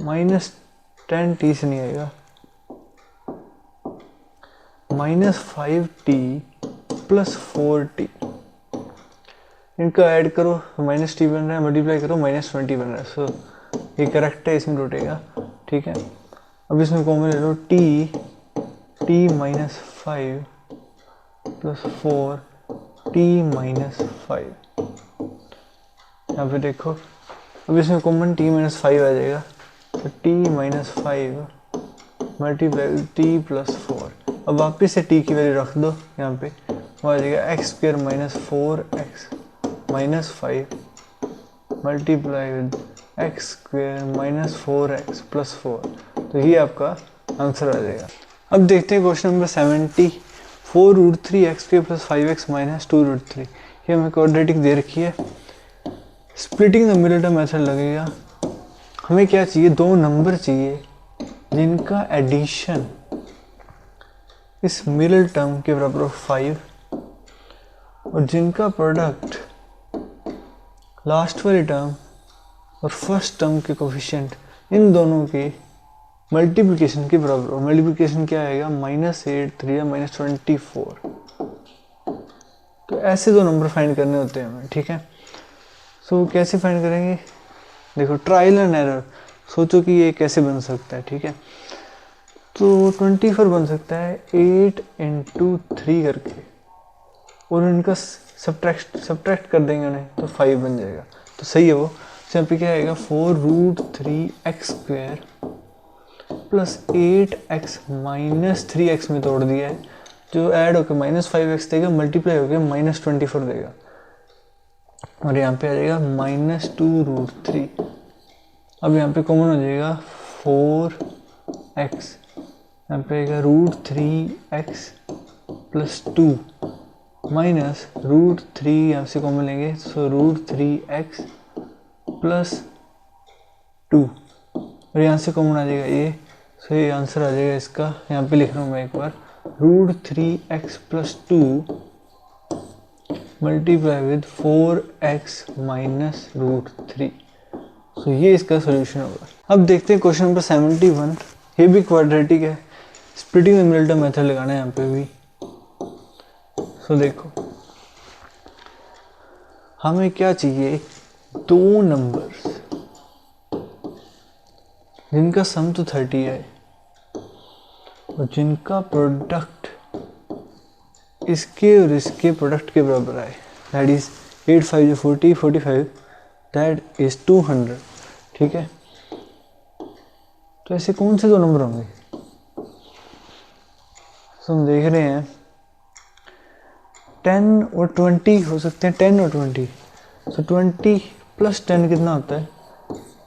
-10t से नहीं आएगा, -5t प्लस 4t, इनका ऐड करो, -t बन रहा है, मल्टीप्लाई करो -20 बन रहा है। सो ये करेक्ट है, इसमें टूटेगा। ठीक है, अब इसमें कॉमन ले लो, t minus 5 plus 4t minus 5। यहाँ पे देखो, अब इसमें कॉमन t माइनस 5 आ जाएगा, तो t minus 5 multiply t plus 4। अब वापस से t की वैल्यू रख दो यहाँ पे, वो आ जाएगा x square minus 4x minus 5 multiply with x square minus 4x plus 4। तो ये आपका आंसर आ जाएगा। अब देखते हैं question number 70। 4√3x square plus 5x minus 2√3। ये हमें क्वाड्रेटिक दे रखी है। Splitting the middle term method लगेगा। हमें क्या चाहिए, दो नंबर चाहिए जिनका एडिशन इस मिडिल टर्म के बराबर 5 और जिनका प्रोडक्ट लास्ट वाली टर्म और फर्स्ट टर्म के कोफिशिएंट इन दोनों के मल्टीप्लिकेशन के बराबर हो। मल्टीप्लिकेशन क्या आएगा, -8 3 -24। तो ऐसे दो नंबर फाइंड करने होते हैं हमें, ठीक है। सो कैसे फाइंड करेंगे, देखो ट्रायल एंड एरर, सोचो कि ये कैसे बन सकता है, ठीक है। तो 24 बन सकता है 8 × 3 करके, और इनका सब्ट्रैक्ट कर देंगे उन्हें तो 5 बन जाएगा। तो सही है वो। तो यहाँ पे क्या आएगा 4√3x square plus 8x minus 3x में तोड़ दिया है, जो ऐड होकर -5x देगा, मल्टीप्लाई होकर -24 देगा, और यहाँ पे आ जाएगा -2√3। अब यहाँ पे कॉमन हो जाएगा 4x, यहाँ पे आएगा √3x प्लस 2 माइनस √3, यहाँ से कॉमन लेंगे सो √3x प्लस 2, और यहाँ से कॉमन आ जाएगा ये। सो ये आंसर आ जाएगा इसका। यहाँ पे लिख रहा हूँ मैं एक बार, √3x plus 2 multiply with 4x minus √3। सो ये इसका सोल्यूशन होगा। अब देखते हैं क्वेश्चन नंबर 71। ये भी क्वाड्रेटिक है। Splitting the middle term method लगाना है यहाँ पे भी। सो देखो हमें क्या चाहिए, दो नंबर्स जिनका सम तो 30 है और जिनका प्रोडक्ट इसके और इसके प्रोडक्ट के बराबर है, दैट इज 8 5 40 45, दैट इज 200, ठीक है। तो ऐसे कौन से दो नंबर होंगे, तो हम देख रहे हैं 10 और 20 हो सकते हैं, 10 और 20। तो 20 प्लस 10 कितना होता है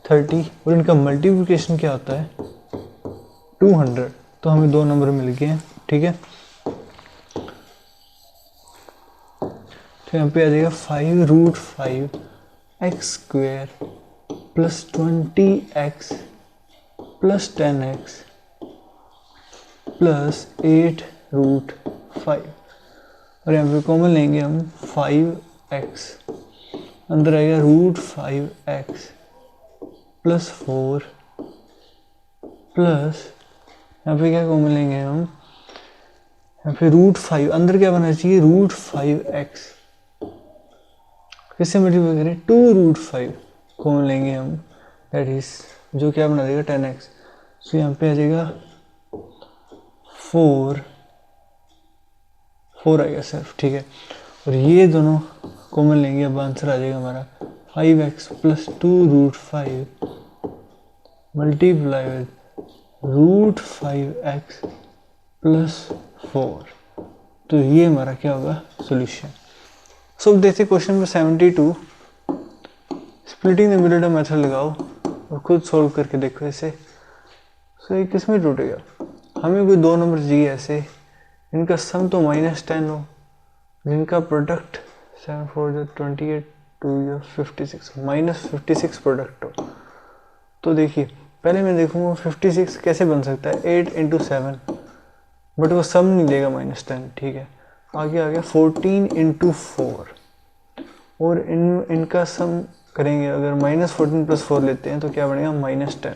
30, और इनका मल्टीप्लिकेशन क्या होता है 200। तो हमें दो नंबर मिल गए हैं, ठीक है। तो यहाँ पे आ जाएगा 5√5x square plus 20x plus 10x plus 8√5, और यहाँ पे कॉमन लेंगे हम 5x, अंदर आएगा √5x प्लस 4 प्लस यहाँ पे क्या कॉमन लेंगे हम, यहाँ पे √5, अंदर क्या बना चाहिए √5x, किससे मल्टीप्लाई करें 2√5 कॉमन लेंगे हम, दैट इज जो क्या बना देगा 10x। सो यहाँ पे आ जाएगा 4 आएगा सिर्फ, ठीक है। और ये दोनों कॉमन लेंगे, अब आंसर आ जाएगा हमारा 5x plus 2√5 multiply with √5x plus 4। तो ये हमारा क्या होगा सोल्यूशन। सो अब देखते question number 72। Splitting the middle term method लगाओ और खुद सॉल्व करके देखो इसे। सो ये किस में टूटेगा, हमें कोई दो नंबर चाहिए ऐसे इनका सम तो -10 हो, जिनका प्रोडक्ट 7 4 28 2 56 -56 प्रोडक्ट हो। तो देखिए पहले मैं देखूंगा 56 कैसे बन सकता है 8 × 7, बट वो सम नहीं देगा -10, ठीक है। आगे आ गया 14 × 4, और इनका सम करेंगे अगर -14 प्लस 4 लेते हैं तो क्या बनेगा -10।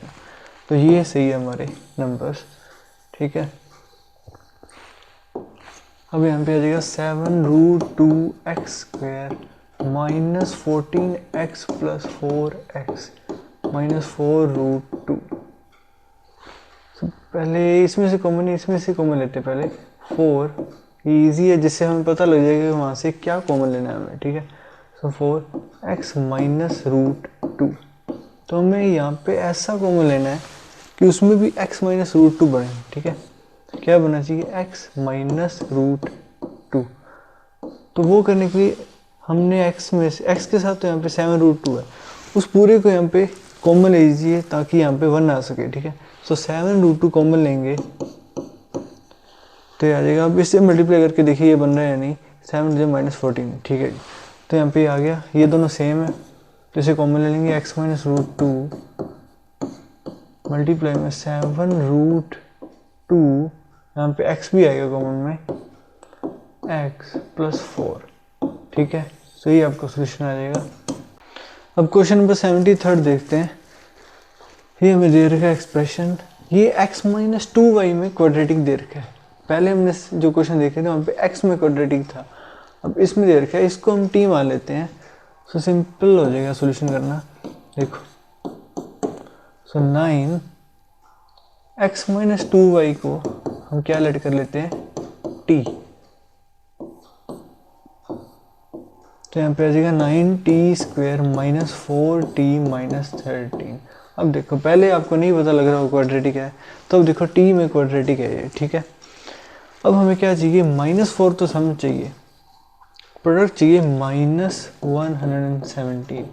तो ये सही है हमारे नंबर्स, ठीक है। अब यहाँ पे आ जाएगा 7√2x square -14x plus 4x -4√2। पहले इसमें से कॉमन, इसमें से कॉमन लेते हैं पहले 4, ये ईजी है जिससे हमें पता लग जाएगा वहाँ से क्या कॉमन लेना है हमें, ठीक है। सो 4x -√2। तो हमें यहाँ पे ऐसा कॉमन लेना है कि उसमें भी x -√2 बने, ठीक है। क्या बनना चाहिए, x माइनस रूट टू। तो वो करने के लिए हमने x में से x के साथ तो यहाँ पे 7√2 है, उस पूरे को यहाँ पे कॉमन ले लीजिए ताकि यहाँ पे 1 आ सके, ठीक है। सो 7√2 कॉमन लेंगे तो आ जाएगा। अब इससे मल्टीप्लाई करके देखिए ये बन रहा है या नहीं, 7 - 14, ठीक है जी। तो यहाँ पे आ गया, ये दोनों सेम है तो इसे कॉमन ले लेंगे, x minus root two multiply में 7√2, यहाँ पे x भी आएगा कॉमन में, x प्लस 4, ठीक है। तो ये आपका सोल्यूशन आ जाएगा। अब क्वेश्चन नंबर 73 देखते हैं। ये हमें दे रखा है एक्सप्रेशन, ये x माइनस 2y में क्वाड्रेटिक दे रखा है। पहले हमने जो क्वेश्चन देखे थे वहाँ पे x में क्वाड्रेटिक था, अब इसमें दे रखा है, इसको हम t मान लेते हैं। सो सिंपल हो जाएगा सोल्यूशन करना। देखो सो 9 x माइनस 2y को हम क्या लेट कर लेते हैं, t। तो यहाँ पे आ जाएगा 9t² माइनस 4t माइनस 13। अब देखो पहले आपको नहीं पता लग रहा हो क्वाड्रेटिक है, तो अब देखो t में क्वाड्रेटिक है ये, ठीक है। अब हमें क्या चाहिए, -4 तो सम चाहिए, प्रोडक्ट चाहिए -117।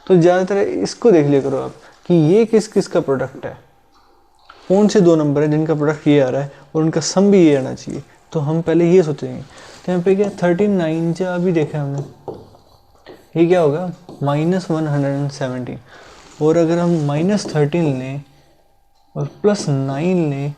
तो ज़्यादातर इसको देख लिया करो आप कि ये किस किस का प्रोडक्ट है, कौन से दो नंबर है जिनका प्रोडक्ट ये आ रहा है और उनका सम भी ये आना चाहिए। तो हम पहले ये सोचेंगे। तो यहाँ पे क्या 39 जो अभी देखा हमने, ये क्या होगा -117। और अगर हम -13 लें और +9 लें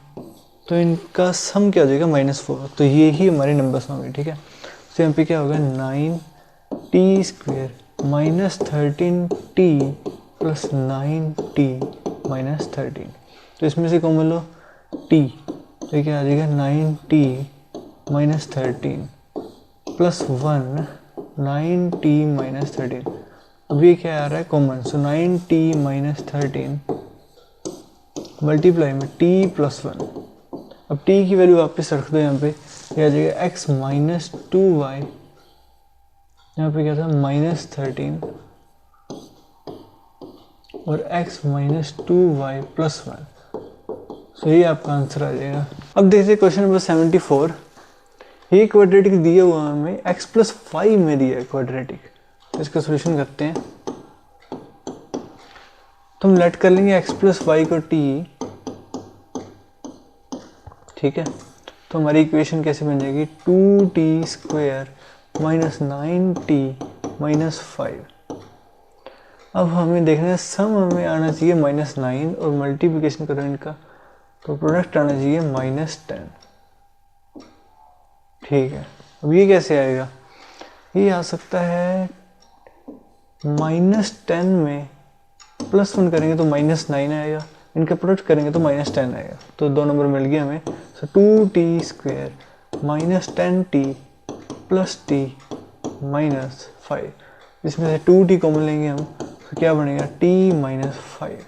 तो इनका सम क्या हो जाएगा -4। तो ये ही हमारे नंबर होंगे, ठीक है। तो यहाँ पे क्या होगा 9t² minus 13t plus 9t minus 13। तो इसमें से कॉमन लो t, तो क्या आ जाएगा 9t minus 13 plus 1 9t minus 13। अब ये क्या आ रहा है कॉमन, सो 9t माइनस 13 मल्टीप्लाई में t प्लस 1। अब t की वैल्यू वापस रख दो यहाँ पे, ये आ जाएगा x माइनस 2y, यहाँ पे क्या था -13 और x minus 2y plus 1। So ये आपका आंसर आ जाएगा। अब देखते हैं क्वेश्चन नंबर 74। ये क्वाड्रेटिक दिया हुआ हमें x प्लस 5 में दिया है क्वाड्रेटिक, तो इसका सोल्यूशन करते हैं। तो हम लेट कर लेंगे x प्लस वाई को t, ठीक है। तो हमारी इक्वेशन कैसे बन जाएगी, 2t² माइनस 9t माइनस 5। अब हमें देखना है सम हमें आना चाहिए -9 और मल्टीप्लिकेशन करो इनका तो प्रोडक्ट आना चाहिए -10, ठीक है। अब ये कैसे आएगा, ये आ सकता है -10 में +1 करेंगे तो -9 आएगा, इनका प्रोडक्ट करेंगे तो -10 आएगा। तो दो नंबर मिल गया हमें। सो 2t² minus 10t plus t minus 5, इसमें से 2t कॉमन लेंगे हम, तो क्या बनेगा t minus 5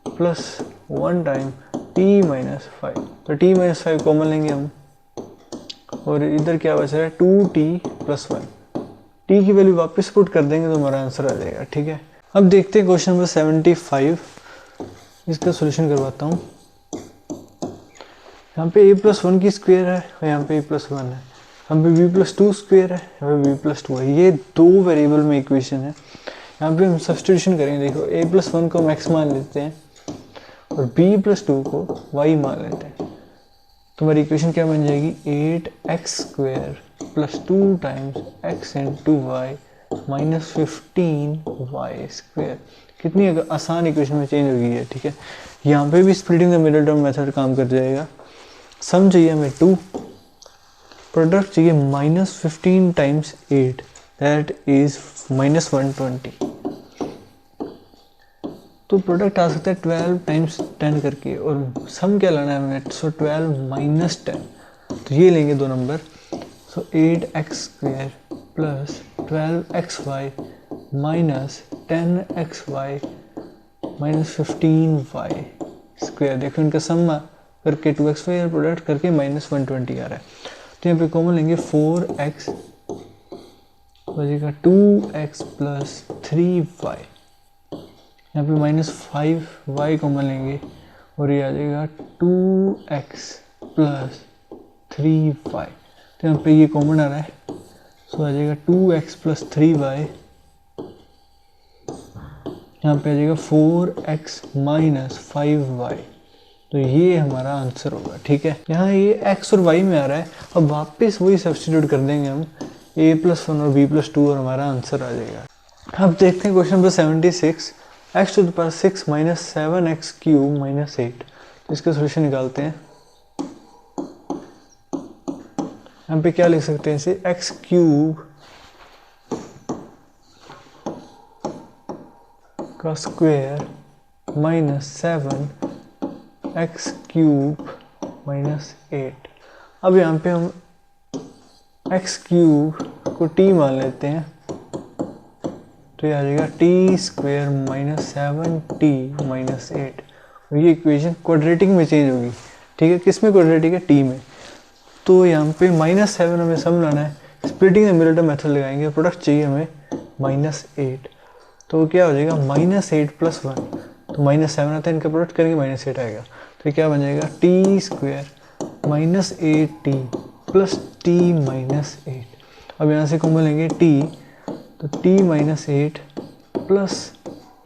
plus 1 time t minus 5। तो t माइनस 5 कॉमन लेंगे हम और इधर क्या बच रहा है 2t प्लस 1। t की वैल्यू वापस पुट कर देंगे तो हमारा आंसर आ जाएगा, ठीक है। अब देखते हैं क्वेश्चन नंबर 75, इसका सोल्यूशन करवाता हूँ। यहाँ पे a प्लस 1 की स्क्वायर है और यहाँ पे a प्लस 1 है, यहाँ पे b प्लस 2 स्क्वायर है, यहाँ पे b प्लस 2 है। ये दो वेरिएबल में इक्वेशन है, यहाँ पे हम सब्स्टिट्यूशन करेंगे। देखो a प्लस 1 को हम x मान लेते हैं और b प्लस 2 को y मान लेते हैं। तो हमारी इक्वेशन क्या बन जाएगी, 8x² plus 2 times x into y minus 15y²। कितनी आसान इक्वेशन में चेंज हो गई है, ठीक है। यहाँ पे भी splitting the middle term method काम कर जाएगा। सम चाहिए हमें 2, प्रोडक्ट चाहिए -15 टाइम्स 8 दैट इज -120। तो प्रोडक्ट आ सकता है 12 टाइम्स 10 करके और सम क्या लाना है हमें, सो 12 माइनस 10। तो ये लेंगे दो नंबर, सो 8x² plus 12xy minus 10xy minus 15y²। देखो इनका सम करके 2xy और प्रोडक्ट करके -120 आ रहा है। तो यहाँ पे कॉमन लेंगे 4x बचेगा 2x प्लस 3y, यहाँ पे -5y कॉमन लेंगे और ये आ जाएगा 2x प्लस 3y, तो यहाँ पे ये कॉमन आ रहा है, सो आ जाएगा 2x प्लस 3y, यहाँ पे आ जाएगा 4x माइनस 5y, तो ये हमारा आंसर होगा। ठीक है, यहाँ ये x और y में आ रहा है, अब वापस वही सब्स्टिट्यूट कर देंगे हम a+1 और b+2 और हमारा आंसर आ जाएगा। अब देखते हैं question number 76, x to the power 6 minus 7x cube minus 8, तो इसका सोल्यूशन निकालते हैं। यहाँ पे क्या लिख सकते हैं इसे, x क्यूब का square minus 7x cube minus 8। अब यहाँ पे हम x क्यूब को t मान लेते हैं, तो ये आ जाएगा T square minus 7t minus 8, और ये इक्वेशन क्वाड्रेटिक में चेंज होगी। ठीक है, किस में क्वाड्रेटिक है, t में, तो यहाँ पे -7 हमें सम लाना है, स्प्लिटिंग द मिरर मेथड लगाएंगे, प्रोडक्ट चाहिए हमें -8, तो क्या हो जाएगा -8 प्लस 1, तो -7 आता है, इनका प्रोडक्ट करेंगे -8 आएगा, तो क्या बन जाएगा T square minus 8t plus t minus 8। अब यहाँ से कॉमन लेंगे t, तो t minus 8 plus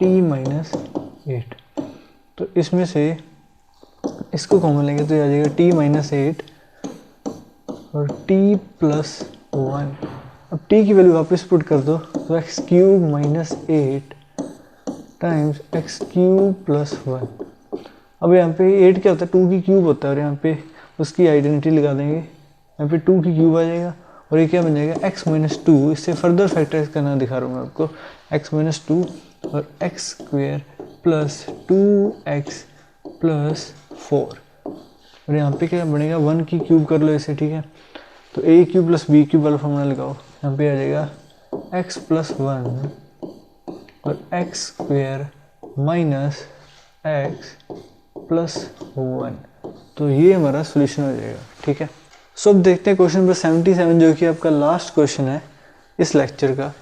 t minus 8, तो इसमें से इसको कॉमन लेंगे तो आ जाएगा t माइनस 8 और t प्लस 1। अब t की वैल्यू वापस पुट कर दो, तो x cube minus 8 times x cube plus 1। अब यहाँ पे 8 क्या होता है, 2 की क्यूब होता है, और यहाँ पे उसकी आइडेंटिटी लगा देंगे, यहाँ पे 2 की क्यूब आ जाएगा, और ये क्या बन जाएगा x माइनस 2, इससे फर्दर फैक्टराइज करना दिखा रहा हूँ मैं आपको, x माइनस 2 और x square plus 2x plus 4, और यहाँ पे क्या बनेगा 1 की क्यूब कर लो इसे। ठीक है, तो a cube plus b cube वाला फॉर्मूला लगाओ, यहाँ पे आ जाएगा x प्लस 1 और x square minus x plus 1, तो ये हमारा सोल्यूशन हो जाएगा। ठीक है, सो अब देखते हैं क्वेश्चन नंबर 77, जो कि आपका लास्ट क्वेश्चन है इस लेक्चर का।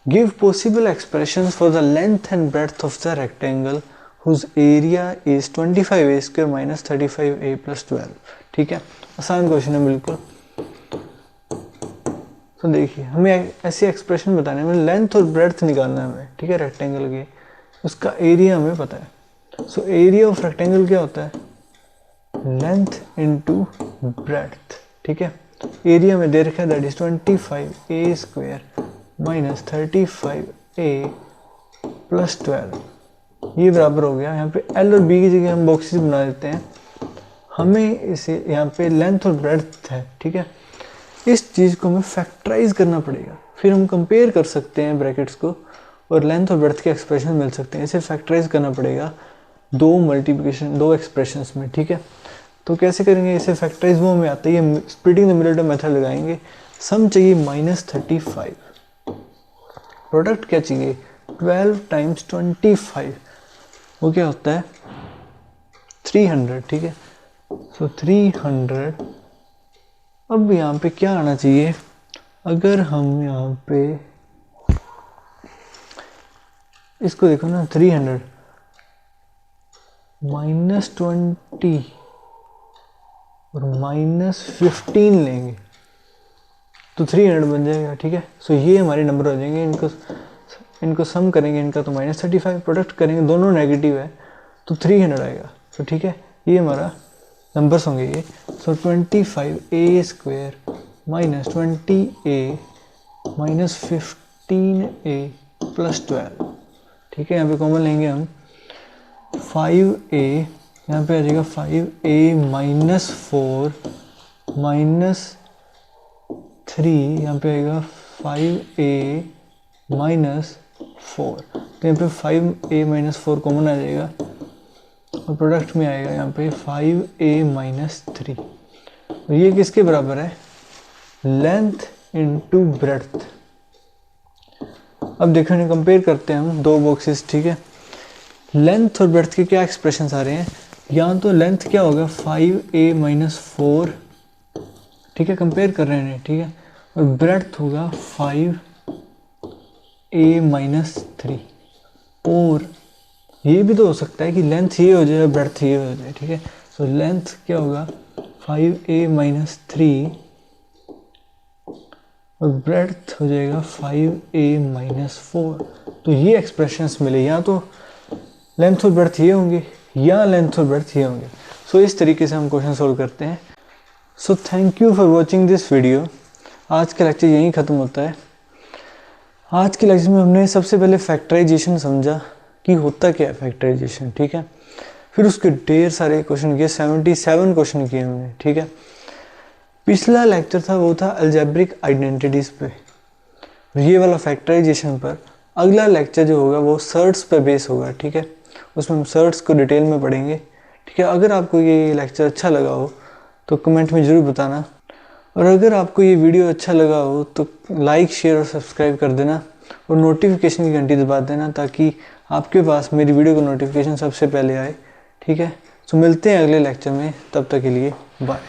Give possible expressions for the length and breadth of the rectangle whose area is 25a square minus 35a plus 12। ठीक है, आसान क्वेश्चन है बिल्कुल। तो देखिए, हमें ऐसी एक्सप्रेशन बताने में लेंथ और ब्रेड्थ निकालना है हमें। ठीक है, रेक्टेंगल के उसका एरिया हमें पता है। सो एरिया ऑफ रेक्टेंगल क्या होता है, लेंथ इनटू ब्रेड्थ। ठीक है, एरिया में दे रखा है that is 25a square minus 35a plus 12, ये बराबर हो गया। यहाँ पे L और B की जगह हम बॉक्सेस बना देते हैं, हमें इसे यहाँ पे लेंथ और ब्रेड्थ है। ठीक है, इस चीज़ को हमें फैक्टराइज करना पड़ेगा, फिर हम कंपेयर कर सकते हैं ब्रैकेट्स को और लेंथ और ब्रेड्थ के एक्सप्रेशन मिल सकते हैं। इसे फैक्टराइज करना पड़ेगा दो एक्सप्रेशंस में। ठीक है, तो कैसे करेंगे इसे फैक्टराइज, वो हमें आता है, स्प्लिटिंग द मिरर मेथड लगाएंगे। सम चाहिए -35, प्रोडक्ट क्या चाहिए 12 टाइम्स 25, वो क्या होता है 300। ठीक है, सो 300। अब यहाँ पे क्या आना चाहिए, अगर हम यहाँ पे इसको देखो ना, 300 -20 और -15 लेंगे तो 300 बन जाएगा। ठीक है, सो ये हमारे नंबर हो जाएंगे। इनको सम करेंगे, इनका तो -35, प्रोडक्ट करेंगे, दोनों नेगेटिव है तो 300 आएगा। तो ठीक है, ये हमारा नंबर्स होंगे ये। सो 25a square minus 20a minus 15a plus 12। ठीक है, यहाँ पे कॉमन लेंगे हम 5a, यहाँ पे आ जाएगा 5a माइनस 4 माइनस 3, यहाँ पे आएगा 5a माइनस 4, तो यहाँ पे 5a माइनस 4 कॉमन आ जाएगा और प्रोडक्ट में आएगा यहाँ पे 5a माइनस 3। और ये किसके बराबर है, लेंथ इनटू ब्रेड्थ। अब देखो इन्हें कंपेयर करते हैं हम दो बॉक्सेस। ठीक है, लेंथ और ब्रेड्थ के क्या एक्सप्रेशंस आ रहे हैं, यहाँ तो लेंथ क्या होगा 5a माइनस 4। ठीक है, कंपेयर कर रहे हैं। ठीक है, और ब्रेड्थ होगा 5a माइनस 3। और ये भी तो हो सकता है कि लेंथ ये हो जाए ब्रेड्थ ये हो जाए। ठीक है, तो लेंथ क्या होगा 5a माइनस 3 और ब्रेड्थ हो जाएगा 5a माइनस 4। तो ये एक्सप्रेशंस मिले, या तो लेंथ और ब्रेड्थ ये होंगे या लेंथ और ब्रेड्थ ये होंगे। सो इस तरीके से हम क्वेश्चन सोल्व करते हैं। So thank you for watching this video. आज का लेक्चर यहीं ख़त्म होता है। आज के लेक्चर में हमने सबसे पहले फैक्टराइजेशन समझा कि होता क्या है फैक्टराइजेशन, ठीक है। फिर उसके ढेर सारे क्वेश्चन किए, 77 क्वेश्चन किए हमने, ठीक है। पिछला लेक्चर था वो था अलजेब्रिक आइडेंटिटीज़ पे, ये वाला फैक्टराइजेशन पर। अगला लेक्चर जो होगा वो सर्ट्स पे बेस होगा, ठीक है। उसमें हम सर्ट्स को डिटेल में पढ़ेंगे, ठीक है। अगर आपको ये लेक्चर अच्छा लगा हो तो कमेंट में ज़रूर बताना, और अगर आपको ये वीडियो अच्छा लगा हो तो लाइक, शेयर और सब्सक्राइब कर देना और नोटिफिकेशन की घंटी दबा देना, ताकि आपके पास मेरी वीडियो का नोटिफिकेशन सबसे पहले आए, ठीक है। तो मिलते हैं अगले लेक्चर में, तब तक के लिए बाय।